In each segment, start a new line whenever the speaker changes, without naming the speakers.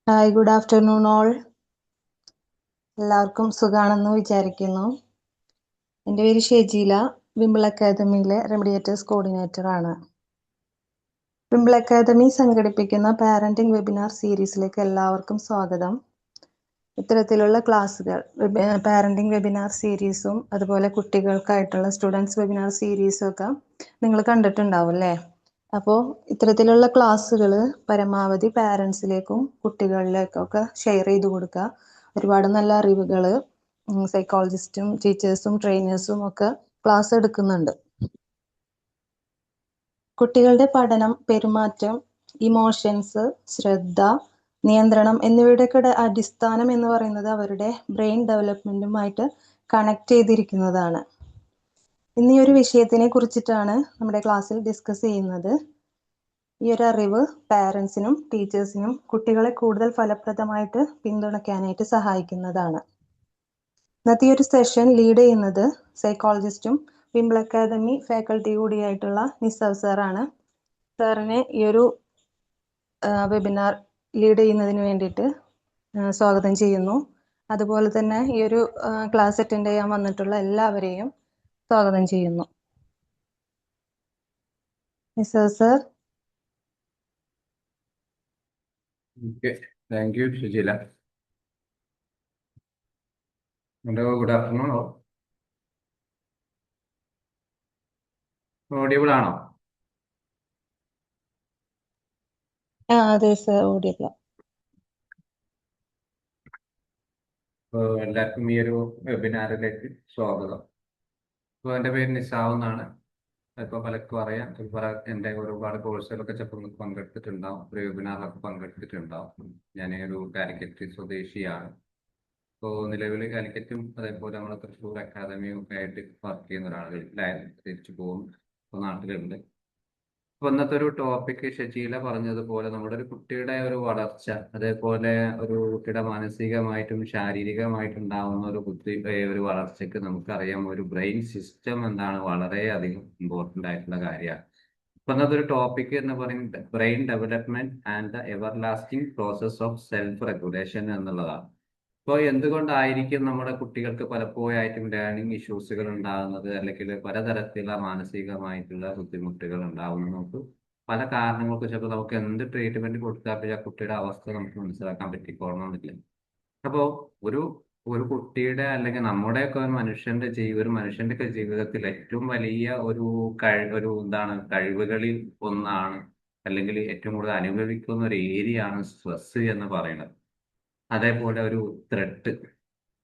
Hi, good afternoon all. എല്ലാവർക്കും സുഖാണെന്ന് വിചാരിക്കുന്നു. എൻ്റെ പേര് ഷെജീല, വിംബിൾ അക്കാദമിയിലെ റെമഡിയേറ്റേഴ്സ് കോർഡിനേറ്റർ ആണ്. വിംബിൾ അക്കാദമി സംഘടിപ്പിക്കുന്ന പാരന്റിംഗ് വെബിനാർ സീരീസിലേക്ക് എല്ലാവർക്കും സ്വാഗതം. ഇത്തരത്തിലുള്ള ക്ലാസ്സുകൾ, പാരന്റിംഗ് വെബിനാർ സീരീസും അതുപോലെ കുട്ടികൾക്കായിട്ടുള്ള സ്റ്റുഡൻസ് വെബിനാർ സീരീസും ഒക്കെ നിങ്ങൾ കണ്ടിട്ടുണ്ടാവും അല്ലേ? അപ്പോൾ ഇത്തരത്തിലുള്ള ക്ലാസ്സുകൾ പരമാവധി പാരൻസിലേക്കും കുട്ടികളിലേക്കൊക്കെ ഷെയർ ചെയ്ത് കൊടുക്കുക. ഒരുപാട് നല്ല അറിവുകൾ സൈക്കോളജിസ്റ്റും ടീച്ചേഴ്സും ട്രെയിനേഴ്സും ഒക്കെ ക്ലാസ് എടുക്കുന്നുണ്ട്. കുട്ടികളുടെ പഠനം, പെരുമാറ്റം, ഇമോഷൻസ്, ശ്രദ്ധ, നിയന്ത്രണം എന്നിവയുടെയൊക്കെ അടിസ്ഥാനം എന്ന് പറയുന്നത് അവരുടെ ബ്രെയിൻ ഡെവലപ്മെന്റുമായിട്ട് കണക്ട് ചെയ്തിരിക്കുന്നതാണ്. ഇന്ന് ഈ ഒരു വിഷയത്തിനെ കുറിച്ചിട്ടാണ് നമ്മുടെ ക്ലാസ്സിൽ ഡിസ്കസ് ചെയ്യുന്നത്. ഈ ഒരു അറിവ് പാരൻസിനും ടീച്ചേഴ്സിനും കുട്ടികളെ കൂടുതൽ ഫലപ്രദമായിട്ട് പിന്തുണയ്ക്കാനായിട്ട് സഹായിക്കുന്നതാണ്. ഇന്നത്തെ ഈ ഒരു സെഷൻ ലീഡ് ചെയ്യുന്നത് സൈക്കോളജിസ്റ്റും വിംബിൾ അക്കാദമി ഫാക്കൽറ്റി കൂടിയായിട്ടുള്ള നിസവ് സാറാണ്. സാറിനെ ഈ ഒരു വെബിനാർ ലീഡ് ചെയ്യുന്നതിന് വേണ്ടിയിട്ട് സ്വാഗതം ചെയ്യുന്നു. അതുപോലെ തന്നെ ഈ ഒരു ക്ലാസ് അറ്റൻഡ് ചെയ്യാൻ വന്നിട്ടുള്ള എല്ലാവരെയും സ്വാഗതം ചെയ്യുന്നു. നിസവ് sir.
Thank you, Shujila. Good afternoon. Audible ആണോ?
അതെ സർ, ഓഡിയബിൾ.
എല്ലാവർക്കും ഈ ഒരു വെബിനാറിലേക്ക് സ്വാഗതം. ഇപ്പോൾ എൻ്റെ പേര് നിസാവ് എന്നാണ്. ഇപ്പോൾ പലർക്കും അറിയാം. എൻ്റെ ഒരുപാട് കോഴ്സുകളൊക്കെ ചിലപ്പോൾ പങ്കെടുത്തിട്ടുണ്ടാവും, ഒരു വെബിനാറിലൊക്കെ പങ്കെടുത്തിട്ടുണ്ടാവും. ഞാൻ ഒരു കാലിക്കറ്റ് സ്വദേശിയാണ്. ഇപ്പോൾ നിലവിൽ കാലിക്കറ്റും അതേപോലെ നമ്മുടെ തൃശ്ശൂർ അക്കാദമിയും ഒക്കെ ആയിട്ട് വർക്ക് ചെയ്യുന്ന ഒരാൾ തിരിച്ചു പോകും, ഇപ്പോൾ നാട്ടിലുണ്ട്. അപ്പോൾ ഇന്നത്തെ ഒരു ടോപ്പിക് ഷജീല പറഞ്ഞതുപോലെ നമ്മുടെ ഒരു കുട്ടിയുടെ ഒരു വളർച്ച, അതേപോലെ ഒരു കുട്ടിയുടെ മാനസികമായിട്ടും ശാരീരികമായിട്ടും ഉണ്ടാവുന്ന ഒരു വളർച്ചയ്ക്ക് നമുക്കറിയാം ഒരു ബ്രെയിൻ സിസ്റ്റം എന്താണ് വളരെയധികം ഇമ്പോർട്ടൻ്റ് ആയിട്ടുള്ള കാര്യമാണ്. ഇപ്പൊ ഇന്നത്തെ ഒരു ടോപ്പിക് എന്ന് പറയുന്നത് brain development and the ever lasting process of self regulation എന്നുള്ളതാണ്. ഇപ്പോൾ എന്തുകൊണ്ടായിരിക്കും നമ്മുടെ കുട്ടികൾക്ക് പലപ്പോഴായിട്ടും ലേണിംഗ് ഇഷ്യൂസുകൾ ഉണ്ടാകുന്നത്, അല്ലെങ്കിൽ പലതരത്തിലുള്ള മാനസികമായിട്ടുള്ള ബുദ്ധിമുട്ടുകൾ ഉണ്ടാകുന്നത്? നമുക്ക് പല കാരണങ്ങൾക്ക് ചിലപ്പോൾ നമുക്ക് എന്ത് ട്രീറ്റ്മെന്റ് കൊടുത്താൽ ആ കുട്ടിയുടെ അവസ്ഥ നമുക്ക് മനസ്സിലാക്കാൻ പറ്റിക്കോളണമെന്നില്ല. അപ്പോൾ ഒരു ഒരു കുട്ടിയുടെ അല്ലെങ്കിൽ നമ്മുടെയൊക്കെ ഒരു മനുഷ്യന്റെ ഒക്കെ ജീവിതത്തിൽ ഏറ്റവും വലിയ ഒരു കഴിവുകളിൽ ഒന്നാണ്, അല്ലെങ്കിൽ ഏറ്റവും കൂടുതൽ അനുഭവിക്കുന്ന ഒരു ഏരിയ ആണ് സ്ട്രെസ് എന്ന് പറയുന്നത്. അതേപോലെ ഒരു ത്രെട്ട്.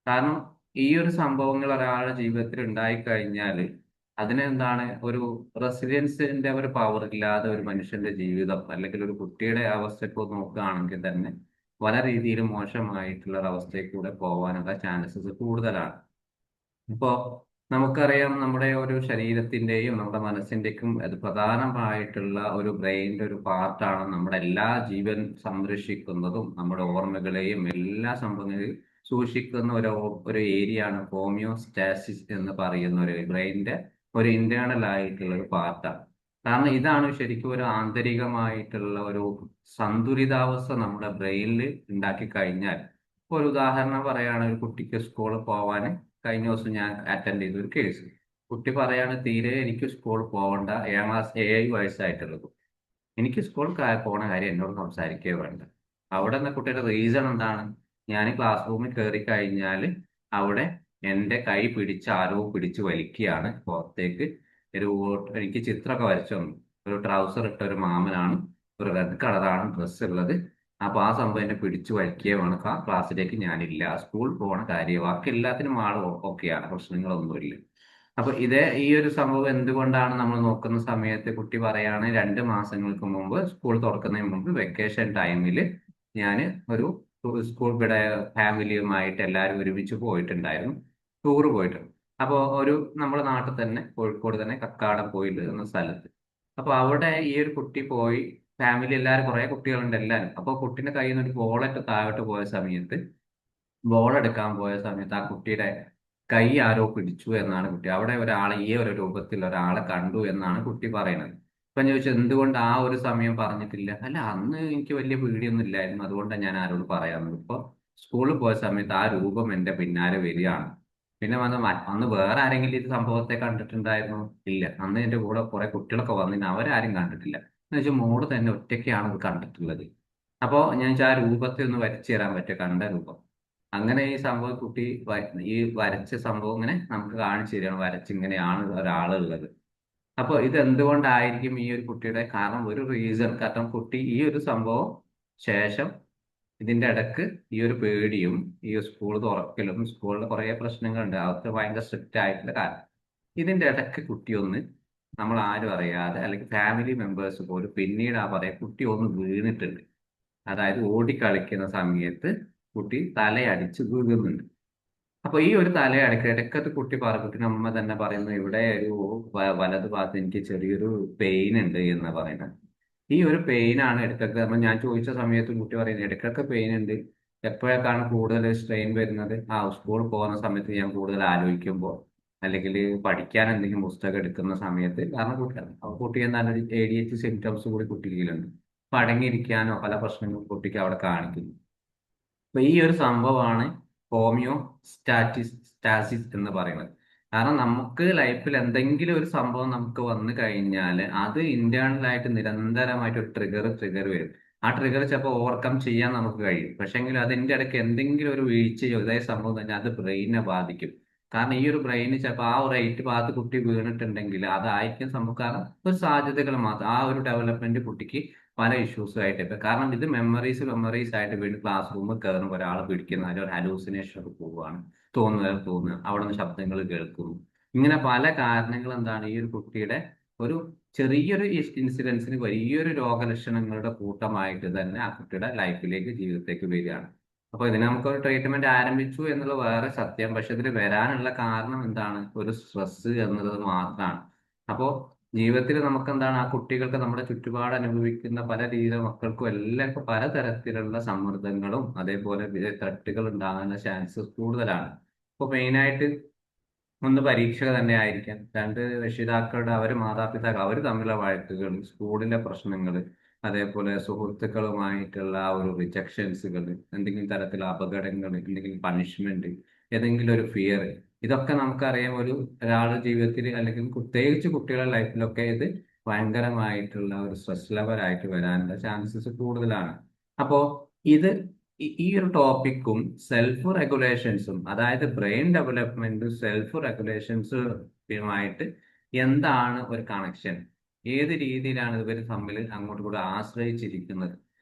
കാരണം ഈ ഒരു സംഭവങ്ങൾ ഒരാളുടെ ജീവിതത്തിൽ ഉണ്ടായിക്കഴിഞ്ഞാൽ അതിനെന്താണ് ഒരു റെസിലിയൻസിന്റെ ഒരു പവർ ഇല്ലാതെ ഒരു മനുഷ്യന്റെ ജീവിതം, അല്ലെങ്കിൽ ഒരു കുട്ടിയുടെ അവസ്ഥയ്ക്ക് നോക്കുകയാണെങ്കിൽ തന്നെ പല രീതിയിലും മോശമായിട്ടുള്ള ഒരു അവസ്ഥയിൽ കൂടെ പോകാനുള്ള ചാൻസസ് കൂടുതലാണ്. ഇപ്പോ നമുക്കറിയാം നമ്മുടെ ഒരു ശരീരത്തിന്റെയും നമ്മുടെ മനസ്സിന്റെയും അത് പ്രധാനമായിട്ടുള്ള ഒരു ബ്രെയിനിന്റെ ഒരു പാർട്ടാണ് നമ്മുടെ എല്ലാ ജീവൻ സംരക്ഷിക്കുന്നതും നമ്മുടെ ഓർമ്മകളെയും എല്ലാ സംഭവങ്ങളെയും സൂക്ഷിക്കുന്ന ഒരു ഏരിയ ആണ് ഹോമിയോസ്റ്റാസിസ് എന്ന് പറയുന്ന ഒരു ബ്രെയിനിന്റെ ഒരു ഇന്റേണൽ ആയിട്ടുള്ള ഒരു പാർട്ടാണ്. കാരണം ഇതാണ് ശരിക്കും ഒരു ആന്തരികമായിട്ടുള്ള ഒരു സന്തുലിതാവസ്ഥ നമ്മുടെ ബ്രെയിനിൽ ഉണ്ടാക്കി കഴിഞ്ഞാൽ. ഇപ്പോൾ ഒരു ഉദാഹരണം പറയുകയാണ്, ഒരു കുട്ടിക്ക് സ്കൂളിൽ പോവാൻ കഴിഞ്ഞ ദിവസം ഞാൻ അറ്റൻഡ് ചെയ്ത ഒരു കേസ്. കുട്ടി പറയാണ്, തീരെ എനിക്ക് സ്കൂളിൽ പോകണ്ട, 7 വയസ്സായിട്ടുള്ളത്, എനിക്ക് സ്കൂളിൽ പോണ കാര്യം എന്നോട് സംസാരിക്കുകയോ വേണ്ട. അവിടെ നിന്ന് കുട്ടിയുടെ റീസൺ എന്താണ്? ഞാൻ ക്ലാസ് റൂമിൽ കയറി കഴിഞ്ഞാൽ അവിടെ എൻ്റെ കൈ പിടിച്ച് ആരോ പിടിച്ച് വലിക്കുകയാണ് പുറത്തേക്ക്. എനിക്ക് ചിത്രമൊക്കെ വരച്ചു തന്നു. ഒരു ട്രൗസർ ഇട്ട ഒരു മാമനാണ്, ഒരു റെഡ് കളറാണ് ഡ്രസ്സ് ഉള്ളത്. അപ്പൊ ആ സംഭവം എന്നെ പിടിച്ചു വലിക്കുകയാണ്. ക്ലാസ്സിലേക്ക് ഞാനില്ല, സ്കൂൾ പോണ കാര്യം, ബാക്കി എല്ലാത്തിനും ആൾ ഓക്കെയാണ്, പ്രശ്നങ്ങളൊന്നുമില്ല. അപ്പൊ ഈ ഒരു സംഭവം എന്തുകൊണ്ടാണ് നമ്മൾ നോക്കുന്ന സമയത്ത് കുട്ടി പറയാണ്, 2 മാസങ്ങൾക്ക് മുമ്പ് സ്കൂൾ തുറക്കുന്നതിന് മുമ്പ് വെക്കേഷൻ ടൈമിൽ ഞാൻ ഒരു സ്കൂൾ ഇവിടെ ഫാമിലിയുമായിട്ട് എല്ലാവരും ഒരുമിച്ച് പോയിട്ടുണ്ടായിരുന്നു, ടൂർ പോയിട്ടുണ്ട്. അപ്പോൾ നമ്മുടെ നാട്ടിൽ തന്നെ കോഴിക്കോട് തന്നെ കക്കാടം പോയില്ല എന്ന സ്ഥലത്ത്. അപ്പൊ അവിടെ ഈ ഒരു കുട്ടി പോയി, ഫാമിലി എല്ലാവരും കുറെ കുട്ടികളുണ്ട് എല്ലാവരും. അപ്പോൾ കുട്ടീന്റെ കയ്യിൽ നിന്ന് ഒരു ബോളറ്റ് താഴോട്ട് പോയ സമയത്ത്, ബോൾ എടുക്കാൻ പോയ സമയത്ത് ആ കുട്ടിയുടെ കൈ ആരോ പിടിച്ചു എന്നാണ് കുട്ടി, അവിടെ ഒരാളെ ഈ ഒരു രൂപത്തിൽ ഒരാളെ കണ്ടു എന്നാണ് കുട്ടി പറയുന്നത്. അപ്പൊ ഞാൻ ചോദിച്ചു എന്തുകൊണ്ട് ആ ഒരു സമയം പറഞ്ഞിട്ടില്ല. അല്ല, അന്ന് എനിക്ക് വലിയ പേടിയൊന്നും ഇല്ലായിരുന്നു, അതുകൊണ്ടാണ് ഞാൻ ആരോട് പറയാറുണ്ട്. ഇപ്പൊ സ്കൂളിൽ പോയ സമയത്ത് ആ രൂപം എന്റെ പിന്നാലെ വരികയാണ്. പിന്നെ അന്ന് വേറെ ആരെങ്കിലും ഇത് സംഭവത്തെ കണ്ടിട്ടുണ്ടായിരുന്നോ? ഇല്ല. അന്ന് എന്റെ കൂടെ കുറെ കുട്ടികളൊക്കെ വന്നിന്, അവരാരും കണ്ടിട്ടില്ല. എന്ന് വെച്ചാൽ മോള് തന്നെ ഒറ്റയ്ക്കാണ് ഇത് കണ്ടിട്ടുള്ളത്. അപ്പോ ഞാൻ വെച്ചാൽ ആ രൂപത്തെ ഒന്ന് വരച്ചു തരാൻ പറ്റുക, കണ്ട രൂപം. അങ്ങനെ ഈ സംഭവം കുട്ടി ഈ വരച്ച സംഭവം ഇങ്ങനെ നമുക്ക് കാണിച്ചു തരികയാണ്, വരച്ച് ഇങ്ങനെയാണ് ഒരാളുള്ളത്. അപ്പൊ ഇത് എന്തുകൊണ്ടായിരിക്കും ഈ ഒരു കുട്ടിയുടെ കാരണം? ഒരു റീസൺ, കാരണം കുട്ടി ഈ ഒരു സംഭവം ശേഷം ഇതിന്റെ ഇടക്ക് ഈ ഒരു പേടിയും ഈ സ്കൂൾ തുറക്കലും സ്കൂളിൽ കുറെ പ്രശ്നങ്ങളുണ്ട്, അതൊക്കെ ഭയങ്കര സ്ട്രിക്റ്റ് ആയിട്ടുള്ള കാര്യം. ഇതിന്റെ ഇടക്ക് കുട്ടി ഒന്ന്, നമ്മൾ ആരും അറിയാതെ അല്ലെങ്കിൽ ഫാമിലി മെമ്പേഴ്സ് പോലും പിന്നീട് ആ പറയാം കുട്ടി ഒന്ന് വീണിട്ടുണ്ട്. അതായത് ഓടിക്കളിക്കുന്ന സമയത്ത് കുട്ടി തലയടിച്ച് വീഴുന്നുണ്ട്. അപ്പൊ ഈ ഒരു തലയടക്കം ഇടയ്ക്കത്ത് കുട്ടി കുട്ടിയുടെ അമ്മ തന്നെ പറയുന്നു, ഇവിടെ ഒരു വലത് ഭാഗത്ത് എനിക്ക് ചെറിയൊരു പെയിൻ ഉണ്ട് എന്ന് പറയുന്നത്. ഈ ഒരു പെയിൻ ആണ് ഇടയ്ക്കൊക്കെ. അപ്പൊ ഞാൻ ചോദിച്ച സമയത്ത് കുട്ടി പറയുന്നത് ഇടയ്ക്കൊക്കെ പെയിൻ ഉണ്ട്. എപ്പോഴൊക്കെയാണ് കൂടുതൽ സ്ട്രെയിൻ വരുന്നത്? സ്കൂളിൽ പോകുന്ന സമയത്ത് ഞാൻ കൂടുതൽ ആലോചിക്കുമ്പോൾ, അല്ലെങ്കിൽ പഠിക്കാൻ എന്തെങ്കിലും പുസ്തകം എടുക്കുന്ന സമയത്ത്. കാരണം കുട്ടിക്ക് നല്ലൊരു ADHD സിംറ്റംസ് കൂടി കുട്ടിയിലുണ്ട്. അപ്പൊ അടങ്ങിയിരിക്കാനോ പല പ്രശ്നങ്ങളും കുട്ടിക്ക് അവിടെ കാണിക്കുന്നു. അപ്പൊ ഈ ഒരു സംഭവമാണ് ഹോമിയോ സ്റ്റാസിസ് എന്ന് പറയുന്നത്. കാരണം നമുക്ക് ലൈഫിൽ എന്തെങ്കിലും ഒരു സംഭവം നമുക്ക് വന്നു കഴിഞ്ഞാൽ അത് ഇന്റേണൽ ആയിട്ട് നിരന്തരമായിട്ട് ഒരു ട്രിഗർ വരും. ആ ട്രിഗർ ചിലപ്പോൾ ഓവർകം ചെയ്യാൻ നമുക്ക് കഴിയും. പക്ഷെങ്കിൽ അതിന്റെ ഇടയ്ക്ക് എന്തെങ്കിലും ഒരു വീഴ്ചയോ ഇതേ സംഭവം തന്നെ അത് ബ്രെയിനെ ബാധിക്കും. കാരണം ഈ ഒരു ബ്രെയിന് ചിലപ്പോൾ ആ ഒരു റൈറ്റ് ഭാഗത്ത് കുട്ടി വീണിട്ടുണ്ടെങ്കിൽ അതായിരിക്കും സംഭവം. കാരണം ഒരു സാധ്യതകൾ മാത്രം ആ ഒരു ഡെവലപ്മെന്റ് കുട്ടിക്ക് പല ഇഷ്യൂസും ആയിട്ട് ഇപ്പൊ. കാരണം ഇത് മെമ്മറീസ് ആയിട്ട് വീണ്ടും ക്ലാസ് റൂമിൽ കയറുമ്പോൾ ഒരാൾ പിടിക്കുന്ന ഒരു ഹലൂസിനേഷൻ ഒക്കെ പോവുകയാണ്, തോന്നുക, അവിടെ നിന്ന് ശബ്ദങ്ങൾ കേൾക്കുന്നു. ഇങ്ങനെ പല കാരണങ്ങൾ എന്താണ് ഈ ഒരു കുട്ടിയുടെ ഒരു ചെറിയൊരു ഇൻസിഡൻസിന് വലിയൊരു രോഗലക്ഷണങ്ങളുടെ കൂട്ടമായിട്ട് തന്നെ ആ കുട്ടിയുടെ ലൈഫിലേക്ക്, ജീവിതത്തിലേക്ക് വരികയാണ്. അപ്പൊ ഇതിന് നമുക്കൊരു ട്രീറ്റ്മെന്റ് ആരംഭിച്ചു എന്നുള്ളത് വേറെ സത്യം. പക്ഷെ ഇതിൽ വരാനുള്ള കാരണം എന്താണ്? ഒരു സ്ട്രെസ് എന്നുള്ളത് മാത്രമാണ്. അപ്പോ ജീവിതത്തിൽ നമുക്ക് എന്താണ്, ആ കുട്ടികൾക്ക് നമ്മുടെ ചുറ്റുപാട് അനുഭവിക്കുന്ന പല രീതിയിലുള്ള മക്കൾക്കും എല്ലാവർക്കും പലതരത്തിലുള്ള സമ്മർദ്ദങ്ങളും അതേപോലെ തട്ടുകൾ ഉണ്ടാകാനുള്ള ചാൻസസ് കൂടുതലാണ്. ഇപ്പൊ മെയിനായിട്ട് ഒന്ന് പരീക്ഷ തന്നെ ആയിരിക്കാം, രണ്ട് രക്ഷിതാക്കളുടെ മാതാപിതാക്കൾ അവർ തമ്മിലുള്ള വഴക്കുകൾ, സ്കൂളിലെ പ്രശ്നങ്ങൾ, അതേപോലെ സുഹൃത്തുക്കളുമായിട്ടുള്ള ആ ഒരു റിജക്ഷൻസുകൾ, എന്തെങ്കിലും തരത്തിലുള്ള അപകടങ്ങൾ, എന്തെങ്കിലും പണിഷ്മെന്റ്, ഏതെങ്കിലും ഒരു ഫിയർ. ഇതൊക്കെ നമുക്കറിയാം ഒരാളുടെ ജീവിതത്തിൽ അല്ലെങ്കിൽ പ്രത്യേകിച്ച് കുട്ടികളുടെ ലൈഫിലൊക്കെ ഇത് ഭയങ്കരമായിട്ടുള്ള ഒരു സ്ട്രെസ് ലെവലായിട്ട് വരാനുള്ള ചാൻസസ് കൂടുതലാണ്. അപ്പോ ഇത് ഈ ഒരു ടോപ്പിക്കും സെൽഫ് റെഗുലേഷൻസും, അതായത് ബ്രെയിൻ ഡെവലപ്മെന്റും സെൽഫ് റെഗുലേഷൻസുമായിട്ട് എന്താണ് ഒരു കണക്ഷൻ? ഏത് രീതിയിലാണ് ഇവർ തമ്മിൽ അങ്ങോട്ടും കൂടെ ആശ്രയിച്ചിരിക്കുന്നത്?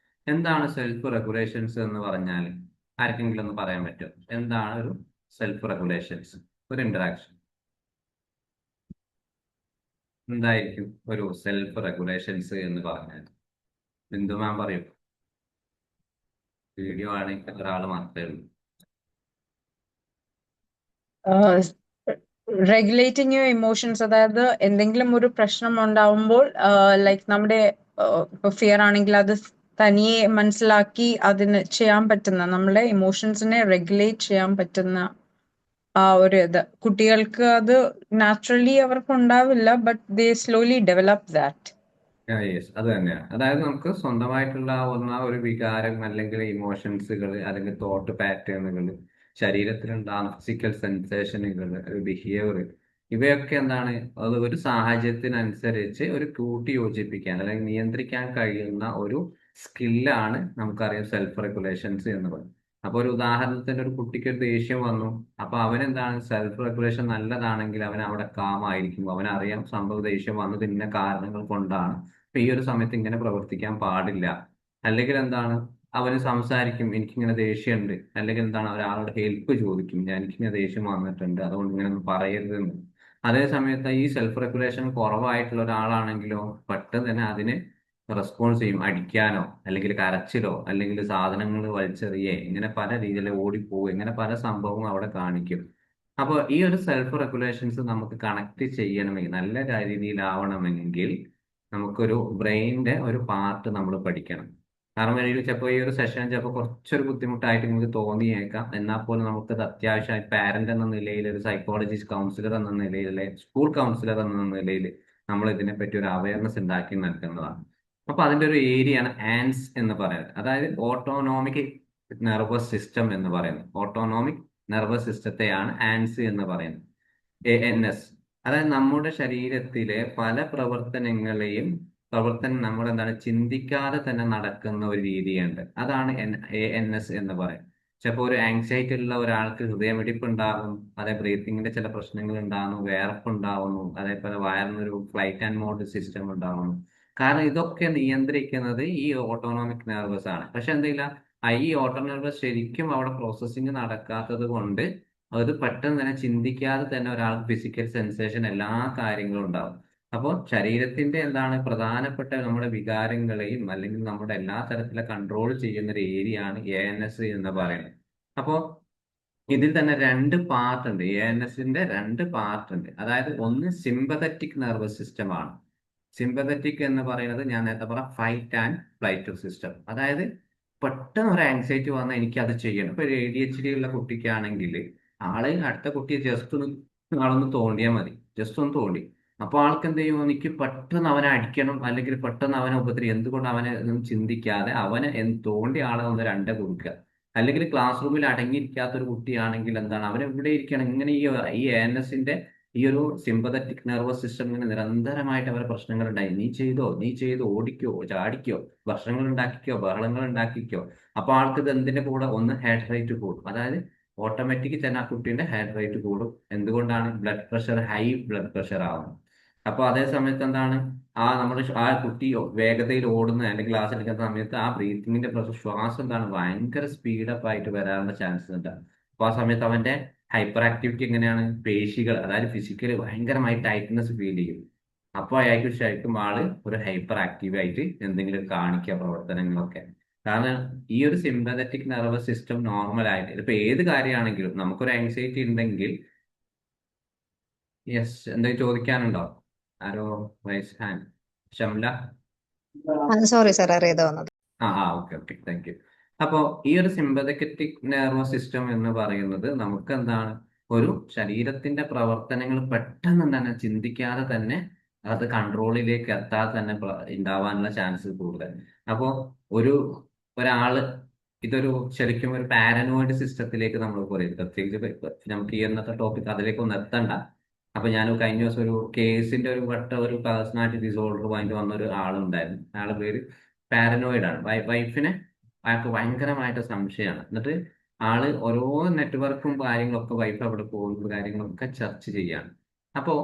എന്താണ് സെൽഫ് റെഗുലേഷൻസ് എന്ന് പറഞ്ഞാൽ ആർക്കെങ്കിലും ഒന്ന് പറയാൻ പറ്റും? എന്താണ് ഒരു സെൽഫ് റെഗുലേഷൻസ്, ഒരു ഇന്ററാക്ഷൻ എന്തായിരിക്കും ഒരു സെൽഫ് റെഗുലേഷൻസ് എന്ന് പറഞ്ഞാൽ? ബിന്ദു മാം പറയും. വീഡിയോ ആണെങ്കിൽ ഒരാൾ മാത്രമേ ഉള്ളൂ.
റെഗുലേറ്റിംഗ് യുവർ ഇമോഷൻസ്, അതായത് എന്തെങ്കിലും ഒരു പ്രശ്നം ഉണ്ടാവുമ്പോൾ ലൈക്ക് നമ്മുടെ ഇപ്പൊ ഫിയർ ആണെങ്കിൽ അത് തനിയെ മനസ്സിലാക്കി അതിന് ചെയ്യാൻ പറ്റുന്ന, നമ്മുടെ ഇമോഷൻസിനെ റെഗുലേറ്റ് ചെയ്യാൻ പറ്റുന്ന ആ ഒരു ഇത് കുട്ടികൾക്ക് അത് നാച്ചുറലി അവർക്ക് ഉണ്ടാവില്ല, but they slowly develop that.
Yes, അത് തന്നെയാണ്. അതായത് നമുക്ക് സ്വന്തമായിട്ടുള്ള ഒരു വികാരം അല്ലെങ്കിൽ ഇമോഷൻസുകൾ അല്ലെങ്കിൽ തോട്ട് പാറ്റേണുകൾ, ശരീരത്തിലുണ്ടാകുന്ന ഫിസിക്കൽ സെൻസേഷനുകൾ, ബിഹേവിയർ, ഇവയൊക്കെ എന്താണ്, അത് ഒരു സാഹചര്യത്തിനനുസരിച്ച് ഒരു കൂട്ടി യോജിപ്പിക്കാൻ അല്ലെങ്കിൽ നിയന്ത്രിക്കാൻ കഴിയുന്ന ഒരു സ്കില്ലാണ് നമുക്കറിയാം സെൽഫ് റെഗുലേഷൻസ് എന്ന് പറയുന്നത്. അപ്പൊ ഒരു ഉദാഹരണത്തിന് ഒരു കുട്ടിക്ക് ഒരു ദേഷ്യം വന്നു. അപ്പൊ അവനെന്താണ്, സെൽഫ് റെഗുലേഷൻ നല്ലതാണെങ്കിൽ അവൻ അവിടെ കാമായിരിക്കും. അവനറിയാം സംഭവ ദേഷ്യം വന്നത് ഇന്ന കാരണങ്ങൾ കൊണ്ടാണ്, അപ്പൊ ഈ ഒരു സമയത്ത് ഇങ്ങനെ പ്രവർത്തിക്കാൻ പാടില്ല. അല്ലെങ്കിൽ എന്താണ്, അവന് സംസാരിക്കും, എനിക്കിങ്ങനെ ദേഷ്യമുണ്ട്. അല്ലെങ്കിൽ എന്താണ്, ഒരാളോട് ഹെൽപ്പ് ചോദിക്കും, എനിക്കിങ്ങനെ ദേഷ്യം വന്നിട്ടുണ്ട്, അതുകൊണ്ട് ഇങ്ങനെ ഒന്നും പറയരുതെന്ന്. അതേ സമയത്ത് ഈ സെൽഫ് റെഗുലേഷൻ കുറവായിട്ടുള്ള ഒരാളാണെങ്കിലോ പെട്ടെന്ന് തന്നെ അതിന് റെസ്പോൺസ് ചെയ്യും. അടിക്കാനോ അല്ലെങ്കിൽ കരച്ചിലോ അല്ലെങ്കിൽ സാധനങ്ങൾ വലിച്ചെറിയേ, ഇങ്ങനെ പല രീതിയിൽ ഓടിപ്പോവുക, ഇങ്ങനെ പല സംഭവവും അവിടെ കാണിക്കും. അപ്പോൾ ഈ ഒരു സെൽഫ് റെഗുലേഷൻസ് നമുക്ക് കണക്ട് ചെയ്യണമെങ്കിൽ, നല്ല രീതിയിലാവണമെങ്കിൽ നമുക്കൊരു ബ്രെയിനിന്റെ ഒരു പാർട്ട് നമ്മൾ പഠിക്കണം. കാരണം ചിലപ്പോൾ ഈ ഒരു സെഷൻ ചിലപ്പോൾ കുറച്ചൊരു ബുദ്ധിമുട്ടായിട്ട് നിങ്ങൾക്ക് തോന്നിയേക്കാം. എന്നാൽ പോലും നമുക്കത് അത്യാവശ്യമായി പാരന്റ് എന്ന നിലയിൽ, ഒരു സൈക്കോളജിസ്റ്റ് കൗൺസിലർ എന്ന നിലയിൽ, അല്ലെങ്കിൽ സ്കൂൾ കൗൺസിലർ എന്ന നിലയിൽ നമ്മൾ ഇതിനെപ്പറ്റി ഒരു അവയർനെസ് ഉണ്ടാക്കി നൽകുന്നതാണ്. അപ്പൊ അതിന്റെ ഒരു ഏരിയയാണ് ആൻസ് എന്ന് പറയുന്നത്. അതായത് ഓട്ടോണോമിക് നെർവസ് സിസ്റ്റം എന്ന് പറയുന്നത്. ഓട്ടോണോമിക് നെർവസ് സിസ്റ്റത്തെയാണ് ആൻസ് എന്ന് പറയുന്നത്. ANS. അതായത് നമ്മുടെ ശരീരത്തിലെ പല പ്രവർത്തനം നമ്മൾ എന്താണ് ചിന്തിക്കാതെ തന്നെ നടക്കുന്ന ഒരു രീതിയുണ്ട്. അതാണ് ANS എന്ന് പറയുന്നത്. ചിലപ്പോൾ ഒരു ആങ്സൈറ്റി ഉള്ള ഒരാൾക്ക് ഹൃദയമിടിപ്പ് ഉണ്ടാകും, അതേ ബ്രീത്തിങ്ങിന്റെ ചില പ്രശ്നങ്ങൾ ഉണ്ടാകുന്നു, വിയർപ്പുണ്ടാവുന്നു, അതേപോലെ വയറിനൊരു ഫ്ലൈറ്റ് ആൻഡ് മോഡ് സിസ്റ്റം ഉണ്ടാവുന്നു. കാരണം ഇതൊക്കെ നിയന്ത്രിക്കുന്നത് ഈ ഓട്ടോണോമിക് നെർവസ് ആണ്. പക്ഷെ എന്തെങ്കിലും ഈ ഓട്ടോണോമിക് ശരിക്കും അവിടെ പ്രോസസ്സിങ് നടക്കാത്തത് കൊണ്ട് അത് പെട്ടെന്ന് തന്നെ ചിന്തിക്കാതെ തന്നെ ഒരാൾക്ക് ഫിസിക്കൽ സെൻസേഷൻ എല്ലാ കാര്യങ്ങളും ഉണ്ടാവും. അപ്പോൾ ശരീരത്തിന്റെ എന്താണ് പ്രധാനപ്പെട്ട നമ്മുടെ വികാരങ്ങളെയും അല്ലെങ്കിൽ നമ്മുടെ എല്ലാ തരത്തിലെ കൺട്രോൾ ചെയ്യുന്ന ഒരു ഏരിയ ആണ് ANS എന്ന് പറയുന്നത്. അപ്പോൾ ഇതിൽ തന്നെ രണ്ട് പാർട്ട് ഉണ്ട്. ANSന്റെ രണ്ട് പാർട്ട് ഉണ്ട്. അതായത് ഒന്ന് സിമ്പതറ്റിക് നെർവസ് സിസ്റ്റം ആണ്. സിമ്പതറ്റിക് എന്ന് പറയുന്നത് ഞാൻ നേരത്തെ പറഞ്ഞ ഫൈറ്റ് ആൻഡ് ഫ്ലൈറ്റ് സിസ്റ്റം. അതായത് പെട്ടെന്ന് ഒരു ആങ്സൈറ്റി വന്നാൽ എനിക്ക് അത് ചെയ്യണം. ഇപ്പൊ ADHD ഉള്ള കുട്ടിക്കാണെങ്കിൽ അടുത്ത കുട്ടിയെ ജസ്റ്റ് ഒന്ന് ആളൊന്ന് തോണ്ടിയാൽ മതി, ജസ്റ്റ് ഒന്ന് തോണ്ടി, അപ്പൊ ആൾക്ക് എന്ത് ചെയ്യും, എനിക്ക് പെട്ടെന്ന് അവനെ അടിക്കണം അല്ലെങ്കിൽ പെട്ടെന്ന് അവനെ എന്തുകൊണ്ട് അവനെ ഒന്നും ചിന്തിക്കാതെ അവനെ തോണ്ടി ആളെ ഒന്ന് കൊടുക്കുക. അല്ലെങ്കിൽ ക്ലാസ് റൂമിൽ അടങ്ങിയിരിക്കാത്ത ഒരു കുട്ടിയാണെങ്കിൽ എന്താണ് അവൻ എവിടെ ഇരിക്കണം, ഇങ്ങനെ ഈ ANSന്റെ ഈ ഒരു സിമ്പതറ്റിക് നെർവസ് സിസ്റ്റം ഇങ്ങനെ നിരന്തരമായിട്ട് അവരെ പ്രശ്നങ്ങൾ ഉണ്ടായി. നീ ചെയ്തോ, ഓടിക്കോ, ചാടിക്കോ, ഭക്ഷണങ്ങൾ ഉണ്ടാക്കിക്കോ, ബഹളങ്ങൾ ഉണ്ടാക്കിക്കോ. അപ്പൊ ആൾക്ക് ഇത് എന്തിന്റെ കൂടെ ഒന്ന് ഹെഡ് റേറ്റ് കൂടും. അതായത് ഓട്ടോമാറ്റിക് തന്നെ ആ കുട്ടീന്റെ ഹെഡ് റേറ്റ് കൂടും. എന്തുകൊണ്ടാണ്? ഹൈ ബ്ലഡ് പ്രഷർ ആവുന്നത്. അപ്പൊ അതേ സമയത്ത് എന്താണ് നമ്മുടെ ആ കുട്ടി വേഗതയിൽ ഓടുന്ന അല്ലെങ്കിൽ ക്ലാസ് എടുക്കുന്ന സമയത്ത് ആ ബ്രീത്തിങ്ങിന്റെ പ്രശ്നം, ശ്വാസം എന്താണ് ഭയങ്കര സ്പീഡപ്പ് ആയിട്ട് വരാനുള്ള ചാൻസസ് ഉണ്ട്. അപ്പൊ ആ സമയത്ത് അവന്റെ ഹൈപ്പർ ആക്ടിവിറ്റി എങ്ങനെയാണ്, പേശികൾ അതായത് ഫിസിക്കലി ഭയങ്കരമായി ടൈറ്റ്നസ് ഫീൽ ചെയ്യും. അപ്പോൾ അയാൾക്ക് ശരിക്കും ഒരു ഹൈപ്പർ ആക്റ്റീവ് ആയിട്ട് എന്തെങ്കിലും കാണിക്കുക പ്രവർത്തനങ്ങളൊക്കെ. കാരണം ഈ ഒരു സിമ്പതറ്റിക് നെർവസ് സിസ്റ്റം നോർമൽ ആയിട്ട് ഇപ്പൊ ഏത് കാര്യമാണെങ്കിലും നമുക്കൊരു ആങ്സൈറ്റി ഉണ്ടെങ്കിൽ യെസ് എന്തെങ്കിലും ചോദിക്കാനുണ്ടോ? ആരോ raise hand. Shamla.
Sorry sir, അറിയാതെ വന്നത്.
Okay thank you. അപ്പോൾ ഈ ഒരു സിമ്പതറ്റിക് നെർവസ് സിസ്റ്റം എന്ന് പറയുന്നത് നമുക്ക് എന്താണ് ഒരു ശരീരത്തിന്റെ പ്രവർത്തനങ്ങൾ പെട്ടെന്ന് തന്നെ ചിന്തിക്കാതെ തന്നെ അത് കൺട്രോളിലേക്ക് എത്താതെ തന്നെ ഉണ്ടാവാനുള്ള ചാൻസ് കൂടുതൽ. അപ്പോൾ ഒരാള് ഇതൊരു ശരിക്കും ഒരു പാരനോയിഡ് സിസ്റ്റത്തിലേക്ക് നമ്മൾ പറയും. പ്രത്യേകിച്ച് നമുക്ക് ഈ ഇന്നത്തെ ടോപ്പിക് അതിലേക്ക് ഒന്നും എത്തണ്ട. അപ്പൊ ഞാൻ കഴിഞ്ഞ ദിവസം ഒരു കേസിന്റെ ഒരു പേഴ്സണാലിറ്റി ഡിസോർഡറുമായിട്ട് വന്ന ഒരു ആളുണ്ടായിരുന്നു. അയാളുടെ പേര് പാരനോയിഡ് ആണ്. വൈഫിനെ അയാൾക്ക് ഭയങ്കരമായിട്ട് സംശയമാണ്. എന്നിട്ട് ആള് ഓരോ നെറ്റ്വർക്കും കാര്യങ്ങളൊക്കെ വൈഫ് അവിടെ പോകുന്ന കാര്യങ്ങളൊക്കെ ചർച്ച ചെയ്യാണ്. അപ്പോൾ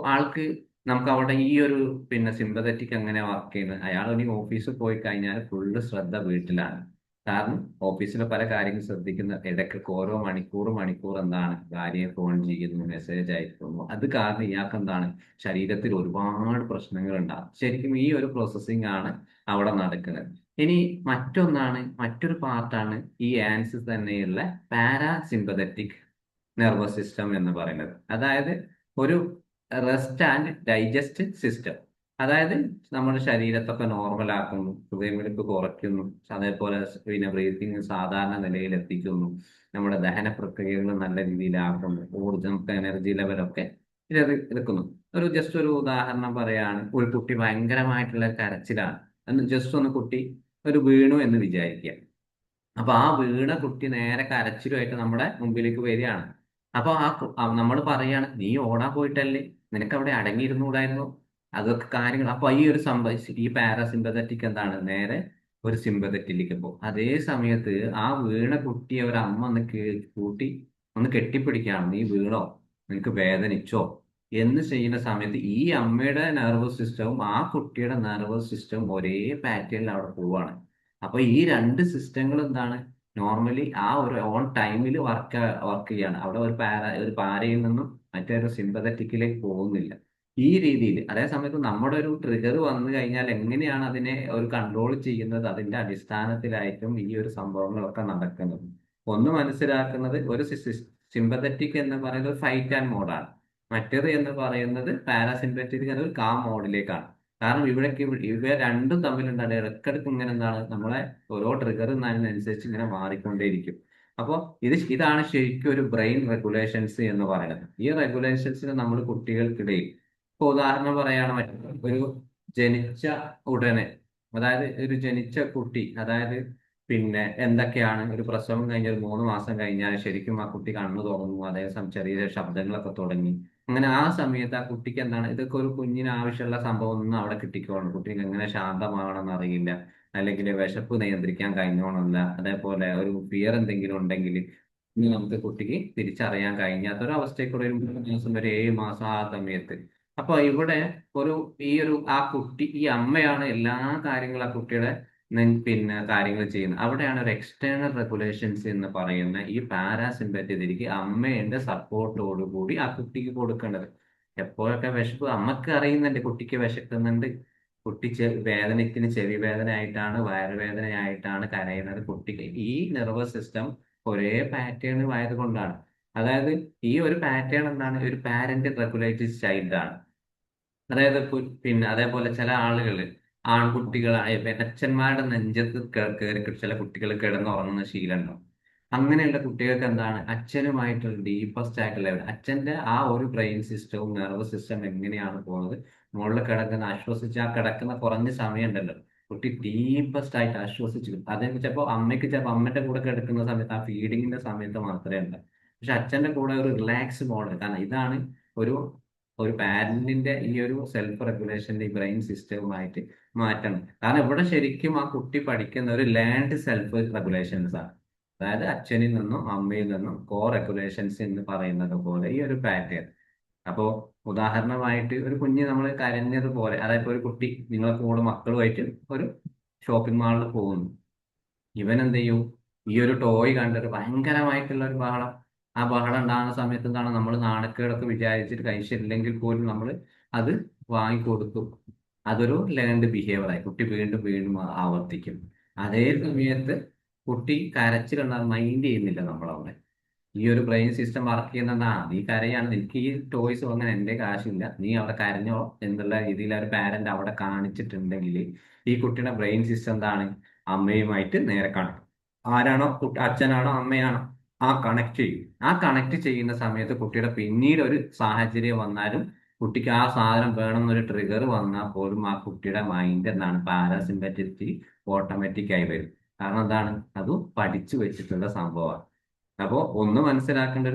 നമുക്ക് അവിടെ ഈ ഒരു സിമ്പതറ്റിക് എങ്ങനെ വർക്ക് ചെയ്യുന്നത്, അയാൾ ഇനി ഓഫീസിൽ പോയി കഴിഞ്ഞാൽ ഫുള്ള് ശ്രദ്ധ വീട്ടിലാണ്. കാരണം ഓഫീസിലെ പല കാര്യങ്ങൾ ശ്രദ്ധിക്കുന്ന ഇടയ്ക്കൊക്കെ ഓരോ മണിക്കൂർ എന്താണ് ഭാര്യയെ ഫോൺ ചെയ്യുന്നു, മെസ്സേജ് അയക്കുന്നു. അത് കാരണം ഇയാൾക്ക് എന്താണ് ശരീരത്തിൽ ഒരുപാട് പ്രശ്നങ്ങൾ ഉണ്ടാകും. ശരിക്കും ഈ ഒരു പ്രോസസ്സിംഗ് ആണ് അവിടെ നടക്കുന്നത്. ഇനി മറ്റൊരു പാർട്ടാണ് ഈ ആൻസ് തന്നെയുള്ള പാരാസിമ്പതറ്റിക് നെർവസ് സിസ്റ്റം എന്ന് പറയുന്നത്. അതായത് ഒരു റെസ്റ്റ് ആൻഡ് ഡൈജസ്റ്റ് സിസ്റ്റം. അതായത് നമ്മുടെ ശരീരത്തൊക്കെ നോർമൽ ആക്കുന്നു, ഹൃദയമിടിപ്പ് കുറയ്ക്കുന്നു, അതേപോലെ ബ്രീത്തിങ് സാധാരണ നിലയിൽ എത്തിക്കുന്നു, നമ്മുടെ ദഹന പ്രക്രിയകൾ നല്ല രീതിയിലാക്കുന്നു, നമുക്ക് എനർജി ലെവലൊക്കെ എടുക്കുന്നു. ജസ്റ്റ് ഒരു ഉദാഹരണം പറയാണ്. ഒരു കുട്ടി ഭയങ്കരമായിട്ടുള്ള കരച്ചിലാണ്, ജസ്റ്റ് ഒന്ന് കുട്ടി വീണു എന്ന് വിചാരിക്കുക. അപ്പൊ ആ വീണ കുട്ടി നേരെ കരച്ചിലുമായിട്ട് നമ്മുടെ മുമ്പിലേക്ക് വരികയാണ്. അപ്പൊ നമ്മൾ പറയാണ്, നീ ഓടാൻ പോയിട്ടല്ലേ, നിനക്ക് അവിടെ അടങ്ങിയിരുന്നുകൂടായിരുന്നു, അതൊക്കെ കാര്യങ്ങൾ. അപ്പൊ ഈ പാരാസിമ്പതറ്റിക് എന്താണ് നേരെ ഒരു സിമ്പതറ്റിലേക്ക് പോകും. അതേ സമയത്ത് ആ വീണ കുട്ടിയെ ഒരു അമ്മ കൂട്ടി ഒന്ന് കെട്ടിപ്പിടിക്കുകയാണ്. നീ വീണോ, നിനക്ക് വേദനിച്ചോ എന്ന് ചെയ്യുന്ന സമയത്ത് ഈ അമ്മയുടെ നെർവസ് സിസ്റ്റവും ആ കുട്ടിയുടെ നെർവസ് സിസ്റ്റവും ഒരേ പാറ്റേണിൽ അവിടെ പോവാണ്. അപ്പൊ ഈ രണ്ട് സിസ്റ്റങ്ങൾ എന്താണ് നോർമലി ഒരു ഓൺ ടൈമിൽ വർക്ക് ചെയ്യാണ്. അവിടെ ഒരു പാരയിൽ നിന്നും മറ്റൊരു സിമ്പതറ്റിക്കിലേക്ക് പോകുന്നില്ല. ഈ രീതിയിൽ അതേ സമയത്ത് നമ്മുടെ ഒരു ട്രിഗർ വന്നു കഴിഞ്ഞാൽ എങ്ങനെയാണ് അതിനെ ഒരു കൺട്രോൾ ചെയ്യുന്നത്, അതിന്റെ അടിസ്ഥാനത്തിലായിട്ടും ഈ ഒരു സംഭവങ്ങളൊക്കെ നടക്കുന്നത്. ഒന്ന് മനസ്സിലാക്കുന്നത് ഒരു സിമ്പതറ്റിക് എന്ന് പറയുന്നത് ഫൈറ്റ് ആൻഡ് മോഡാണ്. മറ്റേത് എന്ന് പറയുന്നത് പാരാസിമ്പതറ്റിക് എന്ന ഒരു കാം മോഡിലേക്കാണ്. കാരണം ഇവ രണ്ടും തമ്മിലുണ്ടാണ് ഇടക്കിടക്ക് ഇങ്ങനെ നമ്മളെ ഓരോ ട്രിഗർ അനുസരിച്ച് ഇങ്ങനെ മാറിക്കൊണ്ടേയിരിക്കും. അപ്പോൾ ഇതാണ് ശരിക്കും ഒരു ബ്രെയിൻ റെഗുലേഷൻസ് എന്ന് പറയുന്നത്. ഈ റെഗുലേഷൻസിന് നമ്മൾ കുട്ടികൾക്കിടയിൽ ഇപ്പൊ ഉദാഹരണം പറയാണ് ഒരു ജനിച്ച ഉടനെ, അതായത് ഒരു ജനിച്ച കുട്ടി, അതായത് പിന്നെ എന്തൊക്കെയാണ് ഒരു പ്രസവം കഴിഞ്ഞ ഒരു 3 മാസം കഴിഞ്ഞാൽ ശരിക്കും ആ കുട്ടി കണ്ണു തുറന്നു, അതേസമയം ചെറിയ ശബ്ദങ്ങളൊക്കെ തുടങ്ങി. അങ്ങനെ ആ സമയത്ത് ആ കുട്ടിക്ക് എന്താണ്, ഇതൊക്കെ ഒരു കുഞ്ഞിന് ആവശ്യമുള്ള സംഭവം ഒന്നും അവിടെ കിട്ടിക്കോണം. കുട്ടിക്ക് എങ്ങനെ ശാന്തമാകണമെന്ന് അറിയില്ല, അല്ലെങ്കിൽ വിശപ്പ് നിയന്ത്രിക്കാൻ കഴിഞ്ഞോണമെന്നില്ല, അതേപോലെ ഒരു ഫിയർ എന്തെങ്കിലും ഉണ്ടെങ്കിൽ ഇനി നമുക്ക് കുട്ടിക്ക് തിരിച്ചറിയാൻ കഴിഞ്ഞാത്ത ഒരു അവസ്ഥയ്ക്കൂടെ ഒരു 3 മാസം ഒരു 7 മാസം ആ സമയത്ത്. അപ്പൊ ഇവിടെ ഒരു ആ കുട്ടി, ഈ അമ്മയാണ് എല്ലാ കാര്യങ്ങളും ആ കുട്ടിയുടെ പിന്നെ കാര്യങ്ങൾ ചെയ്യുന്നത്. അവിടെയാണ് ഒരു എക്സ്റ്റേണൽ റെഗുലേഷൻസ് എന്ന് പറയുന്ന ഈ പാരാസിമ്പറ്റതിക്ക് അമ്മയുടെ സപ്പോർട്ടോടുകൂടി ആ കുട്ടിക്ക് കൊടുക്കേണ്ടത്. എപ്പോഴൊക്കെ വിശപ്പ് അമ്മക്ക് അറിയുന്നുണ്ട്, കുട്ടിക്ക് വിശക്കുന്നുണ്ട്, കുട്ടി വേദനയ്ക്ക് ചെവി വേദനയായിട്ടാണ്, വയറുവേദനയായിട്ടാണ് കരയുന്നത്, കുട്ടിക്ക് ഈ നെർവസ് സിസ്റ്റം ഒരേ പാറ്റേൺ ആയതുകൊണ്ടാണ്. അതായത് ഈ ഒരു പാറ്റേൺ എന്താണ്, ഒരു പാരന്റ് റെഗുലേറ്റഡ് ചൈൽഡ് ആണ്. അതായത് പിന്നെ അതേപോലെ ചില ആളുകൾ, ആൺകുട്ടികളായ അച്ഛന്മാരുടെ നെഞ്ചത്ത് കയറി ചില കുട്ടികൾ കിടന്നുറങ്ങുന്ന ശീലം ഉണ്ടാവും. അങ്ങനെയുള്ള കുട്ടികൾക്ക് എന്താണ്, അച്ഛനുമായിട്ടുള്ള ഡീപ്പസ്റ്റ് ആയിട്ടുള്ള അച്ഛന്റെ ആ ഒരു ബ്രെയിൻ സിസ്റ്റവും നെർവസ് സിസ്റ്റം എങ്ങനെയാണ് പോകുന്നത്, മുകളിൽ കിടക്കുന്ന ആ കിടക്കുന്ന കുറഞ്ഞ സമയം ഉണ്ടല്ലോ, കുട്ടി ഡീപ്പസ്റ്റ് ആയിട്ട് ആശ്വസിച്ചു. അതേ ചിലപ്പോൾ അമ്മയ്ക്ക് ചിലപ്പോൾ അമ്മന്റെ കൂടെ കിടക്കുന്ന സമയത്ത് ആ ഫീഡിങ്ങിന്റെ സമയത്ത് മാത്രമേ ഉണ്ടാവും. പക്ഷെ അച്ഛന്റെ കൂടെ ഒരു റിലാക്സ് മോഡ്, കാരണം ഇതാണ് ഒരു ഒരു പാരന്റിന്റെ ഈ ഒരു സെൽഫ് റെഗുലേഷന്റെ ഈ ബ്രെയിൻ സിസ്റ്റവുമായിട്ട് മാറ്റണം. കാരണം ഇവിടെ ശരിക്കും ആ കുട്ടി പഠിക്കുന്ന ഒരു ലേൺഡ് സെൽഫ് റെഗുലേഷൻസ് ആണ്. അതായത് അച്ഛനിൽ നിന്നും അമ്മയിൽ നിന്നും കോ റെഗുലേഷൻസ് എന്ന് പറയുന്നത് പോലെ ഈ ഒരു പാറ്റേൺ. അപ്പോ ഉദാഹരണമായിട്ട് ഒരു കുഞ്ഞ് നമ്മൾ കരഞ്ഞതുപോലെ, അതായത് ഒരു കുട്ടി നിങ്ങളെ കൂടെ മക്കളുമായിട്ട് ഒരു ഷോപ്പിംഗ് മാളിൽ പോകുന്നു. ഇവൻ എന്ത് ചെയ്യും, ഈ ഒരു ടോയ് കണ്ടിട്ട് ഭയങ്കരമായിട്ടുള്ള ഒരു ബഹളം. ആ ബഹളം ഉണ്ടാകുന്ന സമയത്ത് എന്താണ്, നമ്മൾ നാണക്കേടൊക്കെ വിചാരിച്ചിട്ട് കഴിച്ചില്ലെങ്കിൽ പോലും നമ്മൾ അത് വാങ്ങിക്കൊടുക്കും. അതൊരു ലേൺഡ് ബിഹേവിയർ ആയി കുട്ടി വീണ്ടും വീണ്ടും ആവർത്തിക്കും. അതേ സമയത്ത് കുട്ടി കരച്ചിലുണ്ടാകും, മൈൻഡ് ചെയ്യുന്നില്ല നമ്മളവിടെ. ഈ ഒരു ബ്രെയിൻ സിസ്റ്റം വർക്ക് ചെയ്യുന്നതാ, നീ കരയാണ്, നിനക്ക് ഈ ടോയ്സ് വാങ്ങാൻ എന്റെ കാശില്ല, നീ അവിടെ കരഞ്ഞോ എന്നുള്ള രീതിയിൽ ഒരു പാരന്റ് അവിടെ കാണിച്ചിട്ടുണ്ടെങ്കിൽ ഈ കുട്ടിയുടെ ബ്രെയിൻ സിസ്റ്റം എന്താണ്, അമ്മയുമായിട്ട് നേരെ കണക്ട്. ആരാണോ അച്ഛനാണോ അമ്മയാണോ ആ കണക്ട് ചെയ്യും. ആ കണക്ട് ചെയ്യുന്ന സമയത്ത് കുട്ടിയുടെ പിന്നീട് ഒരു സാഹചര്യം വന്നാലും കുട്ടിക്ക് ആ സാധനം വേണം എന്നൊരു ട്രിഗർ വന്നാൽ പോലും ആ കുട്ടിയുടെ മൈൻഡ് എന്താണ്, പാരാസിമ്പറ്റിക് ഓട്ടോമാറ്റിക് ആയി വരും. കാരണം എന്താണ്, അത് പഠിച്ചു വെച്ചിട്ടുള്ള സംഭവമാണ്. അപ്പോൾ ഒന്ന് മനസ്സിലാക്കേണ്ട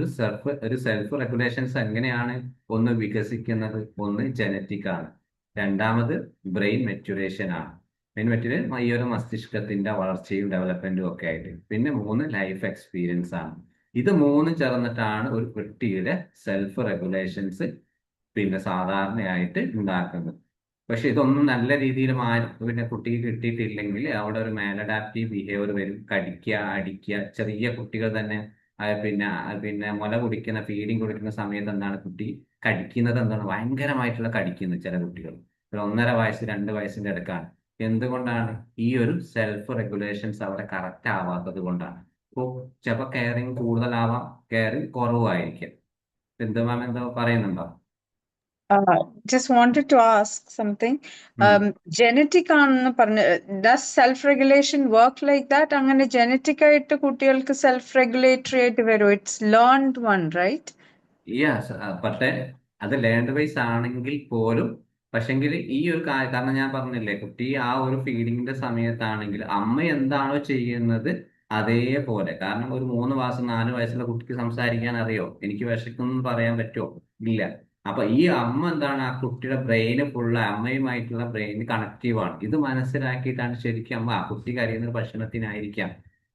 ഒരു സെൽഫ് റെഗുലേഷൻസ് എങ്ങനെയാണ് ഒന്ന് വികസിക്കുന്നത്, ഒന്ന് ജനറ്റിക് ആണ്, രണ്ടാമത് ബ്രെയിൻ മെച്യൂറേഷൻ ആണ്. ബ്രെയിൻ മെച്യൂറേഷൻ ഈ ഒരു മസ്തിഷ്കത്തിന്റെ വളർച്ചയും ഡെവലപ്മെന്റും ഒക്കെ ആയിട്ട്. പിന്നെ 3 ലൈഫ് എക്സ്പീരിയൻസ് ആണ്. ഇത് 3 ചേർന്നിട്ടാണ് ഒരു കുട്ടിയുടെ സെൽഫ് റെഗുലേഷൻസ് പിന്നെ സാധാരണയായിട്ട് ഉണ്ടാക്കുന്നത്. പക്ഷെ ഇതൊന്നും നല്ല രീതിയിൽ പിന്നെ കുട്ടിക്ക് കിട്ടിയിട്ടില്ലെങ്കിൽ അവിടെ ഒരു മാലഡാപ്റ്റീവ് ബിഹേവിയർ വരും. കടിക്കുക, അടിക്കുക. ചെറിയ കുട്ടികൾ തന്നെ പിന്നെ മുല കുടിക്കുന്ന ഫീഡിങ് കൊടുക്കുന്ന സമയത്ത് എന്താണ്, കുട്ടി കടിക്കുന്നത് എന്താണ്, ഭയങ്കരമായിട്ടുള്ള കടിക്കുന്നത് ചില കുട്ടികൾ. ഒരു 1.5 വയസ്സ് 2 വയസ്സിന്റെ അടുക്കാണ്. എന്തുകൊണ്ടാണ്, ഈ ഒരു സെൽഫ് റെഗുലേഷൻസ് അവിടെ കറക്റ്റ് ആവാത്തത് കൊണ്ടാണ്. ഇപ്പോൾ ചിലപ്പോൾ കെയറിങ് കൂടുതലാവാം, കെയറിങ് കുറവായിരിക്കും. എന്ത് മാം എന്തോ പറയുന്നുണ്ടോ?
Just wanted to ask something. Genetic ആണെന്ന് പറഞ്ഞ, does self-regulation work like that? അങ്ങനെ genetic ആയിട്ട് കുട്ടികൾക്ക് self-regulatory ആയിട്ട് വരും. It's learned one, right?
Yes, പക്ഷെ അത് ലേൺഡ് വൈസ് ആണെങ്കിൽ പോലും, പക്ഷെങ്കിൽ ഈ ഒരു കാരണം ഞാൻ പറഞ്ഞില്ലേ, കുട്ടി ആ ഒരു ഫീഡിങ്ങിന്റെ സമയത്താണെങ്കിൽ അമ്മ എന്താണോ ചെയ്യുന്നത് അതേപോലെ. കാരണം ഒരു 3 മാസം 4 വയസ്സുള്ള കുട്ടിക്ക് സംസാരിക്കാൻ അറിയോ, എനിക്ക് വിശക്കുന്നു പറയാൻ പറ്റുമോ? ഇല്ല. അപ്പൊ ഈ അമ്മ എന്താണ്, ആ കുട്ടിയുടെ ബ്രെയിന് ഫുള്ള് അമ്മയുമായിട്ടുള്ള ബ്രെയിൻ കണക്റ്റീവ് ആണ്. ഇത് മനസ്സിലാക്കിയിട്ടാണ് ശരിക്കും അമ്മ, ആ കുട്ടി കരയുന്നത് ഭക്ഷണത്തിനായിരിക്കാം,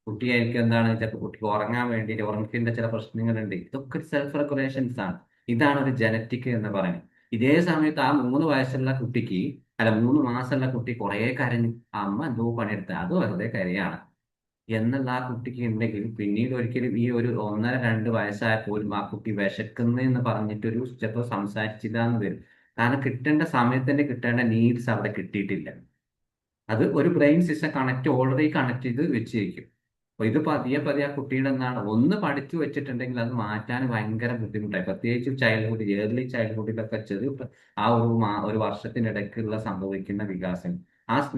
കുട്ടിയായിരിക്കും എന്താണ് വെച്ചാൽ കുട്ടിക്ക് ഉറങ്ങാൻ വേണ്ടിയിട്ട്, ഉറക്കത്തിന്റെ ചില പ്രശ്നങ്ങളുണ്ട്. ഇതൊക്കെ സെൽഫ് റെഗുലേഷൻസ് ആണ്. ഇതാണ് ഒരു ജനറ്റിക് എന്ന് പറയുന്നത്. ഇതേ സമയത്ത് ആ 3 വയസ്സുള്ള കുട്ടിക്ക്, അല്ല 3 മാസമുള്ള കുട്ടി കുറെ കരഞ്ഞു, അമ്മ എന്തോ പണിയെടുത്ത, അത് വെറുതെ കരയാണ് എന്നുള്ള ആ കുട്ടിക്ക് ഉണ്ടെങ്കിൽ പിന്നീട് ഒരിക്കലും ഈ ഒരു 1.5-2 വയസ്സായ പോലും ആ കുട്ടി വിശക്കുന്നു എന്ന് പറഞ്ഞിട്ടൊരു ചിലപ്പോൾ സംസാരിച്ചില്ല എന്ന് വരും. കാരണം കിട്ടേണ്ട സമയത്തിന്റെ കിട്ടേണ്ട നീഡ്സ് അവിടെ കിട്ടിയിട്ടില്ല. അത് ഒരു ബ്രെയിൻ സിസ്റ്റം ഓൾറെഡി കണക്ട് ചെയ്ത് വെച്ചിരിക്കും. അപ്പൊ ഇത് പതിയെ പതിയെ ആ കുട്ടിയുടെ എന്താണ്, ഒന്ന് പഠിച്ചു വെച്ചിട്ടുണ്ടെങ്കിൽ അത് മാറ്റാൻ ഭയങ്കര ബുദ്ധിമുട്ടായി. പ്രത്യേകിച്ച് ഏർലി ചൈൽഡ്ഹുഡിലൊക്കെ ആ ഒരു വർഷത്തിനിടയ്ക്കുള്ള സംഭവിക്കുന്ന വികാസം.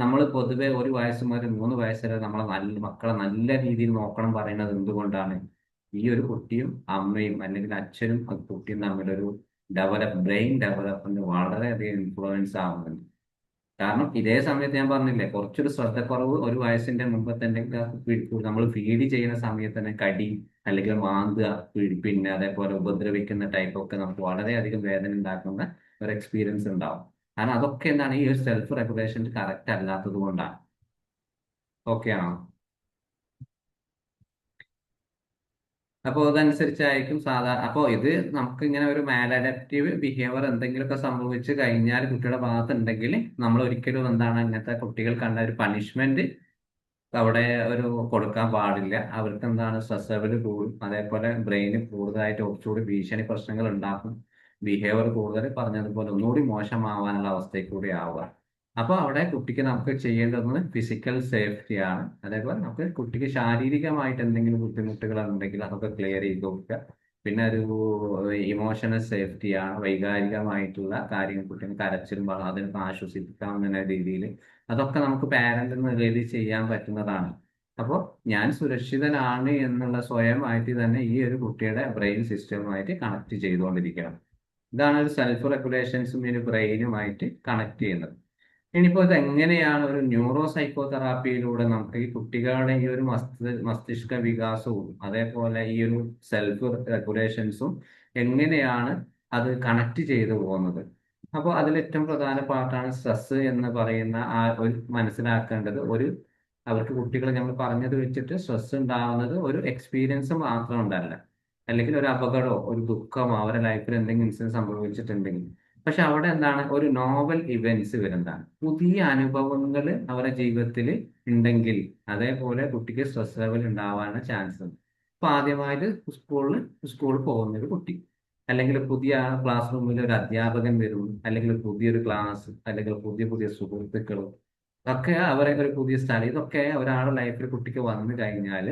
നമ്മൾ പൊതുവെ 1 വയസ്സ് മുതൽ 3 വയസ്സ് വരെ നമ്മളെ മക്കളെ നല്ല രീതിയിൽ നോക്കണം പറയുന്നത് എന്തുകൊണ്ടാണ്, ഈ ഒരു കുട്ടിയും അമ്മയും അല്ലെങ്കിൽ അച്ഛനും കുട്ടിയും തമ്മിലൊരു ബ്രെയിൻ ഡെവലപ്മെന്റ് വളരെയധികം ഇൻഫ്ലുവൻസ് ആവുന്നുണ്ട്. കാരണം ഇതേ സമയത്ത് ഞാൻ പറഞ്ഞില്ലേ, കുറച്ചൊരു ശ്രദ്ധക്കുറവ് ഒരു വയസ്സിന്റെ മുമ്പത്തെ നമ്മൾ ഫീഡ് ചെയ്യുന്ന സമയത്ത് തന്നെ കടി അല്ലെങ്കിൽ മാന്തുക, പിന്നെ അതേപോലെ ഉപദ്രവിക്കുന്ന ടൈപ്പ് ഒക്കെ നമുക്ക് വളരെയധികം വേദന ഉണ്ടാക്കുന്ന ഒരു എക്സ്പീരിയൻസ് ഉണ്ടാവും. കാരണം അതൊക്കെ എന്താണ്, ഈ ഒരു സെൽഫ് റെഗുലേഷൻ കറക്റ്റ് അല്ലാത്തത് കൊണ്ടാണ്. ഓക്കെ ആണോ? അപ്പോൾ അതനുസരിച്ചായിരിക്കും സാധാരണ. അപ്പോൾ ഇത് നമുക്ക് ഇങ്ങനെ ഒരു മാലഡപ്റ്റീവ് ബിഹേവിയർ എന്തെങ്കിലുമൊക്കെ സംഭവിച്ചു കഴിഞ്ഞാൽ കുട്ടിയുടെ ഭാഗത്ത് ഉണ്ടെങ്കിൽ നമ്മൾ ഒരിക്കലും എന്താണ് ഇങ്ങനത്തെ കുട്ടികൾ കണ്ട ഒരു പണിഷ്മെന്റ് അവിടെ ഒരു കൊടുക്കാൻ പാടില്ല. അവർക്ക് എന്താണ് സ്ട്രെസ് ലെവൽ കൂടും, അതേപോലെ ബ്രെയിന് കൂടുതലായിട്ട് കുറച്ചുകൂടി ഭീഷണി പ്രശ്നങ്ങൾ ഉണ്ടാക്കും, ബിഹേവിയർ കൂടുതൽ പറഞ്ഞതുപോലെ ഒന്നുകൂടി മോശമാവാനുള്ള അവസ്ഥയിൽ കൂടി ആവുക. അപ്പോൾ അവിടെ കുട്ടിക്ക് നമുക്ക് ചെയ്യേണ്ടത് ഫിസിക്കൽ സേഫ്റ്റി ആണ്. അതേപോലെ നമുക്ക് കുട്ടിക്ക് ശാരീരികമായിട്ട് എന്തെങ്കിലും ബുദ്ധിമുട്ടുകൾ ഉണ്ടെങ്കിൽ അതൊക്കെ ക്ലിയർ ചെയ്ത് കൊടുക്കുക. പിന്നെ ഒരു ഇമോഷണൽ സേഫ്റ്റിയാണ്, വൈകാരികമായിട്ടുള്ള കാര്യങ്ങൾ കുട്ടിയെ കരച്ചിലും അതിനൊക്കെ ആശ്വസിപ്പിക്കാവുന്ന രീതിയിൽ അതൊക്കെ നമുക്ക് പാരന്റ് എന്ന രീതിയിൽ ചെയ്യാൻ പറ്റുന്നതാണ്. അപ്പോൾ ഞാൻ സുരക്ഷിതനാണ് എന്നുള്ള സ്വയമായിട്ട് തന്നെ ഈ ഒരു കുട്ടിയുടെ ബ്രെയിൻ സിസ്റ്റവുമായിട്ട് കണക്ട് ചെയ്തുകൊണ്ടിരിക്കണം. ഇതാണ് ഒരു സെൽഫ് റെഗുലേഷൻസും ഈ ബ്രെയിനുമായിട്ട് കണക്ട് ചെയ്യുന്നത്. ഇനിയിപ്പോൾ ഇത് എങ്ങനെയാണ് ഒരു ന്യൂറോ സൈക്കോ തെറാപ്പിയിലൂടെ നമുക്ക് ഈ കുട്ടികളുടെ ഈ ഒരു മസ്തിഷ്ക വികാസവും അതേപോലെ ഈ ഒരു സെൽഫ് റെഗുലേഷൻസും എങ്ങനെയാണ് അത് കണക്ട് ചെയ്തു പോകുന്നത്? അപ്പോൾ അതിൽ ഏറ്റവും പ്രധാന പാർട്ടാണ് സ്ട്രെസ് എന്ന് പറയുന്ന ആ ഒരു മനസ്സിലാക്കേണ്ടത്. അവർക്ക് കുട്ടികൾ നമ്മൾ പറഞ്ഞത് വെച്ചിട്ട് സ്ട്രെസ് ഉണ്ടാവുന്നത് ഒരു എക്സ്പീരിയൻസ് മാത്രം ഉണ്ടല്ല, അല്ലെങ്കിൽ ഒരു അപകടമോ ഒരു ദുഃഖമോ അവരുടെ ലൈഫിൽ എന്തെങ്കിലും ഇൻസിഡൻസ് സംഭവിച്ചിട്ടുണ്ടെങ്കിൽ, പക്ഷെ അവിടെ എന്താണ് ഒരു നോവൽ ഇവന്റ്സ് വരുന്നതാണ്, പുതിയ അനുഭവങ്ങൾ അവരുടെ ജീവിതത്തിൽ ഉണ്ടെങ്കിൽ അതേപോലെ കുട്ടിക്ക് സ്ട്രെസ് ലെവൽ ഉണ്ടാവാനുള്ള ചാൻസ് ഉണ്ട്. ഇപ്പൊ ആദ്യമായിട്ട് സ്കൂളിൽ പോകുന്ന ഒരു കുട്ടി, അല്ലെങ്കിൽ പുതിയ ക്ലാസ് റൂമിൽ ഒരു അധ്യാപകൻ വരും, അല്ലെങ്കിൽ പുതിയൊരു ക്ലാസ്, അല്ലെങ്കിൽ പുതിയ പുതിയ സുഹൃത്തുക്കളും ഒക്കെ അവരെ ഒരു പുതിയ സ്ഥലം, ഇതൊക്കെ ഒരാളുടെ ലൈഫിൽ കുട്ടിക്ക് വന്നു കഴിഞ്ഞാൽ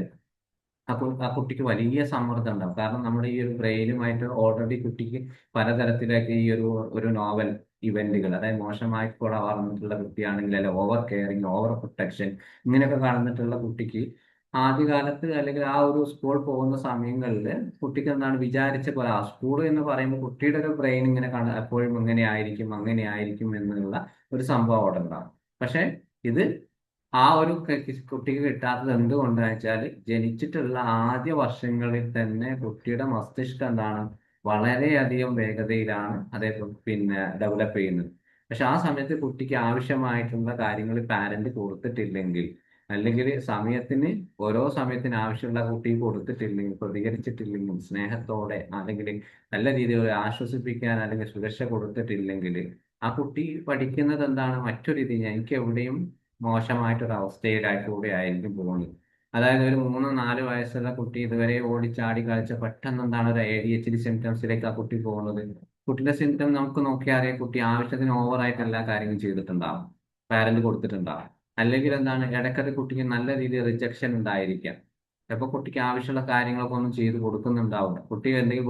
അപ്പോൾ ആ കുട്ടിക്ക് വലിയ സമ്മർദ്ദം ഉണ്ടാവും. കാരണം നമ്മുടെ ഈ ഒരു ബ്രെയിനുമായിട്ട് ഓൾറെഡി കുട്ടിക്ക് പലതരത്തിലേക്ക് ഈ ഒരു നോവൽ ഇവന്റുകൾ, അതായത് മോശമായിട്ട് കൂടെ വളർന്നിട്ടുള്ള കുട്ടിയാണെങ്കിൽ അല്ലെ ഓവർ കെയറിങ്, ഓവർ പ്രൊട്ടക്ഷൻ ഇങ്ങനെയൊക്കെ കാണുന്നിട്ടുള്ള കുട്ടിക്ക് ആദ്യകാലത്ത് അല്ലെങ്കിൽ ആ ഒരു സ്കൂൾ പോകുന്ന സമയങ്ങളിൽ കുട്ടിക്ക് എന്താണ് വിചാരിച്ച പോലെ, ആ സ്കൂൾ എന്ന് പറയുമ്പോൾ കുട്ടിയുടെ ഒരു ബ്രെയിൻ ഇങ്ങനെ എപ്പോഴും ഇങ്ങനെ ആയിരിക്കും എന്നുള്ള ഒരു സംഭവം അവിടെ ഉണ്ടാവും. പക്ഷെ ഇത് ആ ഒരു കുട്ടിക്ക് കിട്ടാത്തത് എന്തുകൊണ്ടാന്ന് വെച്ചാൽ ജനിച്ചിട്ടുള്ള ആദ്യ വർഷങ്ങളിൽ തന്നെ കുട്ടിയുടെ മസ്തിഷ്കം എന്താണ് വളരെയധികം വേഗതയിലാണ് അതേപോലെ പിന്നെ ഡെവലപ്പ് ചെയ്യുന്നത്. പക്ഷെ ആ സമയത്ത് കുട്ടിക്ക് ആവശ്യമായിട്ടുള്ള കാര്യങ്ങൾ പാരന്റ് കൊടുത്തിട്ടില്ലെങ്കിൽ, അല്ലെങ്കിൽ ഓരോ സമയത്തിന് ആവശ്യമുള്ള കുട്ടി കൊടുത്തിട്ടില്ലെങ്കിൽ, പ്രതികരിച്ചിട്ടില്ലെങ്കിൽ, സ്നേഹത്തോടെ അല്ലെങ്കിൽ നല്ല രീതിയിൽ ആശ്വസിപ്പിക്കാൻ അല്ലെങ്കിൽ സുരക്ഷ കൊടുത്തിട്ടില്ലെങ്കിൽ, ആ കുട്ടി പഠിക്കുന്നത് എന്താണ് മറ്റൊരു രീതി, എനിക്ക് എവിടെയും മോശമായിട്ടൊരു അവസ്ഥയിലായിട്ടൂടെ ആയിരിക്കും പോകുന്നത്. അതായത് ഒരു 3-4 വയസ്സുള്ള കുട്ടി ഇതുവരെ ഓടിച്ചാടി കളിച്ച പെട്ടെന്ന് എന്താണ് ഒരു ADHD സിംറ്റംസിലേക്ക് ആ കുട്ടി പോകുന്നത്. കുട്ടിയുടെ സിംറ്റം നമുക്ക് നോക്കിയാൽ അറിയാം, കുട്ടി ആവശ്യത്തിന് ഓവറായിട്ട് എല്ലാ കാര്യങ്ങളും ചെയ്തിട്ടുണ്ടാവും, പാരന്റ് കൊടുത്തിട്ടുണ്ടാവും. അല്ലെങ്കിൽ എന്താണ് ഇടയ്ക്കൊരു കുട്ടിക്ക് നല്ല രീതിയിൽ റിജക്ഷൻ ഉണ്ടായിരിക്കാം. ചിലപ്പോൾ കുട്ടിക്ക് ആവശ്യമുള്ള കാര്യങ്ങളൊക്കെ ഒന്നും ചെയ്ത് കൊടുക്കുന്നുണ്ടാവില്ല. കുട്ടി എന്തെങ്കിലും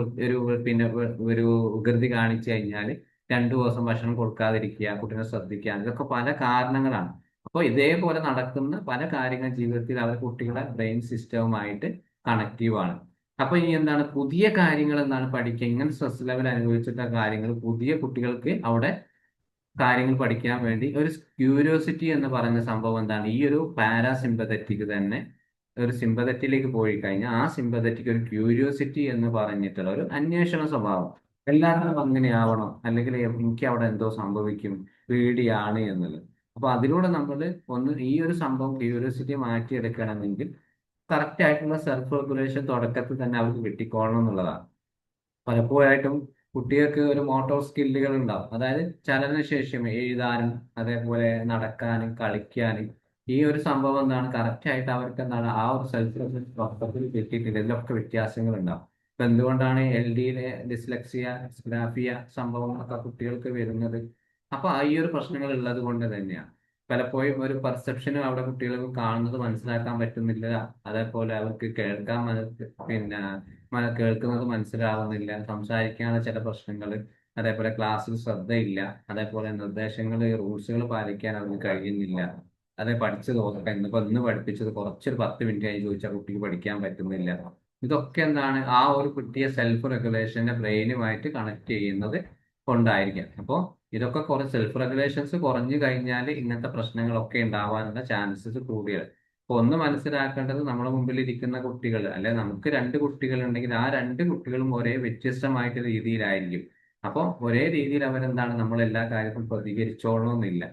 ഒരു വികൃതി കാണിച്ചു കഴിഞ്ഞാൽ 2 ദിവസം ഭക്ഷണം കൊടുക്കാതിരിക്കുക, കുട്ടീനെ ശ്രദ്ധിക്കുക, ഇതൊക്കെ പല കാരണങ്ങളാണ്. അപ്പോൾ ഇതേപോലെ നടക്കുന്ന പല കാര്യങ്ങൾ ജീവിതത്തിൽ അവർ കുട്ടികളുടെ ബ്രെയിൻ സിസ്റ്റവുമായിട്ട് കണക്റ്റീവ് ആണ്. അപ്പൊ ഇനി എന്താണ് പുതിയ കാര്യങ്ങൾ എന്താണ് പഠിക്കുക, ഇങ്ങനെ സ്ട്രെസ് ലെവൽ അനുഭവിച്ചിട്ടുള്ള കാര്യങ്ങൾ പുതിയ കുട്ടികൾക്ക് അവിടെ കാര്യങ്ങൾ പഠിക്കാൻ വേണ്ടി ഒരു ക്യൂരിയോസിറ്റി എന്ന് പറയുന്ന സംഭവം എന്താണ്, ഈ ഒരു പാരാസിമ്പതറ്റിക് തന്നെ ഒരു സിമ്പതറ്റിലേക്ക് പോയി കഴിഞ്ഞാൽ ആ സിമ്പതറ്റിക് ഒരു ക്യൂരിയോസിറ്റി എന്ന് പറഞ്ഞിട്ടുള്ള ഒരു അന്വേഷണ സ്വഭാവം, എല്ലാവരും അങ്ങനെയാവണം, അല്ലെങ്കിൽ എനിക്ക് അവിടെ എന്തോ സംഭവിക്കും, പേടിയാണ് എന്നുള്ളത്. അപ്പൊ അതിലൂടെ നമ്മൾ ഈ ഒരു സംഭവം ക്യൂരിയോസിറ്റി മാറ്റിയെടുക്കണമെങ്കിൽ കറക്റ്റ് ആയിട്ടുള്ള സെൽഫ് റെഗുലേഷൻ തുടക്കത്തിൽ തന്നെ അവർക്ക് കിട്ടിക്കോളണം എന്നുള്ളതാണ്. പലപ്പോഴായിട്ടും കുട്ടികൾക്ക് ഒരു മോട്ടോർ സ്കില്ലുകൾ ഉണ്ടാവും, അതായത് ചലനശേഷം എഴുതാനും അതേപോലെ നടക്കാനും കളിക്കാനും. ഈ ഒരു സംഭവം എന്താണ് കറക്റ്റ് ആയിട്ട് അവർക്ക് എന്താണ് ആ ഒരു സെൽഫ് റെഗുലേഷൻ തുടക്കത്തിൽ കിട്ടിയിട്ടില്ല. ഇതിലൊക്കെ വ്യത്യാസങ്ങൾ ഉണ്ടാവും. ഇപ്പൊ എന്തുകൊണ്ടാണ് LDയിലെ ഡിസ്ലെക്സിയ, ഡിസ്ഗ്രാഫിയ സംഭവങ്ങളൊക്കെ കുട്ടികൾക്ക് വരുന്നത്? അപ്പൊ ഈ ഒരു പ്രശ്നങ്ങൾ ഉള്ളത് കൊണ്ട് തന്നെയാണ്. പലപ്പോഴും ഒരു പെർസെപ്ഷനും അവിടെ കുട്ടികൾക്ക് കാണുന്നത് മനസ്സിലാക്കാൻ പറ്റുന്നില്ല, അതേപോലെ അവർക്ക് കേൾക്കുന്നത് മനസ്സിലാവുന്നില്ല, സംസാരിക്കാനുള്ള ചില പ്രശ്നങ്ങൾ, അതേപോലെ ക്ലാസ്സിൽ ശ്രദ്ധയില്ല, അതേപോലെ നിർദ്ദേശങ്ങൾ റൂൾസുകൾ പാലിക്കാൻ അവർക്ക് കഴിയുന്നില്ല, പഠിച്ചത് ഇന്ന് പഠിപ്പിച്ചത് കുറച്ചൊരു 10 മിനിറ്റ് ആയി ചോദിച്ചാൽ കുട്ടിക്ക് പഠിക്കാൻ പറ്റുന്നില്ല. ഇതൊക്കെ എന്താണ് ആ ഒരു കിട്ടിയ സെൽഫ് റെഗുലേഷന്റെ ബ്രെയിനുമായിട്ട് കണക്ട് ചെയ്യുന്നത് കൊണ്ടായിരിക്കാം. അപ്പോൾ ഇതൊക്കെ കുറെ സെൽഫ് റെഗുലേഷൻസ് കുറഞ്ഞു കഴിഞ്ഞാൽ ഇങ്ങനത്തെ പ്രശ്നങ്ങളൊക്കെ ഉണ്ടാവാനുള്ള ചാൻസസ് കൂടുതൽ. അപ്പൊ ഒന്ന് മനസ്സിലാക്കേണ്ടത്, നമ്മുടെ മുമ്പിൽ ഇരിക്കുന്ന കുട്ടികൾ, അല്ലെ നമുക്ക് രണ്ട് കുട്ടികൾ ഉണ്ടെങ്കിൽ ആ രണ്ട് കുട്ടികളും ഒരേ വ്യത്യസ്തമായിട്ട് രീതിയിലായിരിക്കും. അപ്പോൾ ഒരേ രീതിയിൽ അവരെന്താണ് നമ്മൾ എല്ലാ കാര്യത്തിലും പ്രതികരിച്ചോളണമെന്നില്ല.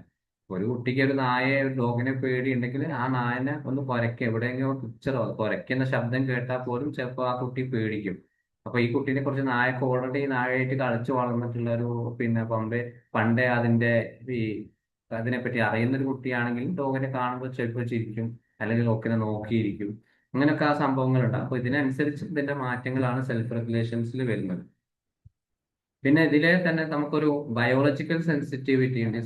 ഒരു കുട്ടിക്ക് ഒരു നായയെ ഒരു ഡോഗിനെ പേടിയുണ്ടെങ്കിൽ ആ നായനെ ഒന്ന് കുരയ്ക്കുക, എവിടെയെങ്കിലും പിക്ചറോ കുരയ്ക്കുന്ന ശബ്ദം കേട്ടാൽ പോലും ചിലപ്പോൾ ആ കുട്ടി പേടിക്കും. അപ്പൊ ഈ കുട്ടീനെ കുറിച്ച് നായക്ക് ഓൾറെഡി നായയായിട്ട് കളിച്ചു വളർന്നിട്ടുള്ള ഒരു പിന്നെ പണ്ടേ അതിന്റെ ഈ അതിനെപ്പറ്റി അറിയുന്ന ഒരു കുട്ടിയാണെങ്കിൽ ഡോഗിനെ കാണുമ്പോൾ ചിലപ്പോൾ ചിരിക്കും, അല്ലെങ്കിൽ ഡോഗിനെ നോക്കിയിരിക്കും. അങ്ങനെയൊക്കെ ആ സംഭവങ്ങളുണ്ട്. അപ്പൊ ഇതിനനുസരിച്ച് ഇതിന്റെ മാറ്റങ്ങളാണ് സെൽഫ് റെഗുലേഷൻസിൽ വരുന്നത്. പിന്നെ ഇതിലെ തന്നെ നമുക്കൊരു ബയോളജിക്കൽ സെൻസിറ്റിവിറ്റി ഉണ്ട്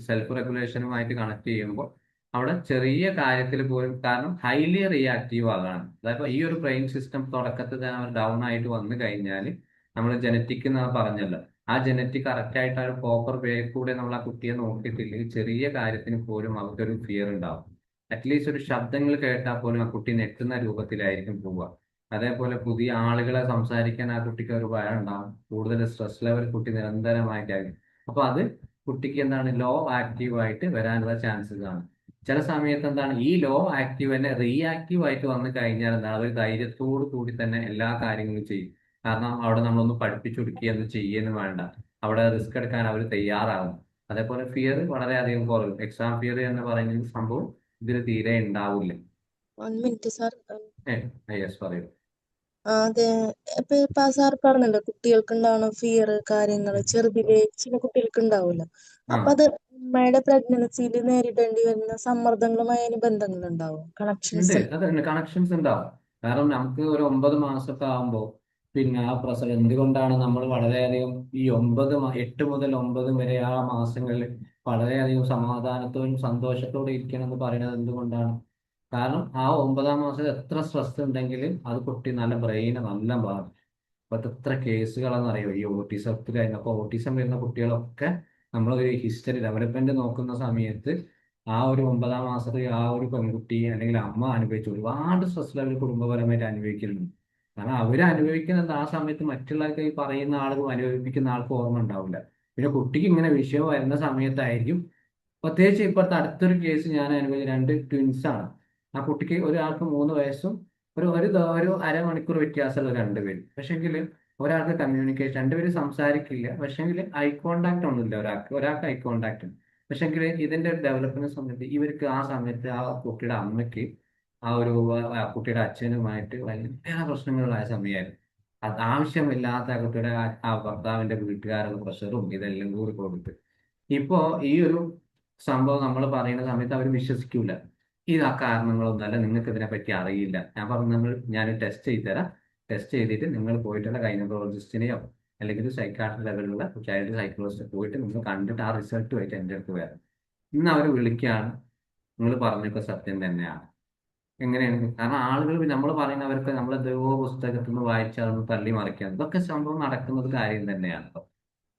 സെൽഫ് റെഗുലേഷനുമായിട്ട് കണക്ട് ചെയ്യുമ്പോൾ. അവിടെ ചെറിയ കാര്യത്തിൽ പോലും, കാരണം ഹൈലി റിയാക്റ്റീവ് ആകാണ്. അതായത് ഈ ഒരു ബ്രെയിൻ സിസ്റ്റം തുടക്കത്തിൽ തന്നെ അവർ ഡൗൺ ആയിട്ട് വന്നു കഴിഞ്ഞാൽ, നമ്മൾ ജനറ്റിക് എന്ന് പറഞ്ഞല്ലോ, ആ ജനറ്റിക് കറക്റ്റ് ആയിട്ട് ആ ഒരു പ്രോപ്പർ വേ കൂടെ നമ്മൾ ആ കുട്ടിയെ നോക്കിയിട്ടില്ലെങ്കിൽ ചെറിയ കാര്യത്തിന് പോലും അവർക്കൊരു ഫിയർ ഉണ്ടാവും. അറ്റ്ലീസ്റ്റ് ഒരു ശബ്ദങ്ങൾ കേട്ടാൽ പോലും ആ കുട്ടി നെട്ടുന്ന രൂപത്തിലായിരിക്കും പോവുക. അതേപോലെ പുതിയ ആളുകളെ സംസാരിക്കാൻ ആ കുട്ടിക്ക് ഒരു ഭയം ഉണ്ടാവും. കൂടുതൽ സ്ട്രെസ് ലെവൽ കുട്ടി നിരന്തരമായിട്ടായിരിക്കും. അപ്പൊ അത് കുട്ടിക്ക് എന്താണ് ലോ ആക്റ്റീവ് ആയിട്ട് വരാനുള്ള ചാൻസസ് ആണ്. ചില സമയത്ത് എന്താണ് ഈ ലോ ആക്റ്റീവ് തന്നെ റീആക്റ്റീവ് ആയിട്ട് വന്നു കഴിഞ്ഞാൽ എന്താണ് അവർ ധൈര്യത്തോടു കൂടി തന്നെ എല്ലാ കാര്യങ്ങളും ചെയ്യും. കാരണം അവിടെ നമ്മളൊന്ന് പഠിപ്പിച്ചു കൊടുക്കുകയൊന്നും ചെയ്യുന്നു വേണ്ട, അവിടെ റിസ്ക് എടുക്കാൻ അവർ തയ്യാറാകും. അതേപോലെ ഫിയർ വളരെയധികം കുറയും. എക്സാം ഫിയർ എന്ന് പറയുന്ന സംഭവം ഇതിൽ തീരെ ഉണ്ടാവില്ല.
1 മിനിറ്റ് സാർ.
യെസ്, പറയൂ.
അതെ, ഇപ്പൊ സാർ പറഞ്ഞല്ലോ കുട്ടികൾക്ക് ഉണ്ടാവുന്ന ഫിയർ കാര്യങ്ങൾ ചെറുതിലെ ചില കുട്ടികൾക്ക് ഉണ്ടാവില്ല.
ആ
അപ്പൊ അത് അമ്മയുടെ പ്രഗ്നൻസിയിൽ നേരിടേണ്ടി വരുന്ന സമ്മർദ്ദങ്ങളുമായി അതിന് ബന്ധങ്ങളുണ്ടാവും,
ഉണ്ട്,
കണക്ഷൻസ്.
അതുണ്ട്, കണക്ഷൻസ് ഉണ്ടാവും. കാരണം നമുക്ക് ഒരു 9 മാസമൊക്കെ ആകുമ്പോൾ പിന്നെ ആ പ്രസവം എന്തുകൊണ്ടാണ് നമ്മൾ വളരെയധികം ഈ 8 മുതൽ 9 വരെ ആ മാസങ്ങളിൽ വളരെയധികം സമാധാനത്തോടും സന്തോഷത്തോടെ ഇരിക്കണം എന്ന് പറയുന്നത് എന്തുകൊണ്ടാണ്? കാരണം ആ 9-ാം മാസത്തിൽ എത്ര സ്ട്രെസ് ഉണ്ടെങ്കിലും അത് കുട്ടി നല്ല ബ്രെയിനെ നല്ല ബാധിക്കും. അപ്പൊ എത്ര കേസുകളാണെന്ന് അറിയോ ഈ ഓട്ടിസത്തിൽ. അപ്പൊ ഓട്ടിസം വരുന്ന കുട്ടികളൊക്കെ നമ്മൾ ഒരു ഹിസ്റ്ററി ഡെവലപ്മെന്റ് നോക്കുന്ന സമയത്ത് ആ ഒരു 9-ാം മാസത്തിൽ ആ ഒരു പെൺകുട്ടി അല്ലെങ്കിൽ അമ്മ അനുഭവിച്ച ഒരുപാട് സ്ട്രെസ് ലെവൽ കുടുംബപരമായിട്ട് അനുഭവിക്കുന്നുണ്ട്. കാരണം അവർ അനുഭവിക്കുന്നത് ആ സമയത്ത് മറ്റുള്ളവർക്ക് ഈ പറയുന്ന ആളുകൾ അനുഭവിപ്പിക്കുന്ന ആൾക്ക് ഓർമ്മ ഉണ്ടാവില്ല. പിന്നെ കുട്ടിക്ക് ഇങ്ങനെ വിഷയം വരുന്ന സമയത്തായിരിക്കും. പ്രത്യേകിച്ച് ഇപ്പോഴത്തെ അടുത്തൊരു കേസ് ഞാൻ അനുഭവിച്ച 2 ട്വിൻസ് ആണ്. ആ കുട്ടിക്ക് ഒരാൾക്ക് 3 വയസ്സും ഒരു അരമണിക്കൂർ വ്യത്യാസമുള്ള 2 പേര്. പക്ഷെങ്കിൽ ഒരാൾക്ക് കമ്മ്യൂണിക്കേഷൻ, 2 പേര് സംസാരിക്കില്ല, പക്ഷെങ്കിൽ ഐ കോണ്ടാക്ട് ഒന്നുമില്ല. ഒരാൾക്ക് ഐ കോണ്ടാക്ട് ഉണ്ട്. പക്ഷെങ്കിൽ ഇതിന്റെ ഡെവലപ്മെന്റ് സമയത്ത് ഇവർക്ക് ആ സമയത്ത് ആ കുട്ടിയുടെ അമ്മയ്ക്ക് ആ കുട്ടിയുടെ അച്ഛനുമായിട്ട് ഭയങ്കര പ്രശ്നങ്ങളായ സമയമായിരുന്നു. അത് ആവശ്യമില്ലാത്ത ആ കുട്ടിയുടെ ആ ഭർത്താവിന്റെ വീട്ടുകാരുടെ പ്രഷറും ഇതെല്ലാം കൂടി കൊടുത്ത് ഇപ്പോ ഈ ഒരു സംഭവം നമ്മൾ പറയുന്ന സമയത്ത് അവർ വിശ്വസിക്കൂല. ഇത് ആ കാരണങ്ങളൊന്നുമല്ല, നിങ്ങൾക്ക് ഇതിനെ പറ്റി അറിയില്ല. ഞാൻ പറഞ്ഞു, ഞാൻ ടെസ്റ്റ് ചെയ്ത് തരാം, ടെസ്റ്റ് ചെയ്തിട്ട് നിങ്ങൾ പോയിട്ടുള്ള ഗൈനക്കോളജിസ്റ്റിനെയോ അല്ലെങ്കിൽ സൈക്കാട്രി ലെവലുള്ള ചൈൽഡ് സൈക്കോളജിസ്റ്റ് പോയിട്ട് നിങ്ങൾ കണ്ടിട്ട് ആ റിസൾട്ടുമായിട്ട് എൻ്റെ അടുത്ത് വരാം. ഇന്ന് അവർ വിളിക്കുകയാണ്, നിങ്ങൾ പറഞ്ഞൊക്കെ സത്യം തന്നെയാണ്. എങ്ങനെയാണ്? കാരണം ആളുകൾ നമ്മൾ പറയുന്നവർക്ക് നമ്മൾ എന്തോ പുസ്തകത്തിൽ നിന്ന് വായിച്ചാൽ അതൊന്ന് തള്ളി മറിക്കാൻ, ഇതൊക്കെ സംഭവം നടക്കുന്നത് കാര്യം തന്നെയാണ്.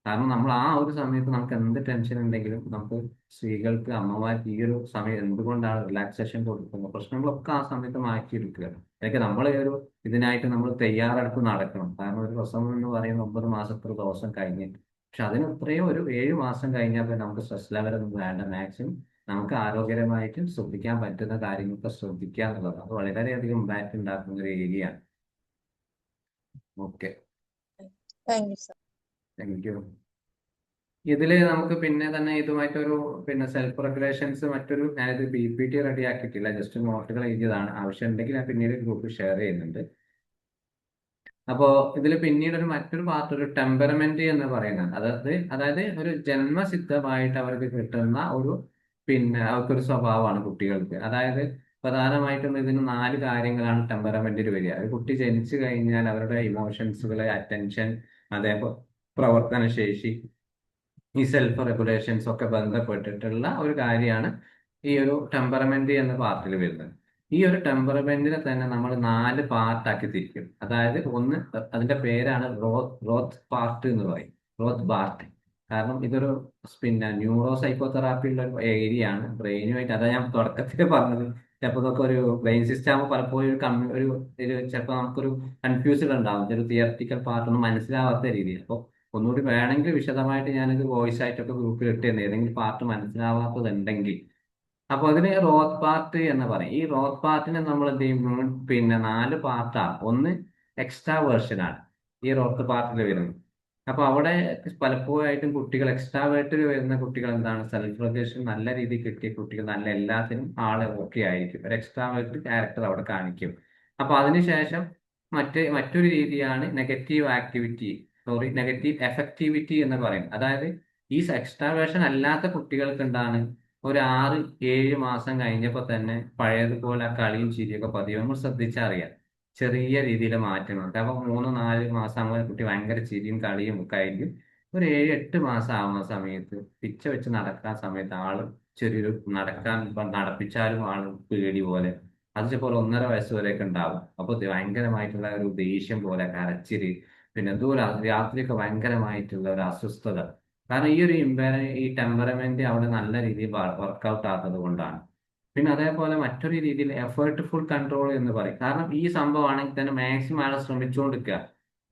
കാരണം നമ്മൾ ആ ഒരു സമയത്ത് നമുക്ക് എന്ത് ടെൻഷൻ ഉണ്ടെങ്കിലും നമുക്ക് സ്ത്രീകൾക്ക്, അമ്മമാർക്ക് ഈ ഒരു സമയം എന്തുകൊണ്ടാണ് റിലാക്സേഷൻ കൊടുക്കുന്നത്, പ്രശ്നങ്ങളൊക്കെ ആ സമയത്ത് മാറ്റിയെടുക്കുക. അതൊക്കെ ഇതിനായിട്ട് നമ്മൾ തയ്യാറെടുപ്പ് നടക്കണം. കാരണം ഒരു പ്രസവം എന്ന് പറയുന്ന 9 മാസത്തെ ദിവസം കഴിഞ്ഞിട്ട്, പക്ഷെ അതിന് ഇത്രയും ഒരു 7 മാസം കഴിഞ്ഞാൽ നമുക്ക് സ്ട്രെസ് ലെവലൊന്നും വേണ്ട. മാക്സിമം നമുക്ക് ആരോഗ്യപരമായിട്ട് ശ്രദ്ധിക്കാൻ പറ്റുന്ന കാര്യങ്ങളൊക്കെ ശ്രദ്ധിക്കുക എന്നുള്ളത് അത് വളരെയധികം ഇമ്പാക്ട് ഉണ്ടാക്കുന്ന ഒരു ഏരിയ ആണ്. Okay,
thank you sir.
Thank you. ഇതില് നമുക്ക് പിന്നെ തന്നെ ഇതുമായിട്ടൊരു പിന്നെ സെൽഫ് റെഗുലേഷൻസ് ഞാനിത് PPT റെഡി ആക്കിയിട്ടില്ല, ജസ്റ്റ് നോട്ടുകൾ എഴുതിയതാണ്. ആവശ്യം ഉണ്ടെങ്കിൽ ഞാൻ പിന്നീട് ഗ്രൂപ്പിൽ ഷെയർ ചെയ്യുന്നുണ്ട്. അപ്പോ ഇതിൽ പിന്നീട് മറ്റൊരു പാർട്ട് ഒരു ടെമ്പറമെന്റ് എന്ന് പറയുന്നത്, അതായത് ഒരു ജന്മസിദ്ധമായിട്ട് അവർക്ക് കിട്ടുന്ന അവർക്കൊരു സ്വഭാവമാണ് കുട്ടികൾക്ക്. അതായത് പ്രധാനമായിട്ടും ഇതിന് 4 കാര്യങ്ങളാണ് ടെമ്പറമെന്റിൽ വരിക. ഒരു കുട്ടി ജനിച്ചു കഴിഞ്ഞാൽ അവരുടെ ഇമോഷൻസുകളെ, അറ്റൻഷൻ, അതേപോലെ പ്രവർത്തനശേഷി, ഈ സെൽഫ് റെഗുലേഷൻസ് ഒക്കെ ബന്ധപ്പെട്ടിട്ടുള്ള ഒരു കാര്യമാണ് ഈ ഒരു ടെമ്പറമെന്റ് എന്ന പാർട്ടിൽ വരുന്നത്. ഈ ഒരു ടെമ്പറമെന്റിനെ തന്നെ നമ്മൾ 4 പാർട്ടാക്കി തിരിക്കും. അതായത് ഒന്ന്, അതിന്റെ പേരാണ് റോത്ത് പാർട്ട് എന്ന് പറയും, റോത്ത് പാർട്ട്. കാരണം ഇതൊരു ന്യൂറോ സൈക്കോതെറാപ്പി ഉള്ള ഒരു ഏരിയ ആണ് ബ്രെയിനുമായിട്ട്. അതാ ഞാൻ തുടക്കത്തിൽ പറഞ്ഞത്, ചിലപ്പോൾ ഇതൊക്കെ ഒരു ബ്രെയിൻ സിസ്റ്റം ആകുമ്പോൾ പലപ്പോഴും ഒരു ചിലപ്പോൾ നമുക്കൊരു കൺഫ്യൂസ്ഡ് ഉണ്ടാവും, ഒരു തിയററ്റിക്കൽ പാർട്ട് ഒന്നും മനസ്സിലാവാത്ത രീതിയിൽ. അപ്പോൾ ഒന്നുകൂടി വേണമെങ്കിൽ വിശദമായിട്ട് ഞാനിത് വോയിസ് ആയിട്ടൊക്കെ ഗ്രൂപ്പിൽ ഇട്ടിരുന്നു, ഏതെങ്കിലും പാർട്ട് മനസ്സിലാവാത്തതുണ്ടെങ്കിൽ. അപ്പൊ അതിന് റോത്ത് പാർട്ട് എന്ന് പറയും. ഈ റോത്ത് പാർട്ടിനെ നമ്മൾ എന്ത് ചെയ്യും, പിന്നെ 4 പാർട്ടാണ്. ഒന്ന് എക്സ്ട്രാ വേർഷനാണ് ഈ റോത്ത് പാർട്ടിൽ വരുന്നത്. അപ്പൊ അവിടെ പലപ്പോഴായിട്ടും കുട്ടികൾ എക്സ്ട്രാവേർട്ടിൽ വരുന്ന കുട്ടികൾ എന്താണ്, സെൽഫ് റെഗുലേഷൻ നല്ല രീതിയിൽ കിട്ടിയ കുട്ടികൾ, നല്ല എല്ലാത്തിനും ആള് ഓക്കെ ആയിരിക്കും, ഒരു എക്സ്ട്രാവേർട്ട് ക്യാരക്ടർ അവിടെ കാണിക്കും. അപ്പൊ അതിനുശേഷം മറ്റൊരു രീതിയാണ് നെഗറ്റീവ് എഫക്ടിവിറ്റി എന്ന് പറയും. അതായത് ഈ എക്സ്ട്രാവേർഷൻ അല്ലാത്ത കുട്ടികൾക്ക് എന്താണ്, ഒരു 6-7 മാസം കഴിഞ്ഞപ്പോൾ തന്നെ പഴയതുപോലെ ആ കളിയും ചിരിയൊക്കെ പതിവ് നമ്മൾ ശ്രദ്ധിച്ചറിയാം, ചെറിയ രീതിയിലെ മാറ്റങ്ങളുണ്ട്. അപ്പൊ 3-4 മാസം ആകുമ്പോൾ കുട്ടി ഭയങ്കര ചിരിയും കളിയും ഒക്കെ ആയിരിക്കും. ഒരു 7-8 മാസം ആവുന്ന സമയത്ത് പിച്ച വെച്ച് നടക്കാൻ സമയത്ത് ആള് ചെറിയൊരു നടപ്പിച്ചാലും ആള് പേടി പോലെ, അത് ചിലപ്പോൾ 1.5 വയസ്സ് വരെയൊക്കെ ഉണ്ടാവും. അപ്പൊ ഭയങ്കരമായിട്ടുള്ള ഒരു ദേഷ്യം പോലെ, കരച്ചില്, പിന്നെ എന്തോ രാത്രിയൊക്കെ ഭയങ്കരമായിട്ടുള്ള ഒരു അസ്വസ്ഥത. കാരണം ഈ ടെമ്പറമെന്റ് അവിടെ നല്ല രീതിയിൽ വർക്കൗട്ട് ആകാത്തത് കൊണ്ടാണ്. പിന്നെ അതേപോലെ മറ്റൊരു രീതിയിൽ എഫേർട്ട്ഫുൾ കൺട്രോൾ എന്ന് പറയും. കാരണം ഈ സംഭവമാണെങ്കിൽ തന്നെ മാക്സിമം ആൾ ശ്രമിച്ചുകൊണ്ടിരിക്കുക,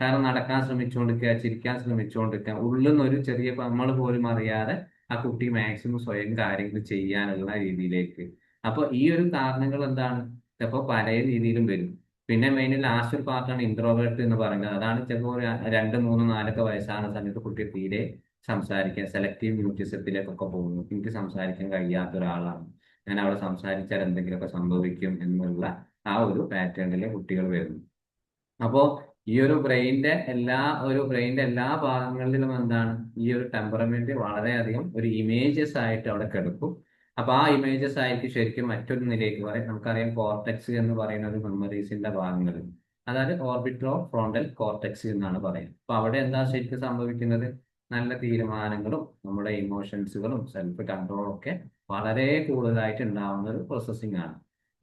കാരണം നടക്കാൻ ശ്രമിച്ചുകൊണ്ടിരിക്കുക, ചിരിക്കാൻ ശ്രമിച്ചുകൊണ്ടിരിക്കുക, ഉള്ളിൽ നിന്നൊരു ചെറിയ നമ്മൾ പോലും അറിയാതെ ആ കുട്ടി മാക്സിമം സ്വയം കാര്യങ്ങൾ ചെയ്യാനുള്ള രീതിയിലേക്ക്. അപ്പൊ ഈ ഒരു കാരണങ്ങൾ എന്താണ്, ചിലപ്പോൾ പല രീതിയിലും വരും. പിന്നെ മെയിൻ ലാസ്റ്റ് ഒരു പാർട്ടാണ് ഇൻട്രോവേർട്ട് എന്ന് പറയുന്നത്. അതാണ് ചിലപ്പോൾ 2, 3, 4 വയസ്സാകുന്ന സമയത്ത് കുട്ടി തീരെ സംസാരിക്കാൻ സെലക്റ്റീവ് മ്യൂട്ടിസത്തിലേക്കൊക്കെ പോകുന്നു. എനിക്ക് സംസാരിക്കാൻ കഴിയാത്ത ഒരാളാണ്, ഞാൻ അവിടെ സംസാരിച്ചാൽ എന്തെങ്കിലുമൊക്കെ സംഭവിക്കും എന്നുള്ള ആ ഒരു പാറ്റേണിലെ കുട്ടികൾ വരുന്നു. അപ്പോൾ ഈ ഒരു ബ്രെയിനിന്റെ എല്ലാ ഭാഗങ്ങളിലും എന്താണ്, ഈ ഒരു ടെമ്പറമെന്റ് വളരെയധികം ഒരു ഇമേജസ് ആയിട്ട് അവിടെ കിടക്കും. അപ്പൊ ആ ഇമേജസ് ആയിട്ട് ശരിക്കും മറ്റൊരു നിലയ്ക്ക് പറയും. നമുക്കറിയാം കോർട്ടെക്സ് എന്ന് പറയുന്ന ഒരു മെമ്മറീസിന്റെ ഭാഗങ്ങൾ, അതായത് ഓർബിറ്റോ ഫ്രോണ്ടൽ കോർട്ടെക്സ് എന്നാണ് പറയുന്നത്. അപ്പൊ അവിടെ എന്താ ശരിക്കും സംഭവിക്കുന്നത്, നല്ല തീരുമാനങ്ങളും നമ്മുടെ ഇമോഷൻസുകളും സെൽഫ് കൺട്രോളും ഒക്കെ വളരെ കൂടുതലായിട്ട് ഉണ്ടാവുന്ന ഒരു പ്രോസസ്സിംഗ് ആണ്.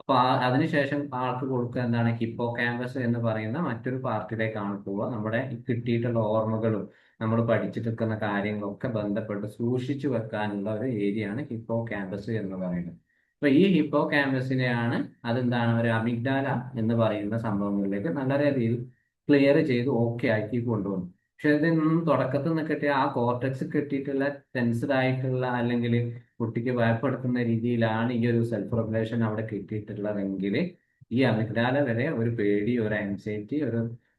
അപ്പൊ അതിനുശേഷം ആൾക്ക് കൊടുക്കുക എന്താണ്, ഹിപ്പോ ക്യാമ്പസ് എന്ന് പറയുന്ന മറ്റൊരു പാർട്ടിലേക്കാണ് പോവുക. നമ്മുടെ കിട്ടിയിട്ടുള്ള ഓർമ്മകളും നമ്മൾ പഠിച്ചിട്ടിരിക്കുന്ന കാര്യങ്ങളൊക്കെ ബന്ധപ്പെട്ട് സൂക്ഷിച്ചു വെക്കാനുള്ള ഒരു ഏരിയയാണ് ഹിപ്പോ ക്യാമ്പസ് എന്ന് പറയുന്നത്. അപ്പൊ ഈ ഹിപ്പോ ക്യാമ്പസിനെയാണ് അതെന്താണ് ഒരു അമിഗ്ഡാല എന്ന് പറയുന്ന സംഭവങ്ങളിലേക്ക് നല്ല രീതിയിൽ ക്ലിയർ ചെയ്ത് ഓക്കെ ആക്കി കൊണ്ടുവന്നു. പക്ഷെ ഇതിൽ നിന്നും തുടക്കത്തിൽ നിന്ന് കിട്ടിയ ആ കോർട്ടക്സ് കിട്ടിയിട്ടുള്ള ടെൻസ്ഡ് ആയിട്ടുള്ള അല്ലെങ്കിൽ കുട്ടിക്ക് ഭയപ്പെടുത്തുന്ന രീതിയിലാണ് ഈ ഒരു സെൽഫ് റെഗുലേഷൻ അവിടെ കിട്ടിയിട്ടുള്ളതെങ്കിൽ ഈ അമിഗ്ഡാല വരെ ഒരു പേടി, ഒരു ആൻസൈറ്റി,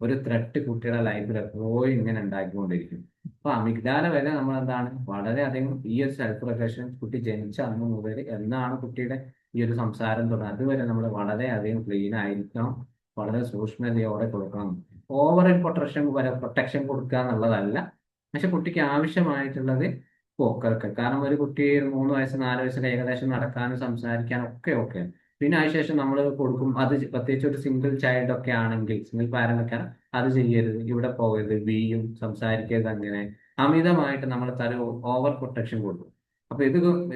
ഒരു ത്രെട്ട് കുട്ടിയുടെ ലൈഫിൽ എപ്പോഴും ഇങ്ങനെ ഉണ്ടാക്കിക്കൊണ്ടിരിക്കും. അപ്പൊ അമിഗ്ഡാല വരെ നമ്മൾ എന്താണ് വളരെയധികം ഈ ഒരു സെൽഫ് റെഗുലേഷൻ കുട്ടി ജനിച്ച അന്ന് മുതൽ എന്നാണ് കുട്ടിയുടെ ഈ ഒരു സംസാരം തുടങ്ങുന്നത് അതുവരെ നമ്മൾ വളരെയധികം ക്ലീൻ ആയിരിക്കണം, വളരെ സൂക്ഷ്മതയോടെ കൊടുക്കണം. ഓവർ പ്രൊട്ടക്ഷൻ കൊടുക്കുക എന്നുള്ളതല്ല, പക്ഷെ കുട്ടിക്ക് ആവശ്യമായിട്ടുള്ളത് പോക്കർക്ക്. കാരണം ഒരു കുട്ടി 3 വയസ്സ് 4 വയസ്സിൽ ഏകദേശം നടക്കാനും സംസാരിക്കാനും ഒക്കെ. പിന്നെ അതിനുശേഷം നമ്മൾ കൊടുക്കും, അത് പ്രത്യേകിച്ച് ഒരു സിംഗിൾ ചൈൽഡ് ഒക്കെ ആണെങ്കിൽ, സിംഗിൾ പാരന്റ് ഒക്കെ അത് ചെയ്യരുത്, ഇവിടെ പോകരുത്, ബിയും സംസാരിക്കരുത്, അങ്ങനെ അമിതമായിട്ട് നമ്മൾ ഓവർ പ്രൊട്ടക്ഷൻ കൊടുക്കും. അപ്പൊ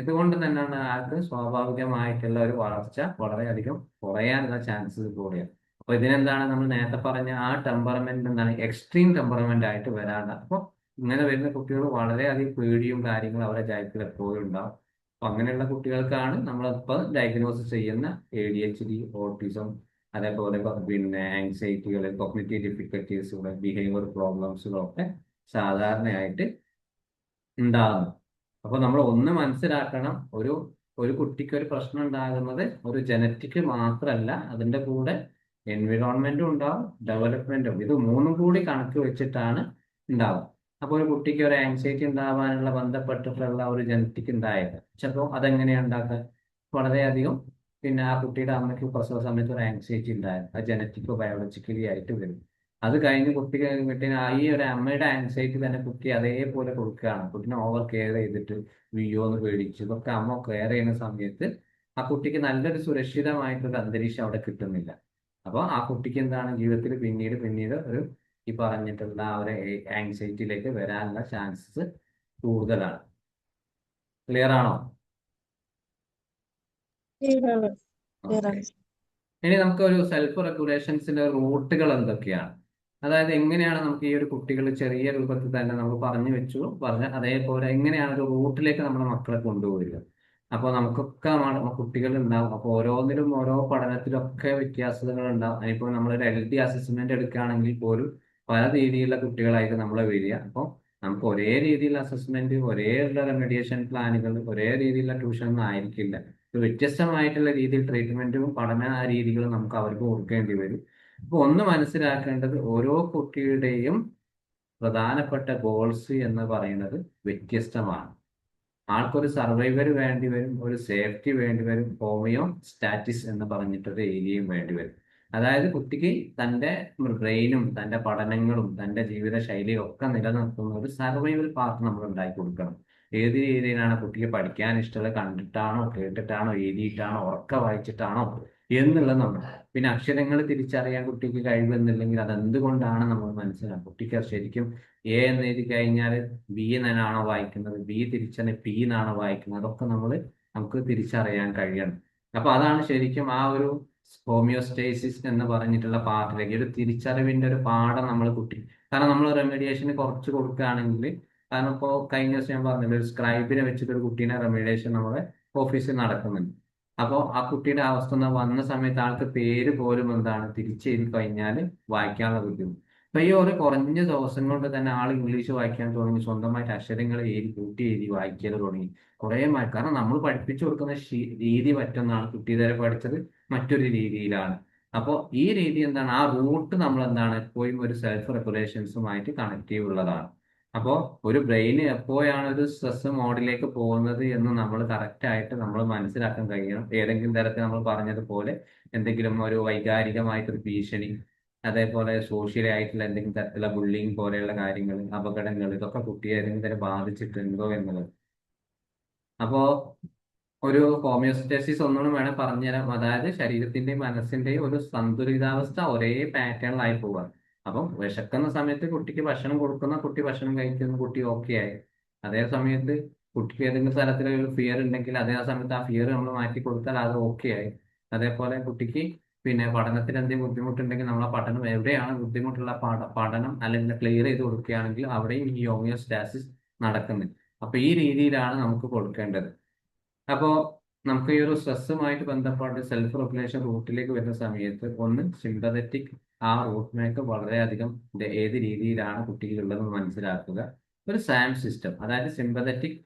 ഇതുകൊണ്ട് തന്നെയാണ് ആൾക്ക് സ്വാഭാവികമായിട്ടുള്ള ഒരു വളർച്ച വളരെയധികം കുറയാനുള്ള ചാൻസസ് കൂടിയാണ്. അപ്പൊ ഇതിനെന്താണ് നമ്മൾ നേരത്തെ പറഞ്ഞ ആ ടെമ്പറമെന്റ് എന്താണ് എക്സ്ട്രീം ടെമ്പറമെന്റ് ആയിട്ട് വരാണ്ട്. അപ്പൊ ഇങ്ങനെ വരുന്ന കുട്ടികൾ വളരെയധികം പേടിയും കാര്യങ്ങളും അവരുടെ ലൈഫിൽ എപ്പോഴും ഉണ്ടാവും. അപ്പൊ അങ്ങനെയുള്ള കുട്ടികൾക്കാണ് നമ്മളിപ്പോൾ ഡയഗ്നോസ് ചെയ്യുന്ന ADHD, ഓട്ടിസം, അതേപോലെ പിന്നെ ആങ്സൈറ്റികൾ, കോഗ്നിറ്റീവ് ഡിഫിക്കൽറ്റീസുകൾ, ബിഹേവിയർ പ്രോബ്ലംസുകളൊക്കെ സാധാരണയായിട്ട് ഉണ്ടാകുന്നു. അപ്പൊ നമ്മൾ ഒന്ന് മനസ്സിലാക്കണം, ഒരു കുട്ടിക്ക് ഒരു പ്രശ്നം ഉണ്ടാകുന്നത് ഒരു ജനറ്റിക് മാത്രമല്ല, അതിന്റെ കൂടെ എൻവിറോൺമെന്റും ഉണ്ടാവും, ഡെവലപ്മെന്റും, ഇത് മൂന്നും കൂടി കണക്ക് വെച്ചിട്ടാണ് ഉണ്ടാവും. അപ്പോൾ ഒരു കുട്ടിക്ക് ഒരു ആങ്സൈറ്റി ഉണ്ടാവാനുള്ള ബന്ധപ്പെട്ടിട്ടുള്ള ഒരു ജനറ്റിക് ഉണ്ടായത് ചിലപ്പോൾ അതെങ്ങനെയാണ് ഉണ്ടാക്കുക, വളരെയധികം പിന്നെ ആ കുട്ടിയുടെ അമ്മയ്ക്ക് പ്രസവ സമയത്ത് ഒരു ആങ്സൈറ്റി ഉണ്ടായത് അത് ജനറ്റിക്കോ ബയോളജിക്കലി ആയിട്ട് വരും. അത് കഴിഞ്ഞ് കുട്ടിക്ക് ഈ ഒരു അമ്മയുടെ ആങ്സൈറ്റി തന്നെ കുട്ടി അതേപോലെ കൊടുക്കുകയാണ്. കുട്ടിനെ ഓവർ കെയർ ചെയ്തിട്ട് എന്ന് പേടിച്ച് ഇതൊക്കെ അമ്മ കെയർ ചെയ്യുന്ന സമയത്ത് ആ കുട്ടിക്ക് നല്ലൊരു സുരക്ഷിതമായിട്ടൊരു അന്തരീക്ഷം അവിടെ കിട്ടുന്നില്ല. അപ്പോൾ ആ കുട്ടിക്ക് എന്താണ് ജീവിതത്തിൽ പിന്നീട് ഒരു ഈ പറഞ്ഞിട്ടുള്ള ആ ഒരു ആങ്സൈറ്റിയിലേക്ക് വരാനുള്ള ചാൻസസ് കൂടുതലാണ്. ക്ലിയർ ആണോ? ഓക്കെ. ഇനി നമുക്ക് ഒരു സെൽഫ് റെഗുലേഷൻസിന്റെ റൂട്ടുകൾ എന്തൊക്കെയാണ്, അതായത് എങ്ങനെയാണ് നമുക്ക് ഈ ഒരു കുട്ടികൾ ചെറിയ രൂപത്തിൽ തന്നെ നമ്മൾ പറഞ്ഞു വെച്ചു അതേപോലെ എങ്ങനെയാണ് ഒരു റൂട്ടിലേക്ക് നമ്മുടെ മക്കളെ കൊണ്ടുപോവുക. അപ്പോൾ നമുക്കൊക്കെ കുട്ടികൾ ഉണ്ടാവും. അപ്പോൾ ഓരോന്നിലും ഓരോ പഠനത്തിലൊക്കെ വ്യത്യാസതകൾ ഉണ്ടാവും. ഇപ്പോൾ നമ്മളൊരു LD അസസ്മെന്റ് എടുക്കുകയാണെങ്കിൽ പോലും പല രീതിയിലുള്ള കുട്ടികളായിട്ട് നമ്മളെ വരിക. അപ്പോൾ നമുക്ക് ഒരേ രീതിയിലുള്ള അസസ്മെന്റ്, ഒരേ ഉള്ള റെമഡിയേഷൻ പ്ലാനുകൾ, ഒരേ രീതിയിലുള്ള ട്യൂഷൻ ഒന്നും ആയിരിക്കില്ല. വ്യത്യസ്തമായിട്ടുള്ള രീതിയിൽ ട്രീറ്റ്മെന്റും പഠന രീതികളും നമുക്ക് അവർക്ക് കൊടുക്കേണ്ടി വരും. അപ്പോൾ ഒന്ന് മനസ്സിലാക്കേണ്ടത്, ഓരോ കുട്ടിയുടെയും പ്രധാനപ്പെട്ട ഗോൾസ് എന്ന് പറയുന്നത് വ്യത്യസ്തമാണ്. ആൾക്കൊരു സർവൈവർ വേണ്ടി വരും, ഒരു സേഫ്റ്റി വേണ്ടി വരും, ഹോമിയോ സ്റ്റാറ്റിസ് എന്ന് പറഞ്ഞിട്ടൊരു ഏരിയയും വേണ്ടി വരും. അതായത് കുട്ടിക്ക് തൻ്റെ ബ്രെയിനും തൻ്റെ പഠനങ്ങളും തൻ്റെ ജീവിത ശൈലിയും ഒക്കെ നിലനിർത്തുന്ന ഒരു സർവൈവൽ പാർട്ട് നമ്മൾ ഉണ്ടാക്കി കൊടുക്കണം. ഏത് രീതിയിലാണ് കുട്ടിക്ക് പഠിക്കാൻ ഇഷ്ടമുള്ളത്, കണ്ടിട്ടാണോ കേട്ടിട്ടാണോ എഴുതിയിട്ടാണോ ഉറക്ക വായിച്ചിട്ടാണോ എന്നുള്ളത് നമ്മൾ. പിന്നെ അക്ഷരങ്ങൾ തിരിച്ചറിയാൻ കുട്ടിക്ക് കഴിവെന്നില്ലെങ്കിൽ അതെന്തുകൊണ്ടാണ് നമ്മൾ മനസ്സിലാക്കുക. കുട്ടിക്ക് ശരിക്കും A എന്ന് എഴുതി കഴിഞ്ഞാൽ B എന്നാണോ വായിക്കുന്നത്, B തിരിച്ചറിഞ്ഞ് P എന്നാണോ വായിക്കുന്നത്, അതൊക്കെ നമുക്ക് തിരിച്ചറിയാൻ കഴിയണം. അപ്പൊ അതാണ് ശരിക്കും ആ ഒരു ഹോമിയോസ്റ്റേസിസ് എന്ന് പറഞ്ഞിട്ടുള്ള പാർട്ടിലേക്ക് ഒരു തിരിച്ചറിവിന്റെ ഒരു പാഠം നമ്മൾ കുട്ടി. കാരണം നമ്മൾ റെമഡിയേഷന് കുറച്ച് കൊടുക്കുകയാണെങ്കിൽ, കാരണം ഇപ്പോൾ കഴിഞ്ഞ ദിവസം ഞാൻ പറഞ്ഞില്ല, ഒരു സ്ക്രൈബിനെ വെച്ചിട്ട് ഒരു കുട്ടീനെ റെമഡിയേഷൻ നമ്മുടെ ഓഫീസിൽ നടക്കുന്നുണ്ട്. അപ്പോൾ ആ കുട്ടിയുടെ അവസ്ഥ വന്ന സമയത്ത് ആൾക്ക് പേര് പോലും എന്താണ് തിരിച്ചെഴുതി കഴിഞ്ഞാൽ വായിക്കാനുള്ള ബുദ്ധിമുട്ട്. അപ്പൊ ഈ ഒരു കുറഞ്ഞ ദിവസം കൊണ്ട് തന്നെ ആൾ ഇംഗ്ലീഷ് വായിക്കാൻ തുടങ്ങി, സ്വന്തമായിട്ട് അക്ഷരങ്ങൾ കൂട്ടി എഴുതി വായിക്കാൻ തുടങ്ങി. കുറെ കാരണം നമ്മൾ പഠിപ്പിച്ചു കൊടുക്കുന്ന രീതി മറ്റൊന്നാണ്, കുട്ടി ഇതുവരെ പഠിച്ചത് മറ്റൊരു രീതിയിലാണ്. അപ്പോൾ ഈ രീതി എന്താണ്, ആ റൂട്ട് നമ്മൾ എന്താണ് എപ്പോഴും ഒരു സെൽഫ് റെഗുലേഷൻസുമായിട്ട് കണക്റ്റീവ് ഉള്ളതാണ്. അപ്പോൾ ഒരു ബ്രെയിന് എപ്പോഴാണ് ഒരു സ്ട്രെസ് മോഡിലേക്ക് പോകുന്നത് എന്ന് നമ്മൾ കറക്റ്റ് ആയിട്ട് നമ്മൾ മനസ്സിലാക്കാൻ കഴിയണം. ഏതെങ്കിലും തരത്തിൽ നമ്മൾ പറഞ്ഞതുപോലെ എന്തെങ്കിലും ഒരു വൈകാരികമായിട്ടൊരു ഭീഷണി, അതേപോലെ സോഷ്യൽ ആയിട്ടുള്ള എന്തെങ്കിലും തരത്തിലുള്ള ബുള്ളിങ് പോലെയുള്ള കാര്യങ്ങൾ, അപകടങ്ങൾ, ഇതൊക്കെ കുട്ടിയെ ഏതെങ്കിലും തരം ബാധിച്ചിട്ടുണ്ടോ എന്നുള്ളത്. അപ്പോ ഒരു ഹോമിയോസ്റ്റസിസ് ഒന്നുകൂടെ വേണം പറഞ്ഞുതരാം. അതായത് ശരീരത്തിന്റെയും മനസ്സിന്റെയും ഒരു സന്തുലിതാവസ്ഥ ഒരേ പാറ്റേണിലായി പോവുക. അപ്പം വിശക്കുന്ന സമയത്ത് കുട്ടിക്ക് ഭക്ഷണം കൊടുക്കുന്ന, കുട്ടി ഭക്ഷണം കഴിക്കുന്ന, കുട്ടി ഓക്കെ ആയി. അതേ സമയത്ത് കുട്ടിക്ക് ഏതെങ്കിലും തരത്തിലൊരു ഫിയർ ഉണ്ടെങ്കിൽ അതേ സമയത്ത് ആ ഫിയർ നമ്മൾ മാറ്റി കൊടുത്താൽ അത് ഓക്കെ ആയി. അതേപോലെ കുട്ടിക്ക് പിന്നെ പഠനത്തിൽ എന്തെങ്കിലും ബുദ്ധിമുട്ടുണ്ടെങ്കിൽ നമ്മൾ ആ പഠനം എവിടെയാണ് ബുദ്ധിമുട്ടുള്ള പഠനം അല്ലെങ്കിൽ ക്ലിയർ ചെയ്ത് കൊടുക്കുകയാണെങ്കിൽ അവിടെയും ഈ ഹോമിയോസ്റ്റാസിസ് നടക്കുന്നുണ്ട്. അപ്പൊ ഈ രീതിയിലാണ് നമുക്ക് കൊടുക്കേണ്ടത്. അപ്പോ നമുക്ക് ഈ ഒരു സ്ട്രെസ്സുമായിട്ട് ബന്ധപ്പെട്ട് സെൽഫ് റെഗുലേഷൻ റൂട്ടിലേക്ക് വരുന്ന സമയത്ത് ഒന്ന് സിമ്പതറ്റിക് ആ റൂട്ടിലേക്ക് വളരെയധികം ഏത് രീതിയിലാണ് കുട്ടികളുള്ളതെന്ന് മനസ്സിലാക്കുക. ഒരു സാം സിസ്റ്റം, അതായത് സിമ്പതറ്റിക്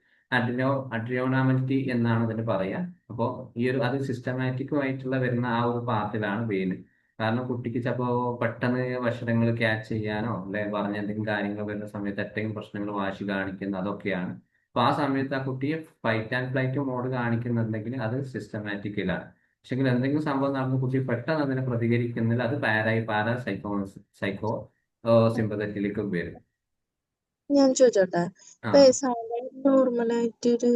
അഡ്രിയോണാമിലിറ്റി എന്നാണ് അതിന് പറയാ. അപ്പോൾ ഈ ഒരു അത് സിസ്റ്റമാറ്റിക്കുമായിട്ടുള്ള വരുന്ന ആ ഒരു പാർട്ടിലാണ് വെയിന്. കാരണം കുട്ടിക്ക് ചിലപ്പോൾ പെട്ടെന്ന് ഭക്ഷണങ്ങൾ ക്യാച്ച് ചെയ്യാനോ അല്ലെ പറഞ്ഞ എന്തെങ്കിലും കാര്യങ്ങൾ വരുന്ന സമയത്ത് ഏറ്റവും പ്രശ്നങ്ങൾ വാശി കാണിക്കുന്ന അതൊക്കെയാണ്. അപ്പൊ ആ സമയത്ത് ആ കുട്ടിയെ ഫൈറ്റ് ആൻഡ് ഫ്ലൈറ്റ് മോഡ് കാണിക്കുന്നുണ്ടെങ്കിൽ അത് സിസ്റ്റമാറ്റിക്കലാണ്. പക്ഷെ എന്തെങ്കിലും സംഭവം നടന്ന് കുട്ടി പെട്ടെന്ന് അതിനെ പ്രതികരിക്കുന്നില്ല, അത് സൈക്കോ സിമ്പതറ്റിലേക്ക് വരും.
ഞാൻ ചോദിച്ചോട്ടെ,
ആ
ഇപ്പൊ സാധാരണ നോർമലായിട്ട്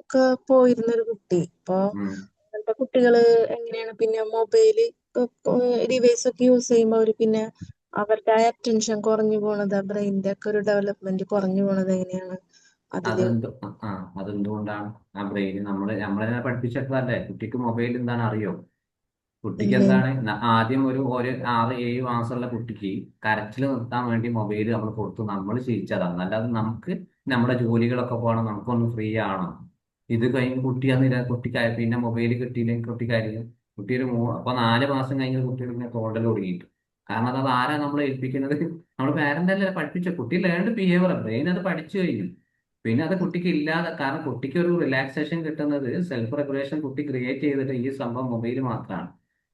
ഒക്കെ പോയിരുന്ന ഒരു കുട്ടി ഇപ്പൊ അങ്ങനത്തെ കുട്ടികള് എങ്ങനെയാണ് പിന്നെ മൊബൈല് ഡിവൈസ് ഒക്കെ യൂസ് ചെയ്യുമ്പോൾ അവര് പിന്നെ അവരുടെ അറ്റൻഷൻ കുറഞ്ഞു പോണത്, ബ്രെയിനിന്റെ ഒക്കെ ഒരു ഡെവലപ്മെന്റ് കുറഞ്ഞു പോണത് എങ്ങനെയാണ് അതില്?
അതെന്തുകൊണ്ടാണ്? ആ ബ്രെയിൻ നമ്മളെ പഠിപ്പിച്ചിട്ടല്ലേ. കുട്ടിക്ക് മൊബൈൽ എന്താണ് അറിയോ? കുട്ടിക്ക്
ഇല്ല.
എന്താണ് ആദ്യം ഒരു 6-7 മാസമുള്ള കുട്ടിക്ക് കരച്ചിൽ നിർത്താൻ വേണ്ടി മൊബൈൽ നമ്മൾ കൊടുത്തു, നമ്മൾ ശീലിച്ചതാണ്. അല്ലാതെ നമുക്ക് നമ്മുടെ ജോലികളൊക്കെ പോകണം, നമുക്കൊന്ന് ഫ്രീ ആവണം. ഇത് കഴിഞ്ഞ് കുട്ടിക്ക് പിന്നെ മൊബൈൽ കിട്ടിയില്ലെങ്കിൽ കുട്ടി കാര്യം കുട്ടി അപ്പൊ 4 മാസം കഴിഞ്ഞ കുട്ടികൾ ഇങ്ങനെ തോണ്ടൽ തുടങ്ങിയിട്ട്. കാരണം അത് ആരാ നമ്മളെ ഏൽപ്പിക്കുന്നത്? നമ്മൾ പാരന്റ് അല്ലേ പഠിപ്പിച്ച. കുട്ടി ലേൺഡ് ബിഹേവിയർ, ബ്രെയിൻ അത് പഠിച്ചു കഴിഞ്ഞു. പിന്നെ അത് കുട്ടിക്ക് ഇല്ലാതെ, കാരണം കുട്ടിക്ക് ഒരു റിലാക്സേഷൻ കിട്ടുന്നത് സെൽഫ് റെഗുലേഷൻ കുട്ടി ക്രിയേറ്റ് ചെയ്തിട്ട് ഈ സംഭവം മൊബൈൽ മാത്രമാണ്.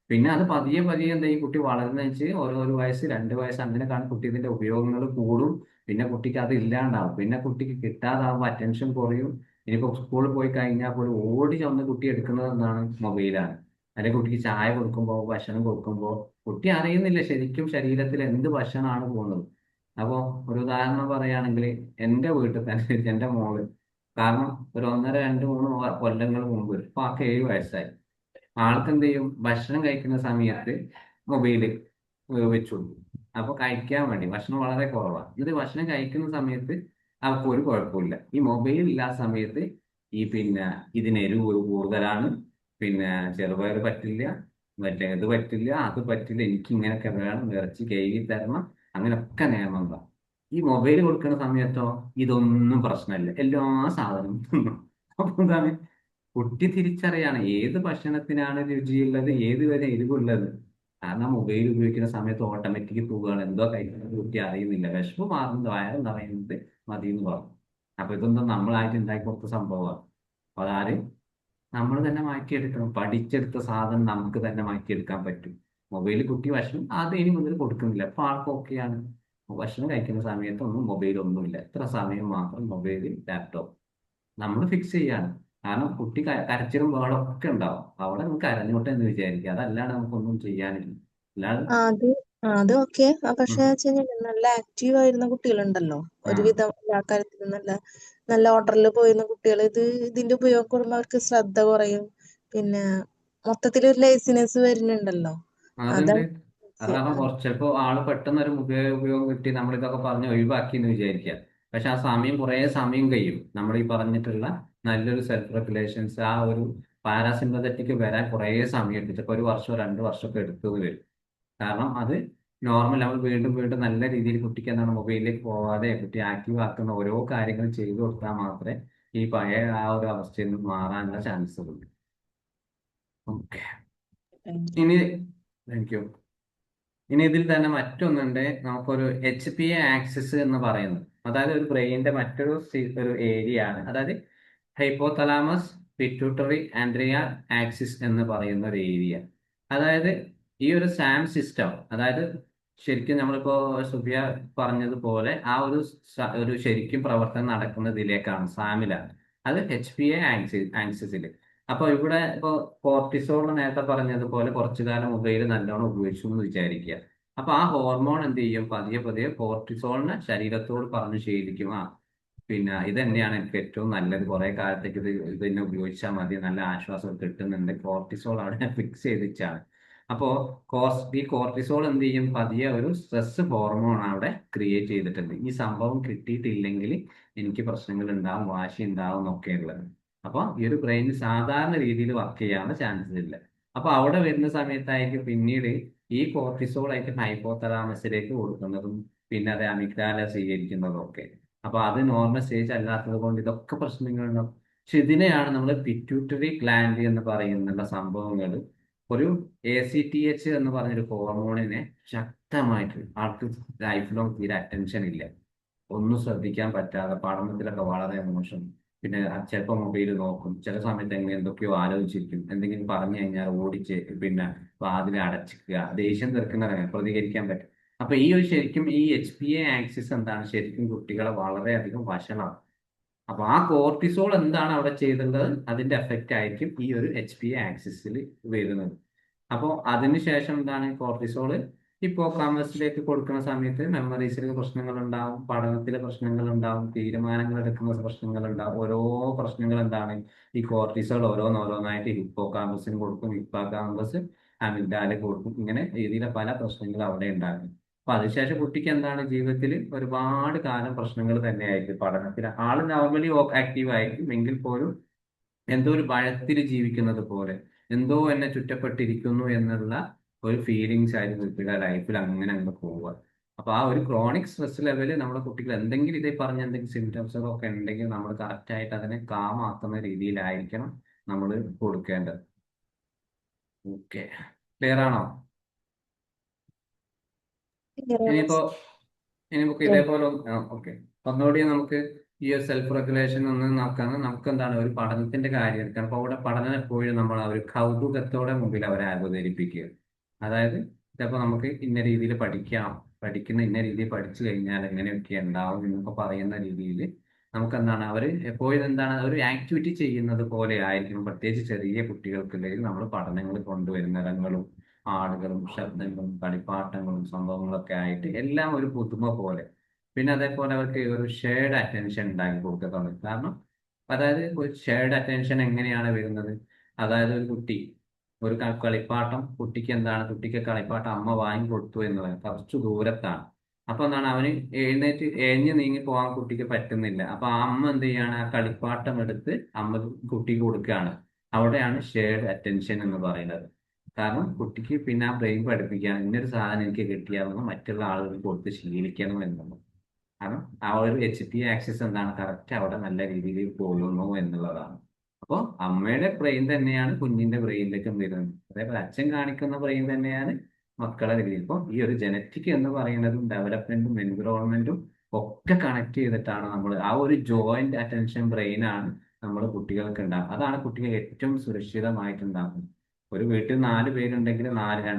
പിന്നെ അത് പതിയെ പതിയെ എന്താ ഈ കുട്ടി വളർന്നു വെച്ച് ഓരോ വയസ്സ് 2 വയസ്സ് അങ്ങനെ കാണും കുട്ടി ഇതിന്റെ ഉപയോഗങ്ങൾ കൂടും. പിന്നെ കുട്ടിക്ക് അത് ഇല്ലാണ്ടാവും. പിന്നെ കുട്ടിക്ക് കിട്ടാതാവുമ്പോൾ അറ്റൻഷൻ കുറയും. ഇനിയിപ്പോ സ്കൂളിൽ പോയി കഴിഞ്ഞാൽ പോലും ഓടി ചെന്ന് കുട്ടി എടുക്കുന്നത് എന്താണ്? മൊബൈലാണ്. അല്ലെങ്കിൽ കുട്ടിക്ക് ചായ കൊടുക്കുമ്പോൾ, ഭക്ഷണം കൊടുക്കുമ്പോൾ കുട്ടി അറിയുന്നില്ല ശരിക്കും ശരീരത്തിൽ എന്ത് ഭക്ഷണമാണ് പോകുന്നത്. അപ്പോൾ ഒരു ഉദാഹരണം പറയുകയാണെങ്കിൽ എൻ്റെ വീട്ടിൽ തന്നെ എൻ്റെ മോള്, കാരണം ഒരു 1.5, 2, 3 കൊല്ലങ്ങൾ മുമ്പ്, ഇപ്പൊ ആൾക്ക് 7 വയസ്സായി. ആൾക്ക് എന്ത് ചെയ്യും? ഭക്ഷണം കഴിക്കുന്ന സമയത്ത് മൊബൈല് വെച്ചു കൊടുക്കും. അപ്പൊ കഴിക്കാൻ വേണ്ടി ഭക്ഷണം വളരെ കുറവാണ്. ഇത് ഭക്ഷണം കഴിക്കുന്ന സമയത്ത് അവർക്ക് ഒരു കുഴപ്പമില്ല. ഈ മൊബൈൽ ഇല്ലാത്ത സമയത്ത് പിന്നെ ഇതിന് എരിവ് കൂടുതലാണ്, പിന്നെ ചെറുപയർ പറ്റില്ല, മറ്റേ ഇത് പറ്റില്ല, അത് പറ്റില്ല, എനിക്ക് ഇങ്ങനെയൊക്കെ വേണം, ഇറച്ചി കഴുകി തരണം, അങ്ങനെയൊക്കെ നിയമം ഉണ്ടാവും. ഈ മൊബൈൽ കൊടുക്കുന്ന സമയത്തോ ഇതൊന്നും പ്രശ്നമില്ല, എല്ലാ സാധനവും തിന്നും. അപ്പൊ എന്താണ്? കുട്ടി തിരിച്ചറിയാണ് ഏത് ഭക്ഷണത്തിനാണ് രുചിയുള്ളത്, ഏത് വരെ എരിവുള്ളത്. കാരണം മൊബൈൽ ഉപയോഗിക്കുന്ന സമയത്ത് ഓട്ടോമാറ്റിക് പോവുകയാണ്, എന്തോ കഴിക്കുന്നത് കുട്ടി അറിയുന്നില്ല, വിശപ്പ് മാറുന്നത് വയറ് നിറയുന്നത് മതി എന്ന് പറഞ്ഞു. അപ്പൊ ഇതൊന്നും നമ്മളായിട്ട് ഉണ്ടാക്കി കൊടുത്ത സംഭവമാണ്. അപ്പൊ അതാരും നമ്മൾ തന്നെ മാറ്റിയെടുക്കണം. പഠിച്ചെടുത്ത സാധനം നമുക്ക് തന്നെ മാറ്റിയെടുക്കാൻ പറ്റും. മൊബൈൽ കുട്ടി ഭക്ഷണം അത് ഇനി മുതൽ കൊടുക്കുന്നില്ല. അപ്പൊ ആൾക്ക് ഓക്കെയാണ്. ഭക്ഷണം കഴിക്കുന്ന സമയത്തൊന്നും മൊബൈൽ ഒന്നുമില്ല, എത്ര സമയം മാത്രം മൊബൈൽ, ലാപ്ടോപ്പ് നമ്മൾ ഫിക്സ് ചെയ്യാണ്. കാരണം കുട്ടി കരച്ചിലും ബഹളം ഒക്കെ ഉണ്ടാവും, അവിടെ നമുക്ക് കരഞ്ഞോട്ടെ എന്ന് വിചാരിക്കുക, അതല്ലാണ്ട് നമുക്കൊന്നും ചെയ്യാനില്ല. അല്ലാതെ
ആ, അത് ഓക്കെ. പക്ഷെ വെച്ചുകഴിഞ്ഞാൽ നല്ല ആക്റ്റീവ് ആയിരുന്ന കുട്ടികളുണ്ടല്ലോ,
ആ
ഒരുവിധം എല്ലാ കാര്യത്തിലും നല്ല നല്ല ഓർഡറിൽ പോയിരുന്ന കുട്ടികൾ, ഇതിന്റെ ഉപയോഗം കൂടുമ്പോൾ അവർക്ക് ശ്രദ്ധ കുറയും. പിന്നെ മൊത്തത്തിലൊരു ലേസിനെസ് വരുന്നുണ്ടല്ലോ.
അതുണ്ട്.
അതാണ്
അത് കാരണം കുറച്ച് ചിലപ്പോൾ ആള് പെട്ടെന്ന് ഒരു ഉപയോഗം കിട്ടി നമ്മൾ ഇതൊക്കെ പറഞ്ഞ് ഒഴിവാക്കി എന്ന് വിചാരിക്കുക. പക്ഷെ ആ സമയം കുറേ സമയം കഴിയും. നമ്മൾ ഈ പറഞ്ഞിട്ടുള്ള നല്ലൊരു സെൽഫ് റെഗുലേഷൻസ്, ആ ഒരു പാരാസിമ്പതറ്റിക് വരാൻ കുറേ സമയം എടുക്കും. ചിലപ്പോൾ 1 വർഷം 2 വർഷമൊക്കെ എടുത്തത് വരും. കാരണം അത് നോർമൽ നമ്മൾ വീണ്ടും വീണ്ടും നല്ല രീതിയിൽ കുട്ടിക്ക് എന്താണ് മൊബൈലിലേക്ക് പോവാതെ കുട്ടി ആക്റ്റീവ് ആക്കുന്ന ഓരോ കാര്യങ്ങൾ ചെയ്തു കൊടുത്താൽ മാത്രമേ ഈ പഴയ ആ ഒരു അവസ്ഥയിൽ നിന്ന് മാറാനുള്ള ചാൻസ് ഉള്ളൂ. ഓക്കെ, ഇനി താങ്ക് യു. ഇനി ഇതിൽ തന്നെ മറ്റൊന്നുണ്ട്, നമുക്കൊരു HPA ആക്സിസ് എന്ന് പറയുന്നത്. അതായത് ഒരു ബ്രെയിനിന്റെ മറ്റൊരു ഒരു ഏരിയ ആണ്. അതായത് ഹൈപ്പോതലാമസ് പിറ്റ്യൂട്ടറി ആൻഡ്രിയൽ ആക്സിസ് എന്ന് പറയുന്ന ഒരു ഏരിയ. അതായത് ഈ ഒരു സാം സിസ്റ്റം, അതായത് ശരിക്കും നമ്മളിപ്പോ സുബിയ പറഞ്ഞതുപോലെ ആ ഒരു ശരിക്കും പ്രവർത്തനം നടക്കുന്നതിലേക്കാണ്, സാമിലാണ്. അത് HPA ആക്സിസിൽ. അപ്പൊ ഇവിടെ ഇപ്പോ കോർട്ടിസോൾ നേരത്തെ പറഞ്ഞതുപോലെ കുറച്ചു കാലം മൊബൈൽ നല്ലോണം ഉപയോഗിച്ചു എന്ന് വിചാരിക്കുക. അപ്പൊ ആ ഹോർമോൺ എന്ത് ചെയ്യും, പതിയെ പതിയെ കോർട്ടിസോളിനെ ശരീരത്തോട് പറഞ്ഞു ശീലിക്കും. പിന്നെ ഇത് തന്നെയാണ് എനിക്ക് ഏറ്റവും നല്ലത്, കുറെ കാലത്തേക്ക് ഇത് തന്നെ ഉപയോഗിച്ചാൽ മതി, നല്ല ആശ്വാസം കിട്ടുന്നുണ്ട്, കോർട്ടിസോൾ അവിടെ ഫിക്സ് ചെയ്തിച്ചാണ്. അപ്പോ ഈ കോർട്ടിസോൾ എന്ത് ചെയ്യും, പതിയെ ഒരു സ്ട്രെസ് ഹോർമോൺ അവിടെ ക്രിയേറ്റ് ചെയ്തിട്ടുണ്ട്. ഈ സംഭവം കിട്ടിയിട്ടില്ലെങ്കിൽ എനിക്ക് പ്രശ്നങ്ങൾ ഉണ്ടാവും, വാശി ഉണ്ടാവും എന്നൊക്കെ ഉള്ളത്. അപ്പൊ ഈ ഒരു ബ്രെയിൻ സാധാരണ രീതിയിൽ വർക്ക് ചെയ്യാനുള്ള ചാൻസസ് ഇല്ല. അപ്പൊ അവിടെ വരുന്ന സമയത്തായിരിക്കും പിന്നീട് ഈ കോർട്ടിസോൾ ആയിട്ട് ഹൈപ്പോതലാമസിലേക്ക് കൊടുക്കുന്നതും പിന്നെ അത് അമിഗ്ഡാല സ്വീകരിക്കുന്നതും ഒക്കെ. അപ്പൊ അത് നോർമൽ സ്റ്റേജ് അല്ലാത്തത് കൊണ്ട് ഇതൊക്കെ പ്രശ്നങ്ങളുണ്ടാവും. പക്ഷെ ഇതിനെയാണ് നമ്മൾ പിറ്റ്യൂട്ടറി ഗ്ലാൻഡ് എന്ന് പറയുന്നുള്ള സംഭവങ്ങൾ, ഒരു ACTH എന്ന് പറഞ്ഞൊരു ഹോർമോണിനെ ശക്തമായിട്ട് ആൾക്ക് ലൈഫിലോങ് തീരെ അറ്റൻഷൻ ഇല്ല, ഒന്നും ശ്രദ്ധിക്കാൻ പറ്റാതെ, പഠനത്തിലൊക്കെ വളരെ മോശം. പിന്നെ ചിലപ്പോൾ മൊബൈൽ നോക്കും, ചില സമയത്ത് എന്തൊക്കെയോ ആലോചിച്ചിരിക്കും, എന്തെങ്കിലും പറഞ്ഞു കഴിഞ്ഞാൽ ഓടിച്ച് പിന്നെ വാതിൽ അടച്ചിക്കുക, ദേഷ്യം തീർക്കുന്നവരെ പ്രതികരിക്കാൻ പറ്റും. അപ്പൊ ഈ ഒരു ശരിക്കും ഈ HPA ആക്സിസ് എന്താണ്, ശരിക്കും കുട്ടികളെ വളരെയധികം വഷളാണ്. അപ്പൊ ആ കോർട്ടിസോൾ എന്താണ് അവിടെ ചെയ്തിട്ടുള്ളത്, അതിന്റെ എഫക്റ്റ് ആയിരിക്കും ഈ ഒരു HPA ആക്സിസിൽ വരുന്നത്. അപ്പോൾ അതിനുശേഷം എന്താണ്, കോർട്ടിസോള് ഹിപ്പോകാമ്പസിലേക്ക് കൊടുക്കുന്ന സമയത്ത് മെമ്മറീസിൽ പ്രശ്നങ്ങൾ ഉണ്ടാവും, പഠനത്തിലെ പ്രശ്നങ്ങൾ ഉണ്ടാവും, തീരുമാനങ്ങൾ എടുക്കുന്ന പ്രശ്നങ്ങൾ ഉണ്ടാവും. ഓരോ പ്രശ്നങ്ങൾ എന്താണ്, ഈ കോർട്ടിസോൾ ഓരോന്നോരോന്നായിട്ട് ഹിപ്പോകാമ്പസിന് കൊടുക്കും, ഹിപ്പോകാമ്പസ് അമിഗ്ഡാല കൊടുക്കും. ഇങ്ങനെ രീതിയിലെ പല പ്രശ്നങ്ങൾ അവിടെ ഉണ്ടാകും. അപ്പൊ അതിനുശേഷം കുട്ടിക്ക് എന്താണ്, ജീവിതത്തിൽ ഒരുപാട് കാലം പ്രശ്നങ്ങൾ തന്നെയായിരിക്കും. പഠനത്തിൽ ആള് നോർമലി ആക്റ്റീവ് ആയിരിക്കും, എങ്കിൽ പോലും എന്തോ ഒരു ഭയത്തിൽ ജീവിക്കുന്നത് പോലെ, എന്തോ എന്നെ ചുറ്റപ്പെട്ടിരിക്കുന്നു എന്നുള്ള ഒരു ഫീലിങ്സ് ആയിരുന്നു കുട്ടികളുടെ ലൈഫിൽ അങ്ങനെ അങ്ങ് പോവുക. അപ്പൊ ആ ഒരു ക്രോണിക് സ്ട്രെസ് ലെവല് നമ്മുടെ കുട്ടികൾ എന്തെങ്കിലും ഇതേ പറഞ്ഞ എന്തെങ്കിലും സിംറ്റംസുകളോ ഒക്കെ ഉണ്ടെങ്കിൽ നമ്മൾ കറക്റ്റ് ആയിട്ട് അതിനെ കാമാക്കുന്ന രീതിയിലായിരിക്കണം നമ്മൾ കൊടുക്കേണ്ടത്. ഓക്കെ, ക്ലിയർ ആണോ? ഇനിയിപ്പോ ഇതേപോലെ ഓക്കെ, ഒന്നുകൂടി നമുക്ക് ഈ ഒരു സെൽഫ് റെഗുലേഷൻ ഒന്ന് നോക്കാൻ, നമുക്ക് എന്താണ് ഒരു പഠനത്തിന്റെ കാര്യം എടുക്കണം. അപ്പൊ അവിടെ പഠനം എപ്പോഴും നമ്മൾ ആ ഒരു കൗതുകത്തോടെ മുമ്പിൽ അവരെ അവതരിപ്പിക്കുക. അതായത് ചിലപ്പോൾ നമുക്ക് ഇന്ന രീതിയിൽ പഠിക്കാം, പഠിക്കുന്ന ഇന്ന രീതിയിൽ പഠിച്ചു കഴിഞ്ഞാൽ എങ്ങനെയൊക്കെ ഉണ്ടാവും എന്നൊക്കെ പറയുന്ന രീതിയിൽ നമുക്ക് എന്താണ് അവർ എപ്പോഴും എന്താണ് ഒരു ആക്ടിവിറ്റി ചെയ്യുന്നത് പോലെ ആയിരിക്കും. പ്രത്യേകിച്ച് ചെറിയ കുട്ടികൾക്കിടയിൽ നമ്മൾ പഠനങ്ങൾ കൊണ്ടുവരുന്ന നിറങ്ങളും ആളുകളും ശബ്ദങ്ങളും കളിപ്പാട്ടങ്ങളും സംഭവങ്ങളൊക്കെ ആയിട്ട് എല്ലാം ഒരു പുതുമ പോലെ. പിന്നെ അതേപോലെ അവർക്ക് ഒരു ഷെയർഡ് അറ്റൻഷൻ ഉണ്ടാക്കി കൊടുക്കുക. കാരണം അതായത് ഒരു ഷെയർഡ് അറ്റൻഷൻ എങ്ങനെയാണ് വരുന്നത്, അതായത് ഒരു കുട്ടി ഒരു കളിപ്പാട്ടം കുട്ടിക്ക് എന്താണ്, കുട്ടിക്ക് കളിപ്പാട്ടം അമ്മ വാങ്ങി കൊടുത്തു എന്ന് പറയാം, കുറച്ചു ദൂരത്താണ്. അപ്പൊ എന്താണ്, അവന് എഴഞ്ഞ് നീങ്ങി പോകാൻ കുട്ടിക്ക് പറ്റുന്നില്ല. അപ്പൊ ആ അമ്മ എന്ത് ചെയ്യാണ്, ആ കളിപ്പാട്ടം എടുത്ത് അമ്മ കുട്ടിക്ക് കൊടുക്കുകയാണ്. അവിടെയാണ് ഷെയർഡ് അറ്റൻഷൻ എന്ന് പറയുന്നത്. കാരണം കുട്ടിക്ക് പിന്നെ ആ ബ്രെയിൻ പഠിപ്പിക്കാൻ ഇന്നൊരു സാധനം എനിക്ക് കിട്ടിയാണെന്ന് മറ്റുള്ള ആളുകൾക്ക് കൊടുത്ത് ശീലിക്കണം എന്നുള്ളത്. കാരണം ആ ഒരു HPA ആക്സിസ് എന്താണ്, കറക്റ്റ് അവിടെ നല്ല രീതിയിൽ പോകുന്നു എന്നുള്ളതാണ്. അപ്പോൾ അമ്മയുടെ ബ്രെയിൻ തന്നെയാണ് കുഞ്ഞിന്റെ ബ്രെയിനിലേക്കും വരുന്നത്. അതേപോലെ അച്ഛൻ കാണിക്കുന്ന ബ്രെയിൻ തന്നെയാണ് മക്കളെ രീതിയിൽ. ഇപ്പോൾ ഈ ഒരു ജനറ്റിക് എന്ന് പറയുന്നതും ഡെവലപ്മെന്റും എൻവിറോൺമെന്റും ഒക്കെ കണക്ട് ചെയ്തിട്ടാണ് നമ്മൾ ആ ഒരു ജോയിന്റ് അറ്റൻഷൻ ബ്രെയിനാണ് നമ്മൾ കുട്ടികൾക്ക് ഉണ്ടാകും. അതാണ് കുട്ടികൾ ഏറ്റവും സുരക്ഷിതമായിട്ടുണ്ടാകുന്നത്. ഒരു വീട്ടിൽ 4 പേരുണ്ടെങ്കിൽ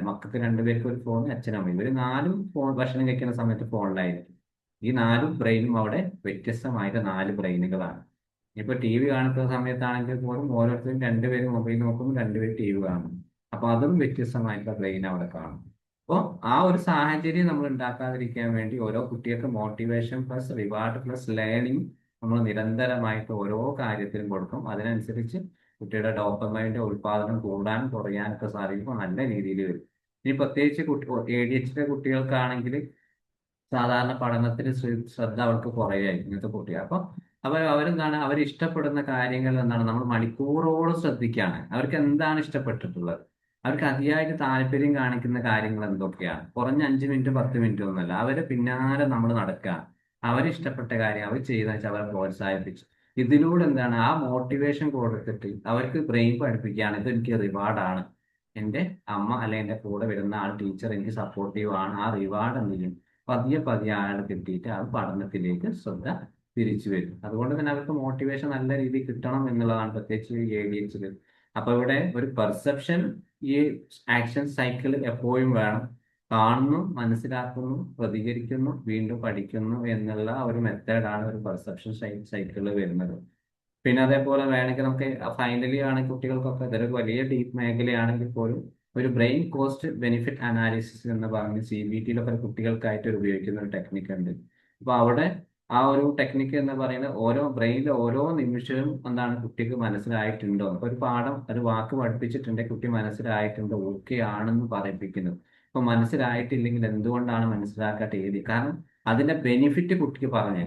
മക്കൾക്ക് 2 പേർക്ക് ഒരു ഫോൺ, അച്ഛനമ്മ ഇവർ 4 ഫോൺ ഭക്ഷണം കഴിക്കുന്ന സമയത്ത് ഫോണിലായിരിക്കും. ഈ 4 ബ്രെയിനും അവിടെ വ്യത്യസ്തമായിട്ട് 4 ബ്രെയിനുകളാണ്. ഇപ്പൊ ടി വി കാണുന്ന സമയത്താണെങ്കിൽ പോലും ഓരോരുത്തരും 2 പേര് മൊബൈൽ നോക്കുമ്പോൾ 2 പേര് ടി വി കാണും. അപ്പൊ അതും വ്യത്യസ്തമായിട്ടുള്ള ബ്രെയിൻ അവിടെ കാണും. അപ്പോൾ ആ ഒരു സാഹചര്യം നമ്മൾ ഉണ്ടാക്കാതിരിക്കാൻ വേണ്ടി ഓരോ കുട്ടികൾക്ക് motivation plus reward plus learning നമ്മൾ നിരന്തരമായിട്ട് ഓരോ കാര്യത്തിലും കൊടുക്കും. അതിനനുസരിച്ച് കുട്ടിയുടെ ഡോപ്പമൈൻ്റെ ഉൽപാദനം കൂടാനും കുറയാനൊക്കെ സാധിക്കും, നല്ല രീതിയിൽ വരും. ഇനി പ്രത്യേകിച്ച് ADHD കുട്ടികൾക്കാണെങ്കിൽ സാധാരണ പഠനത്തിൽ ശ്രദ്ധ അവർക്ക് കുറയായിരിക്കും ഇങ്ങനത്തെ കുട്ടികൾ. അപ്പൊ അവരെന്താണ് അവർ ഇഷ്ടപ്പെടുന്ന കാര്യങ്ങൾ എന്താണ് നമ്മൾ മണിക്കൂറോളം ശ്രദ്ധിക്കുകയാണ്. അവർക്ക് എന്താണ് ഇഷ്ടപ്പെട്ടിട്ടുള്ളത്, അവർക്ക് അതിയായിട്ട് താല്പര്യം കാണിക്കുന്ന കാര്യങ്ങൾ എന്തൊക്കെയാണ്. കുറഞ്ഞ 5 മിനിറ്റ് 10 മിനിറ്റ് ഒന്നുമല്ല, അവരെ പിന്നാലെ നമ്മൾ നടക്കുക. അവരിഷ്ടപ്പെട്ട കാര്യം അവർ ചെയ്തെന്ന് വെച്ചാൽ അവരെ പ്രോത്സാഹിപ്പിച്ചു ഇതിലൂടെ എന്താണ് ആ മോട്ടിവേഷൻ കൊടുത്തിട്ട് അവർക്ക് ബ്രെയിൻ പഠിപ്പിക്കുകയാണ്. ഇത് എനിക്ക് റിവാർഡാണ്, എൻ്റെ അമ്മ അല്ലെങ്കിൽ എൻ്റെ കൂടെ വരുന്ന ആൾ ടീച്ചർ എനിക്ക് സപ്പോർട്ടീവ് ആണ്. ആ റിവാർഡ് എന്ത് ചെയ്യും പതിയെ പതിയെ ആൾ കിട്ടിയിട്ട് ആ പഠനത്തിലേക്ക് ശ്രദ്ധ തിരിച്ചു വരും. അതുകൊണ്ട് തന്നെ അവർക്ക് മോട്ടിവേഷൻ നല്ല രീതിയിൽ കിട്ടണം എന്നുള്ളതാണ് പ്രത്യേകിച്ച് ADHD. അപ്പൊ ഇവിടെ ഒരു പെർസെപ്ഷൻ ഈ ആക്ഷൻ സൈക്കിൾ എപ്പോഴും വേണം. കാണുന്നു, മനസ്സിലാക്കുന്നു, പ്രതികരിക്കുന്നു, വീണ്ടും പഠിക്കുന്നു എന്നുള്ള ഒരു മെത്തേഡാണ് ഒരു പെർസെപ്ഷൻ സൈക്കിളിൽ വരുന്നത്. പിന്നെ അതേപോലെ വേണമെങ്കിൽ നമുക്ക് ഫൈനലി ആണെങ്കിൽ കുട്ടികൾക്കൊക്കെ ഇതൊരു വലിയ ഡീപ്പ് മേഖലയാണെങ്കിൽ പോലും ഒരു ബ്രെയിൻ കോസ്റ്റ് ബെനിഫിറ്റ് അനാലിസിസ് എന്ന് പറഞ്ഞ് CBTയിലൊക്കെ കുട്ടികൾക്കായിട്ട് ഉപയോഗിക്കുന്ന ഒരു ടെക്നിക്ക് ഉണ്ട്. അപ്പൊ അവിടെ ആ ഒരു ടെക്നിക്ക് എന്ന് പറയുന്നത് ഓരോ ബ്രെയിനിലെ ഓരോ നിമിഷവും എന്താണ് കുട്ടിക്ക് മനസ്സിലായിട്ടുണ്ടോ, അപ്പൊ ഒരു പാഠം ഒരു വാക്ക് പഠിപ്പിച്ചിട്ടുണ്ടെങ്കിൽ കുട്ടി മനസ്സിലായിട്ടുണ്ടോ, ഓക്കെ ആണെന്ന് പറയിപ്പിക്കുന്നു. ഇപ്പൊ മനസ്സിലായിട്ടില്ലെങ്കിൽ എന്തുകൊണ്ടാണ് മനസ്സിലാക്കാത്ത കാരണം അതിന്റെ ബെനിഫിറ്റ് കുട്ടിക്ക് പറഞ്ഞു.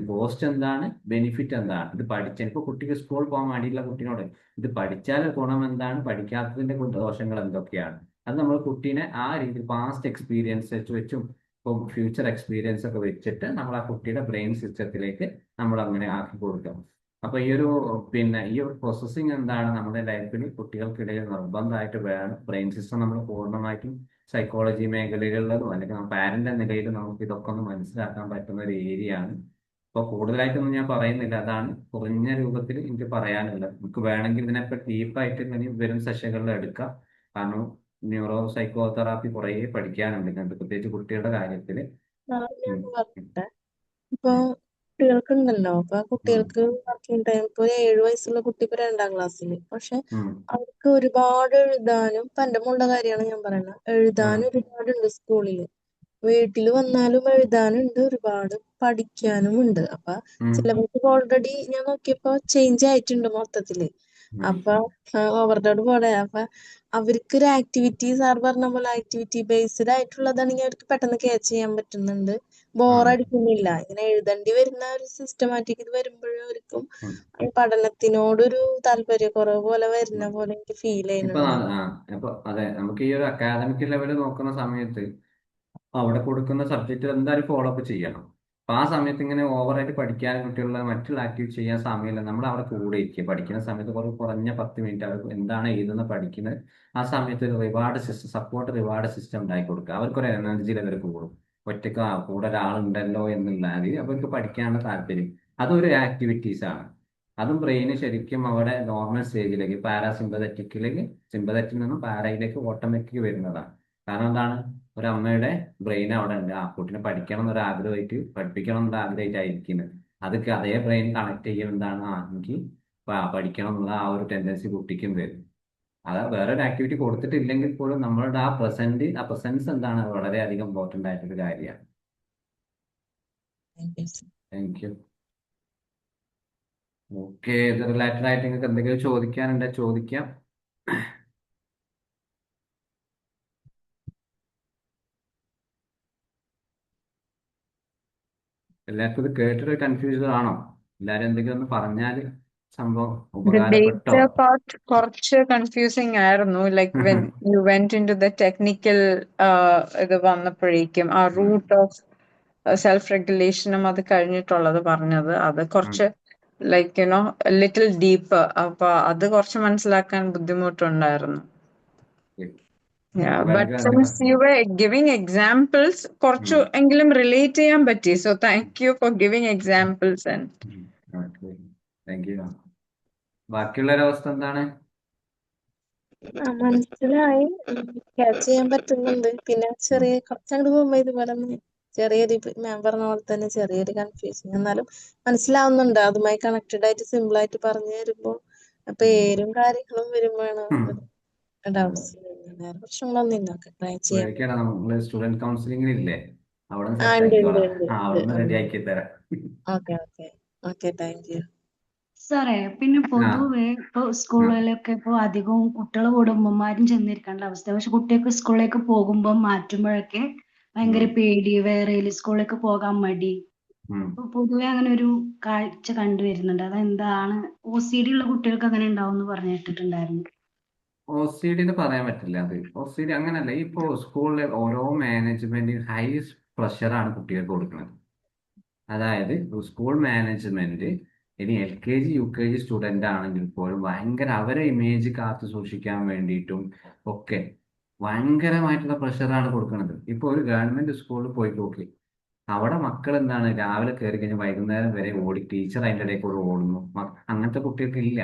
കോസ്റ്റ് എന്താണ്, ബെനിഫിറ്റ് എന്താണ്, ഇത് പഠിച്ച ഇപ്പൊ കുട്ടിക്ക് സ്കൂൾ പോകാൻ വേണ്ടിയിട്ടുള്ള കുട്ടിനോട് ഇത് പഠിച്ചാൽ ഗുണം എന്താണ്, പഠിക്കാത്തതിന്റെ ദോഷങ്ങൾ എന്തൊക്കെയാണ്, അത് നമ്മൾ കുട്ടീനെ ആ രീതിയിൽ പാസ്റ്റ് എക്സ്പീരിയൻസ് വെച്ചും ഇപ്പം ഫ്യൂച്ചർ എക്സ്പീരിയൻസ് ഒക്കെ വെച്ചിട്ട് നമ്മൾ ആ കുട്ടിയുടെ ബ്രെയിൻ സിസ്റ്റത്തിലേക്ക് നമ്മൾ അങ്ങനെ ആക്കി കൊടുക്കാം. അപ്പൊ ഈ ഒരു പ്രോസസ്സിങ് എന്താണ് നമ്മുടെ ലൈഫിൽ കുട്ടികൾക്കിടയിൽ നിർബന്ധമായിട്ട് വേണം. ബ്രെയിൻ സിസ്റ്റം നമ്മൾ പൂർണ്ണമായിട്ടും സൈക്കോളജി മേഖലകളിലും അല്ലെങ്കിൽ പാരന്റ് നിലയിൽ നമുക്ക് ഇതൊക്കെ ഒന്ന് മനസ്സിലാക്കാൻ പറ്റുന്ന ഒരു ഏരിയ ആണ്. അപ്പോൾ കൂടുതലായിട്ടൊന്നും ഞാൻ പറയുന്നില്ല, അതാണ് കുറഞ്ഞ രൂപത്തിൽ എനിക്ക് പറയാനുള്ളത്. നമുക്ക് വേണമെങ്കിൽ ഇതിനെപ്പറ്റി ഡീപ്പായിട്ട് ഇങ്ങനെ വരും സെഷനുകളിൽ എടുക്കാം. കാരണം ന്യൂറോ സൈക്കോ തെറാപ്പി കുറേ പഠിക്കാനുണ്ട് ഇങ്ങനത്തെ പ്രത്യേകിച്ച് കുട്ടികളുടെ കാര്യത്തിൽ.
ഞാൻ പറഞ്ഞിട്ടെ ഇപ്പൊ കുട്ടികൾക്കുണ്ടല്ലോ, അപ്പൊ കുട്ടികൾക്ക് വർക്കിംഗ് ടൈം ഇപ്പൊ 7 വയസ്സുള്ള കുട്ടി ഇപ്പൊ 2ാം ക്ലാസ്സിൽ, പക്ഷെ അവർക്ക് ഒരുപാട് എഴുതാനും, ഇപ്പൊ എന്റെ മോളുടെ കാര്യമാണ് ഞാൻ പറയുന്നത്, എഴുതാനും ഒരുപാടുണ്ട് സ്കൂളിൽ. വീട്ടിൽ വന്നാലും എഴുതാനുണ്ട്, ഒരുപാട് പഠിക്കാനും ഉണ്ട്. അപ്പൊ സിലബസ് ഓൾറെഡി ഞാൻ നോക്കിയപ്പോ ചേഞ്ച് ആയിട്ടുണ്ട് മൊത്തത്തില്. അപ്പൊ ഓവർലോഡ് പോലെ. അപ്പൊ അവർക്ക് ഒരു ആക്ടിവിറ്റി, സാർ പറഞ്ഞ പോലെ ആക്ടിവിറ്റി ബേസ്ഡ് ആയിട്ടുള്ളതാണെങ്കിൽ അവർക്ക് പെട്ടെന്ന് ക്യാച്ച് ചെയ്യാൻ പറ്റുന്നുണ്ട്, ബോറടിക്കുന്നില്ല. ഇങ്ങനെ എഴുതേണ്ടി വരുന്ന ഒരു സിസ്റ്റമാറ്റിക് ഇത് വരുമ്പോഴും അവർക്കും പഠനത്തിനോടൊരു താല്പര്യക്കുറവ് പോലെ വരുന്ന പോലെ എനിക്ക് ഫീൽ ചെയ്യുന്നുണ്ട്.
അതെ, നമുക്ക് ഈ ഒരു അക്കാദമിക് ലെവൽ നോക്കുന്ന സമയത്ത് അവിടെ കൊടുക്കുന്ന സബ്ജക്റ്റ് എന്തായാലും ഫോളോ അപ്പ് ചെയ്യണം. അപ്പൊ ആ സമയത്ത് ഇങ്ങനെ ഓവറായിട്ട് പഠിക്കാൻ കുട്ടികളുടെ മറ്റുള്ള ആക്ടിവിറ്റി ചെയ്യാൻ സമയമില്ല. നമ്മൾ അവിടെ കൂടെ ഇരിക്കുക. പഠിക്കുന്ന സമയത്ത് കുറഞ്ഞ 10 മിനിറ്റ് അവർ എന്താണ് എഴുതുന്നത് പഠിക്കുന്നത് ആ സമയത്ത് ഒരു reward system, support reward system ഉണ്ടാക്കി കൊടുക്കുക. അവർക്കൊരു എനർജി ലെവൽ കൂടും. ഒറ്റയ്ക്ക് കൂടെ ഒരാളുണ്ടല്ലോ എന്നുള്ള അവർക്ക് പഠിക്കാനുള്ള താല്പര്യം. അതൊരു ആക്ടിവിറ്റീസ് ആണ്. അതും ബ്രെയിന് ശരിക്കും അവിടെ നോർമൽ സ്റ്റേജിലേക്ക് സിമ്പതറ്റിൽ നിന്നും പാരയിലേക്ക് ഓട്ടോമാറ്റിക് വരുന്നതാണ്. കാരണം എന്താണ്, ഒരു അമ്മയുടെ ബ്രെയിൻ അവിടെ ഉണ്ട്. ആ കുട്ടിനെ പഠിക്കണം എന്നൊരു ആഗ്രഹമായിട്ട് പഠിപ്പിക്കണം എന്നൊരു ആഗ്രഹമായിട്ടായിരിക്കുന്നത്. അതൊക്കെ അതേ ബ്രെയിൻ കണക്ട് ചെയ്യുന്നതാണ് എനിക്ക് പഠിക്കണം എന്നുള്ള ആ ഒരു ടെൻഡൻസി കുട്ടിക്കും വരും. അത് വേറൊരു ആക്ടിവിറ്റി കൊടുത്തിട്ടില്ലെങ്കിൽ പോലും നമ്മളുടെ ആ പ്രസൻസ് എന്താണ് വളരെയധികം ഇമ്പോർട്ടൻ്റ് ആയിട്ടൊരു കാര്യമാണ്. Thank you. ഓക്കെ, ഇത് റിലേറ്റഡ് ആയിട്ട് നിങ്ങൾക്ക് എന്തെങ്കിലും ചോദിക്കാനുണ്ടോ ചോദിക്കാം. എല്ലാവർക്കും ഇത് കേട്ടിട്ട് കൺഫ്യൂസ്ഡ് ആണോ? എല്ലാരും എന്തെങ്കിലും ഒന്ന് പറഞ്ഞാല് സംഭവം ഉപകാരപ്പെട്ടോ?
ഡേറ്റ പാർട്ട് കുറച്ച് കൺഫ്യൂസിങ് ആയിരുന്നു. Like when you went into the technical ഇത് വന്നപ്പോഴേക്കും ആ റൂട്ട് ഓഫ് സെൽഫ് റെഗുലേഷനും അത് കഴിഞ്ഞിട്ടുള്ളത് പറഞ്ഞത്, അത് കുറച്ച് ലൈക്ക് ലിറ്റിൽ ഡീപ്പ്. അപ്പൊ അത് കുറച്ച് മനസ്സിലാക്കാൻ ബുദ്ധിമുട്ടുണ്ടായിരുന്നു.
അപ്പൊ
ബട്ട്
എനിക്ക് അതിനെ
സിൻസ്
പറ്റി
യു വർ ഗിവിംഗ് എക്സാമ്പിൾസ് കുറച്ചു എങ്കിലും റിലേറ്റ് ചെയ്യാൻ പറ്റി. So thank you for giving examples. And
okay, thank you. ബാക്കിയുള്ളൊരവസ്ഥ എന്താണ്?
മനസ്സിലായി, ക്യാച്ച് ചെയ്യാൻ പറ്റുന്നുണ്ട്. പിന്നെ ചെറിയ കുറച്ചങ്ങോട്ട് പോകുമ്പോ ഇതുപോലെ ചെറിയൊരു ഞാൻ പറഞ്ഞ പോലെ തന്നെ ചെറിയൊരു കൺഫ്യൂഷൻ, എന്നാലും മനസ്സിലാവുന്നുണ്ട്. അതുമായി കണക്റ്റഡ് ആയിട്ട് സിമ്പിൾ ആയിട്ട് പറഞ്ഞു തരുമ്പോ പേരും കാര്യങ്ങളും വരുമ്പോഴാണ് ഡൗട്ട്സ്. വേറെ പ്രശ്നങ്ങളൊന്നും ഇല്ല. ട്രൈ ചെയ്യാം.
പേടിക്കണ്ട, നമ്മള് സ്റ്റുഡന്റ് കൗൺസിലിംഗിലില്ലേ, അവിടെ
ആ,
സെറ്റ്
ഉണ്ട് ഉണ്ട്
ആക്കിക്കോളാം.
ഉണ്ട്
അവിടെ നിന്ന് റെഡി
ഉണ്ട്.
ആക്കി തരാം.
Okay okay okay, thank U.
സാറേ, പിന്നെ
ആ
പൊതുവെ ഇപ്പൊ
ആ
സ്കൂളിലൊക്കെ ഇപ്പൊ അധികവും കുട്ടികളെ കൂടെ ഉമ്മമാരും ചെന്നിരിക്കേണ്ട അവസ്ഥ. പക്ഷെ കുട്ടികൾക്ക് സ്കൂളിലേക്ക് പോകുമ്പോൾ മാറ്റുമ്പോഴൊക്കെ ഭയങ്കര
ഉം,
പേടി, വേറെ സ്കൂളിലേക്ക് പോകാൻ മടി.
ഉം.
ഇപ്പൊ പൊതുവെ അങ്ങനെ ഒരു കാഴ്ച കണ്ടുവരുന്നുണ്ട്. അതെന്താണ്? OCD ഉള്ള കുട്ടികൾക്ക് അങ്ങനെ ഉണ്ടാവും എന്ന് പറഞ്ഞു കേട്ടിട്ടുണ്ടായിരുന്നു.
OCD എന്ന് പറയാൻ പറ്റില്ല. അത് OCD അങ്ങനല്ല. ഇപ്പോ സ്കൂളിലെ ഓരോ മാനേജ്മെന്റിന് ഹൈ പ്രഷറാണ് കുട്ടികൾക്ക് കൊടുക്കുന്നത്. അതായത് സ്കൂൾ മാനേജ്മെന്റ് ഇനി LKG UKG സ്റ്റുഡന്റ് ആണെങ്കിൽ പോലും ഭയങ്കര അവരെ ഇമേജ് കാത്തു സൂക്ഷിക്കാൻ വേണ്ടിയിട്ടും ഒക്കെ ഭയങ്കരമായിട്ടുള്ള പ്രഷറാണ് കൊടുക്കുന്നത്. ഇപ്പൊ ഒരു ഗവൺമെന്റ് സ്കൂളിൽ പോയി നോക്കി, അവിടെ മക്കൾ എന്താണ് രാവിലെ കയറി കഴിഞ്ഞാൽ വൈകുന്നേരം വരെ ഓടി, ടീച്ചർ അതിൻ്റെ ഇടയിൽ കൂടെ ഓടുന്നു. അങ്ങനത്തെ കുട്ടികൾക്ക് ഇല്ല.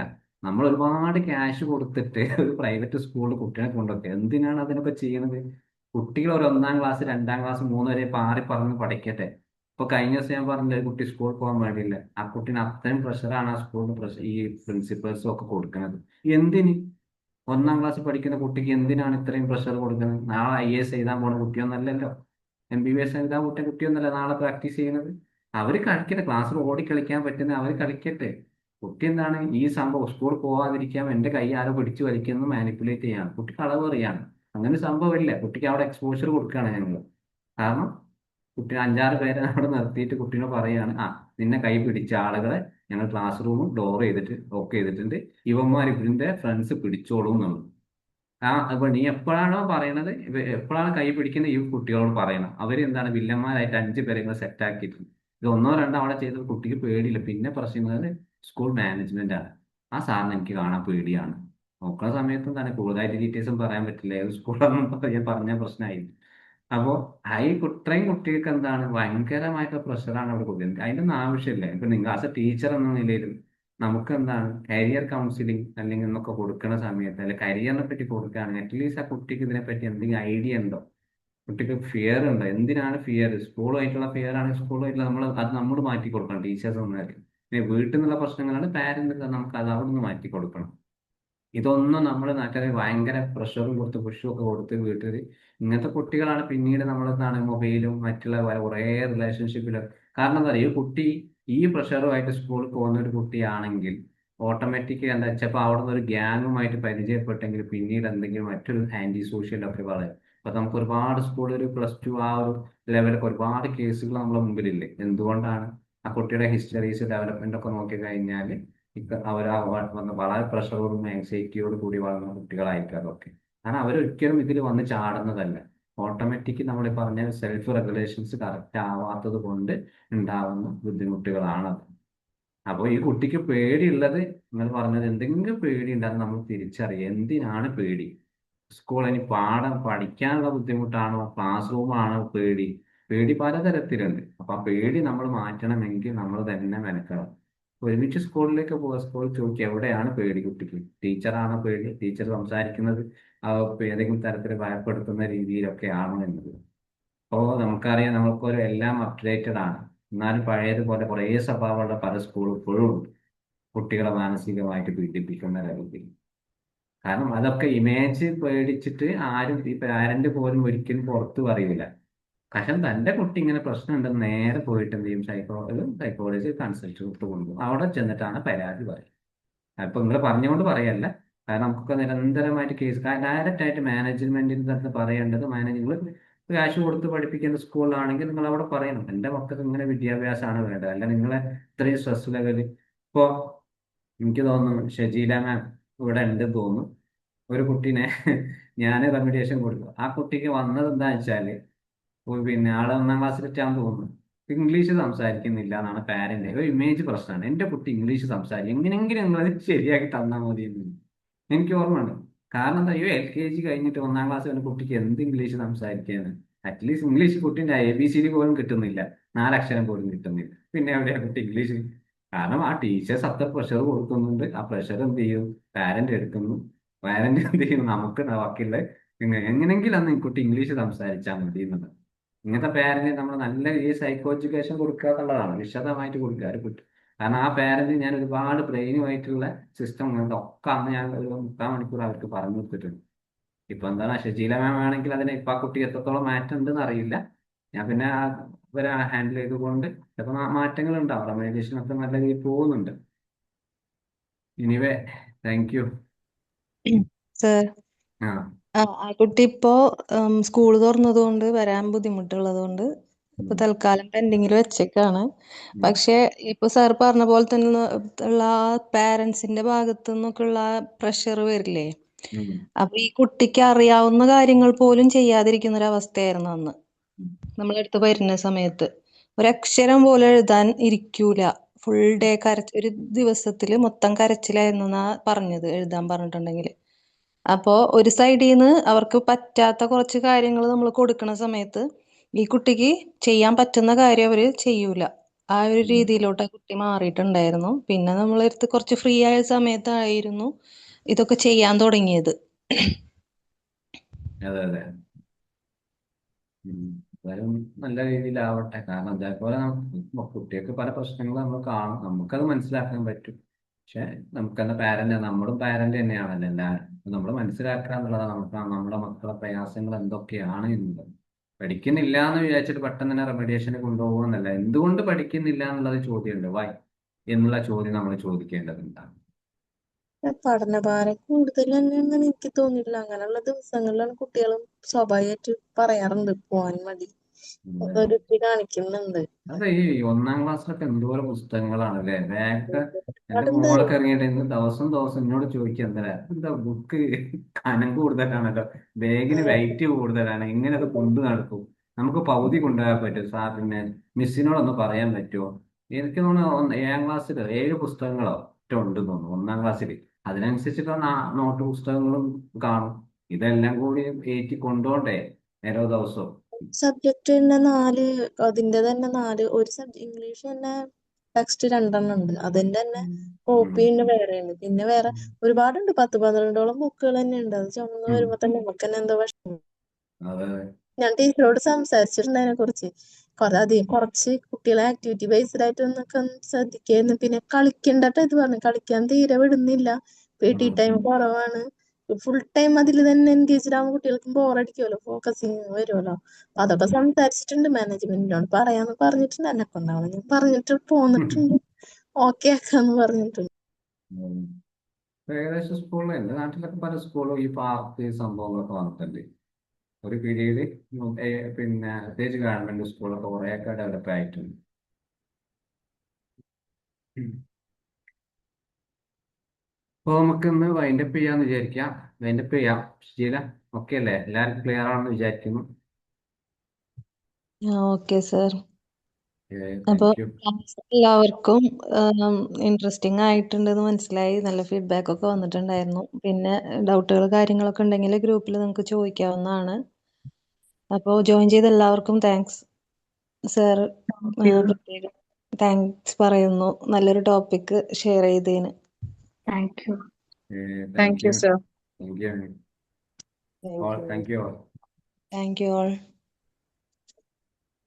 നമ്മൾ ഒരുപാട് ക്യാഷ് കൊടുത്തിട്ട് ഒരു പ്രൈവറ്റ് സ്കൂളിൽ കുട്ടികളെ കൊണ്ടുവയ്ക്കുക. എന്തിനാണ് അതിനൊക്കെ ചെയ്യുന്നത്? കുട്ടികൾ ഒരു 1ാം ക്ലാസ് 2ാം ക്ലാസ് 3 വരെ പാറി പറന്ന് പഠിക്കട്ടെ. ഇപ്പൊ കഴിഞ്ഞ ദിവസം ഞാൻ പറഞ്ഞില്ല, ഒരു കുട്ടി സ്കൂളിൽ പോകാൻ വേണ്ടിയില്ല. ആ കുട്ടീന് അത്രയും പ്രഷറാണ് ആ സ്കൂളിൽ ഈ പ്രിൻസിപ്പൽസും ഒക്കെ കൊടുക്കുന്നത്. എന്തിന്? 1ാം ക്ലാസ് പഠിക്കുന്ന കുട്ടിക്ക് എന്തിനാണ് ഇത്രയും പ്രഷർ കൊടുക്കുന്നത്? നാളെ IAS എഴുതാൻ പോണ കുട്ടിയൊന്നല്ലല്ലോ, MBBS എഴുതാൻ കുട്ടിയൊന്നല്ല നാളെ പ്രാക്ടീസ് ചെയ്യുന്നത്. അവർ കളിക്കട്ടെ, ക്ലാസ്സിൽ ഓടി കളിക്കാൻ പറ്റുന്ന അവർ കളിക്കട്ടെ. കുട്ടി എന്താണ് ഈ സംഭവം സ്കൂളിൽ പോകാതിരിക്കാൻ എൻ്റെ കൈ ആരോ പിടിച്ചു വലിക്കുന്നു, മാനിപ്പുലേറ്റ് ചെയ്യാണ്, കുട്ടി കളവ് പറയാണ്. അങ്ങനെ സംഭവമില്ല. കുട്ടിക്ക് അവിടെ എക്സ്പോഷർ കൊടുക്കുകയാണ് ഞങ്ങൾ. കാരണം കുട്ടി 5-6 പേരെ അവിടെ നിർത്തിയിട്ട് കുട്ടീനെ പറയാണ്, നിന്നെ കൈ പിടിച്ച ആളുകളെ ഞങ്ങൾ ക്ലാസ് റൂമും ഡോർ ചെയ്തിട്ട് ലോക്ക് ചെയ്തിട്ടുണ്ട്, ഇവന്മാർ ഇവരിന്റെ ഫ്രണ്ട്സ് പിടിച്ചോളൂ എന്നുള്ളത്. അപ്പൊ നീ എപ്പോഴാണോ പറയണത്, എപ്പോഴാണ് കൈ പിടിക്കുന്നത്, ഈ കുട്ടികളോട് പറയണം. അവരെന്താണ് വില്ലന്മാരായിട്ട് 5 പേരെ സെറ്റ് ആക്കിയിട്ടുണ്ട്. ഇത് 1-2 അവിടെ ചെയ്തത് കുട്ടിക്ക് പേടിയില്ല. പിന്നെ പ്രശ്നം സ്കൂൾ മാനേജ്മെന്റ് ആണ്. ആ സാറിന് എനിക്ക് കാണാൻ പേടിയാണ്. നോക്കുന്ന സമയത്തും തന്നെ കൂടുതലായിട്ട് ഡീറ്റെയിൽസും പറയാൻ പറ്റില്ല, ഏത് സ്കൂളാണെന്ന് ഞാൻ പറഞ്ഞ പ്രശ്നമായി. അപ്പോ ഇത്രയും കുട്ടികൾക്ക് എന്താണ് ഭയങ്കരമായിട്ടുള്ള പ്രഷറാണ് അവിടെ കൊടുക്കുന്നത്. അതിൻ്റെ ഒന്നും ആവശ്യമില്ല. ഇപ്പൊ നിങ്ങൾ ആസ് എ ടീച്ചർ എന്ന നിലയിലും നമുക്ക് എന്താണ് കരിയർ കൗൺസിലിംഗ് അല്ലെങ്കിൽ എന്നൊക്കെ കൊടുക്കുന്ന സമയത്ത്, അല്ലെങ്കിൽ കരിയറിനെ പറ്റി കൊടുക്കുകയാണെങ്കിൽ അറ്റ്ലീസ്റ്റ് ആ കുട്ടിക്ക് ഇതിനെപ്പറ്റി എന്തെങ്കിലും ഐഡിയ ഉണ്ടോ? കുട്ടിക്ക് ഫിയർ ഉണ്ടോ? എന്തിനാണ് ഫിയർ? സ്കൂളുമായിട്ടുള്ള ഫിയർ ആണെങ്കിൽ സ്കൂളുമായിട്ടുള്ള നമ്മൾ മാറ്റി കൊടുക്കണം, ടീച്ചേഴ്സ് ഒന്നായിരിക്കും. പിന്നെ വീട്ടിൽ നിന്നുള്ള പ്രശ്നങ്ങളാണ് പാരന്റ്, നമുക്ക് അത് അവിടെ നിന്ന് മാറ്റി കൊടുക്കണം. ഇതൊന്നും നമ്മുടെ നാട്ടിൽ ഭയങ്കര പ്രഷറും കൊടുത്ത് പുഷും ഒക്കെ കൊടുത്ത് വീട്ടിൽ ഇങ്ങനത്തെ കുട്ടികളാണ് പിന്നീട് നമ്മളെന്താണ് മൊബൈലും മറ്റുള്ള കുറേ റിലേഷൻഷിപ്പിലും. കാരണം എന്താ പറയുക, ഈ കുട്ടി ഈ പ്രഷറുമായിട്ട് സ്കൂളിൽ പോകുന്ന ഒരു കുട്ടിയാണെങ്കിൽ ഓട്ടോമാറ്റിക് എന്താ വെച്ചപ്പോൾ അവിടെ നിന്ന് ഒരു ഗ്യാങ്ങുമായിട്ട് പരിചയപ്പെട്ടെങ്കിൽ പിന്നീട് എന്തെങ്കിലും മറ്റൊരു ആന്റി സോഷ്യൽ ഒക്കെ പറയും. അപ്പൊ നമുക്ക് ഒരുപാട് സ്കൂൾ ഒരു +2 ആ ഒരു ലെവലൊക്കെ ഒരുപാട് കേസുകൾ നമ്മുടെ മുമ്പിലില്ലേ. എന്തുകൊണ്ടാണ്? ആ കുട്ടിയുടെ ഹിസ്റ്ററീസ് ഡെവലപ്മെന്റ് ഒക്കെ നോക്കി കഴിഞ്ഞാൽ അവർ വന്ന് വളരെ പ്രഷറോടും ആങ്സൈറ്റിയോട് കൂടി വളർന്ന കുട്ടികളായിരിക്കും അതൊക്കെ. കാരണം അവരൊരിക്കലും ഇതിൽ വന്ന് ചാടുന്നതല്ല. ഓട്ടോമാറ്റിക് നമ്മൾ പറഞ്ഞ സെൽഫ് റെഗുലേഷൻസ് കറക്റ്റ് ആവാത്തത് കൊണ്ട് ഉണ്ടാവുന്ന ബുദ്ധിമുട്ടുകളാണത്. അപ്പോൾ ഈ കുട്ടിക്ക് പേടിയുള്ളത്, നിങ്ങൾ പറഞ്ഞത് എന്തെങ്കിലും പേടി ഉണ്ടെന്ന് നമ്മൾ തിരിച്ചറിയുക. എന്തിനാണ് പേടി? സ്കൂൾ ഇനി പാഠം പഠിക്കാനുള്ള ബുദ്ധിമുട്ടാണോ, ക്ലാസ് റൂമാണോ പേടി? പേടി പലതരത്തിലുണ്ട്. അപ്പൊ ആ പേടി നമ്മൾ മാറ്റണമെങ്കിൽ നമ്മൾ തന്നെ മെനക്കണം. ഒരുമിച്ച് സ്കൂളിലേക്ക് പോവുക, സ്കൂളിൽ ചോദിക്കുക എവിടെയാണ് പേടി കുട്ടിക്ക്? ടീച്ചറാണോ പേടി? ടീച്ചർ സംസാരിക്കുന്നത് ഏതെങ്കിലും തരത്തിൽ ഭയപ്പെടുത്തുന്ന രീതിയിലൊക്കെ ആണോ എന്നത്. അപ്പോൾ നമുക്കറിയാം, നമുക്കൊരു എല്ലാം അപ്ഡേറ്റഡ് ആണ്. എന്നാലും പഴയതുപോലെ കുറേ സ്വഭാവമുള്ള പല സ്കൂളും ഇപ്പോഴും ഉണ്ട്, കുട്ടികളെ മാനസികമായിട്ട് പീഡിപ്പിക്കുന്ന രീതിയിൽ. കാരണം അതൊക്കെ ഇമേജ് പേടിച്ചിട്ട് ആരും ഈ പാരന്റ് പോലും ഒരിക്കലും പുറത്ത് പറയില്ല. കാരണം തന്റെ കുട്ടി ഇങ്ങനെ പ്രശ്നമുണ്ടെന്ന് നേരെ പോയിട്ട് എന്ത് ചെയ്യും, സൈക്കോളജി കൺസൾട്ട് കൊണ്ടുപോകും. അവിടെ ചെന്നിട്ടാണ് പരാതി പറയുക. അപ്പൊ നിങ്ങൾ പറഞ്ഞുകൊണ്ട് പറയല്ല, കാരണം നമുക്കൊക്കെ നിരന്തരമായിട്ട് കേസ് ഡയറക്റ്റ് ആയിട്ട് മാനേജ്മെന്റിന്റെ അടുത്ത് പറയേണ്ടത്, നിങ്ങൾ കാശ് കൊടുത്ത് പഠിപ്പിക്കേണ്ട സ്കൂളിലാണെങ്കിൽ നിങ്ങൾ അവിടെ പറയണം, എൻ്റെ മക്കൾക്ക് ഇങ്ങനെ വിദ്യാഭ്യാസമാണ് വേണ്ടത്, അല്ല നിങ്ങളെ ഇത്രയും സ്ട്രെസ് ലെവൽ. ഇപ്പോ എനിക്ക് തോന്നുന്നു ഷജീല മാം ഇവിടെ ഉണ്ടെന്ന് തോന്നുന്നു. ഒരു കുട്ടീനെ ഞാൻ റെമഡിയേഷൻ കൊടുക്കും. ആ കുട്ടിക്ക് വന്നത് എന്താ വെച്ചാല്, പിന്നെ ആള് 1ാം ക്ലാസ്സിലെത്താൻ തോന്നുന്നു. ഇംഗ്ലീഷ് സംസാരിക്കുന്നില്ല എന്നാണ് പാരന്റ് ഒരു ഇമേജ് പ്രശ്നമാണ്. എൻ്റെ കുട്ടി ഇംഗ്ലീഷ് സംസാരിക്കും, എങ്ങനെയെങ്കിലും നിങ്ങളത് ശരിയാക്കി തന്നാൽ മതി എന്ന് എനിക്ക് ഓർമ്മയുണ്ട്. കാരണം എന്താ, LKG കഴിഞ്ഞിട്ട് 1ാം ക്ലാസ് വരെ കുട്ടിക്ക് എന്ത് ഇംഗ്ലീഷ് സംസാരിക്കാന്? അറ്റ്ലീസ്റ്റ് ഇംഗ്ലീഷ് കുട്ടീൻ്റെ ABCD പോലും കിട്ടുന്നില്ല, 4 അക്ഷരം പോലും കിട്ടുന്നില്ല. പിന്നെ എവിടെയാ കുട്ടി ഇംഗ്ലീഷ്? കാരണം ആ ടീച്ചേഴ്സ് അത്ര പ്രഷർ കൊടുക്കുന്നുണ്ട്. ആ പ്രഷർ എന്ത് ചെയ്യും? പാരന്റ് എടുക്കുന്നു. പാരന്റ് എന്ത് ചെയ്യും? നമുക്ക് ബാക്കിയുള്ള എങ്ങനെയെങ്കിലും അന്ന് ഈ കുട്ടി ഇംഗ്ലീഷ് സംസാരിച്ചാൽ മതി എന്നുള്ളത്. ഇങ്ങനത്തെ പാരന്റ് നമ്മൾ നല്ല ഈ സൈക്കോ എഡ്യൂക്കേഷൻ കൊടുക്കുക എന്നുള്ളതാണ്, വിശദമായിട്ട് കൊടുക്കുക ഒരു കുട്ടി. കാരണം ആ പാരന്റ് ഞാൻ ഒരുപാട് ബ്രെയിനുമായിട്ടുള്ള സിസ്റ്റം ഒക്കെ അന്ന് ഞാൻ ഒരു 3/4 മണിക്കൂർ അവർക്ക് പറഞ്ഞു കൊടുത്തിട്ടുണ്ട്. ഇപ്പൊ എന്താണ് ഷജീല മാം ആണെങ്കിൽ അതിന് ഇപ്പൊ ആ കുട്ടി എത്രത്തോളം മാറ്റം ഉണ്ടെന്ന് അറിയില്ല. ഞാൻ പിന്നെ ഇവരെ ഹാൻഡിൽ ചെയ്തുകൊണ്ട് ചിലപ്പോൾ മാറ്റങ്ങൾ ഉണ്ടാവും. റെമഡിയേഷൻ ഒക്കെ നല്ല രീതിയിൽ പോകുന്നുണ്ട്. Anyway, thank you.
സർ,
ആ
ആ കുട്ടി ഇപ്പോ സ്കൂൾ തുറന്നത് കൊണ്ട് വരാൻ ബുദ്ധിമുട്ടുള്ളത് കൊണ്ട് ഇപ്പൊ
ഉം,
തൽക്കാലം പെൻഡിങ്ങിൽ വെച്ചേക്കാണ്.
ഉം,
പക്ഷെ ഇപ്പൊ സാർ പറഞ്ഞ പോലെ തന്നെ ഉള്ള പാരന്റ്സിന്റെ ഭാഗത്തു നിന്നൊക്കെയുള്ള പ്രഷർ വരില്ലേ?
ഉം,
അപ്പൊ ഈ കുട്ടിക്ക് അറിയാവുന്ന കാര്യങ്ങൾ പോലും ചെയ്യാതിരിക്കുന്ന ഒരു അവസ്ഥയായിരുന്നു അന്ന്
ഉം,
നമ്മളടുത്ത് വരുന്ന സമയത്ത്. ഒരക്ഷരം പോലും എഴുതാൻ ഇരിക്കൂല. ഫുൾ ഡേ ഒരു ദിവസത്തില് മൊത്തം കരച്ചിലായിരുന്നു എന്നാ പറഞ്ഞത്, എഴുതാൻ പറഞ്ഞിട്ടുണ്ടെങ്കിൽ. അപ്പോ ഒരു സൈഡിൽ നിന്ന് അവർക്ക് പറ്റാത്ത കുറച്ച് കാര്യങ്ങൾ നമ്മൾ കൊടുക്കണ സമയത്ത് ഈ കുട്ടിക്ക് ചെയ്യാൻ പറ്റുന്ന കാര്യം അവര് ചെയ്യൂല. ആ ഒരു
ഉം.
രീതിയിലോട്ട് ആ കുട്ടി മാറിയിട്ടുണ്ടായിരുന്നു. പിന്നെ നമ്മളടുത്ത് കുറച്ച് ഫ്രീ ആയ സമയത്തായിരുന്നു ഇതൊക്കെ ചെയ്യാൻ തുടങ്ങിയത്.
അതെ അതെ. എന്തായാലും നല്ല രീതിയിലാവട്ടെ. കാരണം അതേപോലെ കുട്ടികൾക്ക് പല പ്രശ്നങ്ങളും നമ്മൾ കാണും, നമുക്കത് മനസ്സിലാക്കാൻ പറ്റും. പക്ഷെ നമുക്കെന്ന പാരന്റ്, നമ്മളും പാരന്റ് തന്നെയാണല്ലോ എല്ലാവരും. നമ്മൾ മനസ്സിലാക്കുക എന്നുള്ളതാണ്. നമുക്ക് നമ്മുടെ മക്കളുടെ പ്രയാസങ്ങൾ എന്തൊക്കെയാണ് എന്നുള്ളത്. പഠിക്കുന്നില്ല എന്ന് വിചാരിച്ചിട്ട് പെട്ടെന്ന് തന്നെ റെമഡിയേഷന് കൊണ്ടുപോകുന്നല്ല. എന്തുകൊണ്ട് പഠിക്കുന്നില്ല എന്നുള്ളത് ചോദ്യമുണ്ട്. വൈ എന്നുള്ള ചോദ്യം നമ്മൾ ചോദിക്കേണ്ടതുണ്ടാണ്.
പഠനഭാരം കൂടുതൽ തന്നെയാണെന്ന് എനിക്ക് തോന്നിയിട്ടില്ല. അങ്ങനെയുള്ള ദിവസങ്ങളിലാണ് കുട്ടികളും സ്വാഭാവികമായിട്ട് പറയാറുണ്ട് പോവാൻ മടി. അതൊരു ഇത് കാണിക്കുന്നുണ്ട്.
അതെ, ഈ 1ാം ക്ലാസ്സിലൊക്കെ എന്തോരം പുസ്തകങ്ങളാണ് അല്ലേ? ബാഗ് എന്റെ
ഒരുപാടുണ്ട്.
മോളൊക്കെ ഇറങ്ങിയിട്ട് ഇന്ന് ദിവസം ദിവസം എന്നോട് ചോദിക്കുക, എന്താ ബുക്ക് കനം കൂടുതലാണല്ലോ, ബാഗിന് വെയിറ്റ് കൂടുതലാണ്, ഇങ്ങനെ അത് കൊണ്ടു നടക്കും, നമുക്ക് പകുതി കൊണ്ടുപോകാൻ പറ്റും സാർ, പിന്നെ മിസ്സിനോടൊന്ന് പറയാൻ പറ്റുമോ? എനിക്ക് തോന്നുന്നു 7ാം ക്ലാസ്സിൽ 7 പുസ്തകങ്ങളോ ഒറ്റ ഉണ്ട് തോന്നുന്നു 1ാം ക്ലാസ്സിൽ. അതിനനുസരിച്ചിട്ടുള്ള നോട്ട് പുസ്തകങ്ങളും കാണും. ഇതെല്ലാം കൂടി ഏറ്റി കൊണ്ടുപോണ്ടേ ഓരോ ദിവസവും.
സബ്ജക്ട് തന്നെ 4, അതിന്റെ തന്നെ 4. ഒരു ഇംഗ്ലീഷ് തന്നെ ടെക്സ്റ്റ് 2 ഉണ്ട്. അതിന്റെ തന്നെ കോപ്പി തന്നെ വേറെയുണ്ട്. പിന്നെ വേറെ ഒരുപാടുണ്ട്, 10-12ഓളം ബുക്കുകൾ തന്നെ ഉണ്ട്. അത് ചുമന്ന്
ഉം.
വരുമ്പോ തന്നെ നമുക്ക് തന്നെ എന്തോ വിഷമം.
അതെ.
ഞാൻ ടീച്ചറോട് സംസാരിച്ചിട്ടുണ്ട് അതിനെ കുറിച്ച്. കുറച്ച് കുട്ടികളെ ആക്ടിവിറ്റി ബേസ്ഡ് ആയിട്ട് ഒന്നൊക്കെ ശ്രദ്ധിക്കായിരുന്നു. പിന്നെ കളിക്കണ്ടട്ടോ ഇത് പറഞ്ഞു, കളിക്കാൻ തീരെ വിടുന്നില്ല. PT ടൈം കുറവാണ്. ഫുൾ ടൈം അതിൽ തന്നെ എൻഗേജ്ഡ് ആവുമ്പോൾ കുട്ടികൾക്കും ബോറടിക്കുമല്ലോ, ഫോക്കസിങ് വരുമല്ലോ. അതൊക്കെ സംസാരിച്ചിട്ടുണ്ട്, മാനേജ്മെന്റിനോട് പറയാന്ന് പറഞ്ഞിട്ടുണ്ട്. എന്നെ കൊണ്ടാവും ഞാൻ പറഞ്ഞിട്ട് പോന്നിട്ടുണ്ട്. ഓക്കെ ആക്കാന്ന് പറഞ്ഞിട്ടുണ്ട്.
ഉം. ഏകദേശം സ്കൂളിൽ എൻ്റെ നാട്ടിലൊക്കെ പല സ്കൂളും ഈ പാർക്ക് സംഭവങ്ങളൊക്കെ വന്നിട്ടുണ്ട്. ഒരു പീരീഡ് പിന്നെ പ്രത്യേകിച്ച് ഗവൺമെന്റ് സ്കൂളൊക്കെ കുറേയൊക്കെ ഡെവലപ്പ് ആയിട്ടുണ്ട്. അപ്പോൾ നമുക്ക് ഇന്ന് വൈൻഡപ്പ് ചെയ്യാന്ന് വിചാരിക്കാം. വൈൻഡപ്പ് ചെയ്യാം. ശീല ഓക്കെ അല്ലേ? എല്ലാവർക്കും ക്ലിയർ ആണെന്ന് വിചാരിക്കുന്നു.
Okay sir. അപ്പൊ
താങ്ക് യു.
എല്ലാവർക്കും ഇൻട്രസ്റ്റിംഗ് ആയിട്ടുണ്ടെന്ന് മനസ്സിലായി. നല്ല ഫീഡ്ബാക്ക് ഒക്കെ വന്നിട്ടുണ്ടായിരുന്നു. പിന്നെ ഡൗട്ടുകൾ കാര്യങ്ങളൊക്കെ ഉണ്ടെങ്കിൽ ഗ്രൂപ്പിൽ നിങ്ങൾക്ക് ചോദിക്കാവുന്നതാണ്. അപ്പോൾ ജോയിൻ ചെയ്ത എല്ലാവർക്കും താങ്ക്സ്. സർ പ്രത്യേകം താങ്ക്സ് പറയുന്നു, നല്ലൊരു ടോപ്പിക് ഷെയർ ചെയ്തതിന്.
Thank you.
Thank
you,
you.
sir.
Thank you.
Thank you.
Thank you.
Thank you all.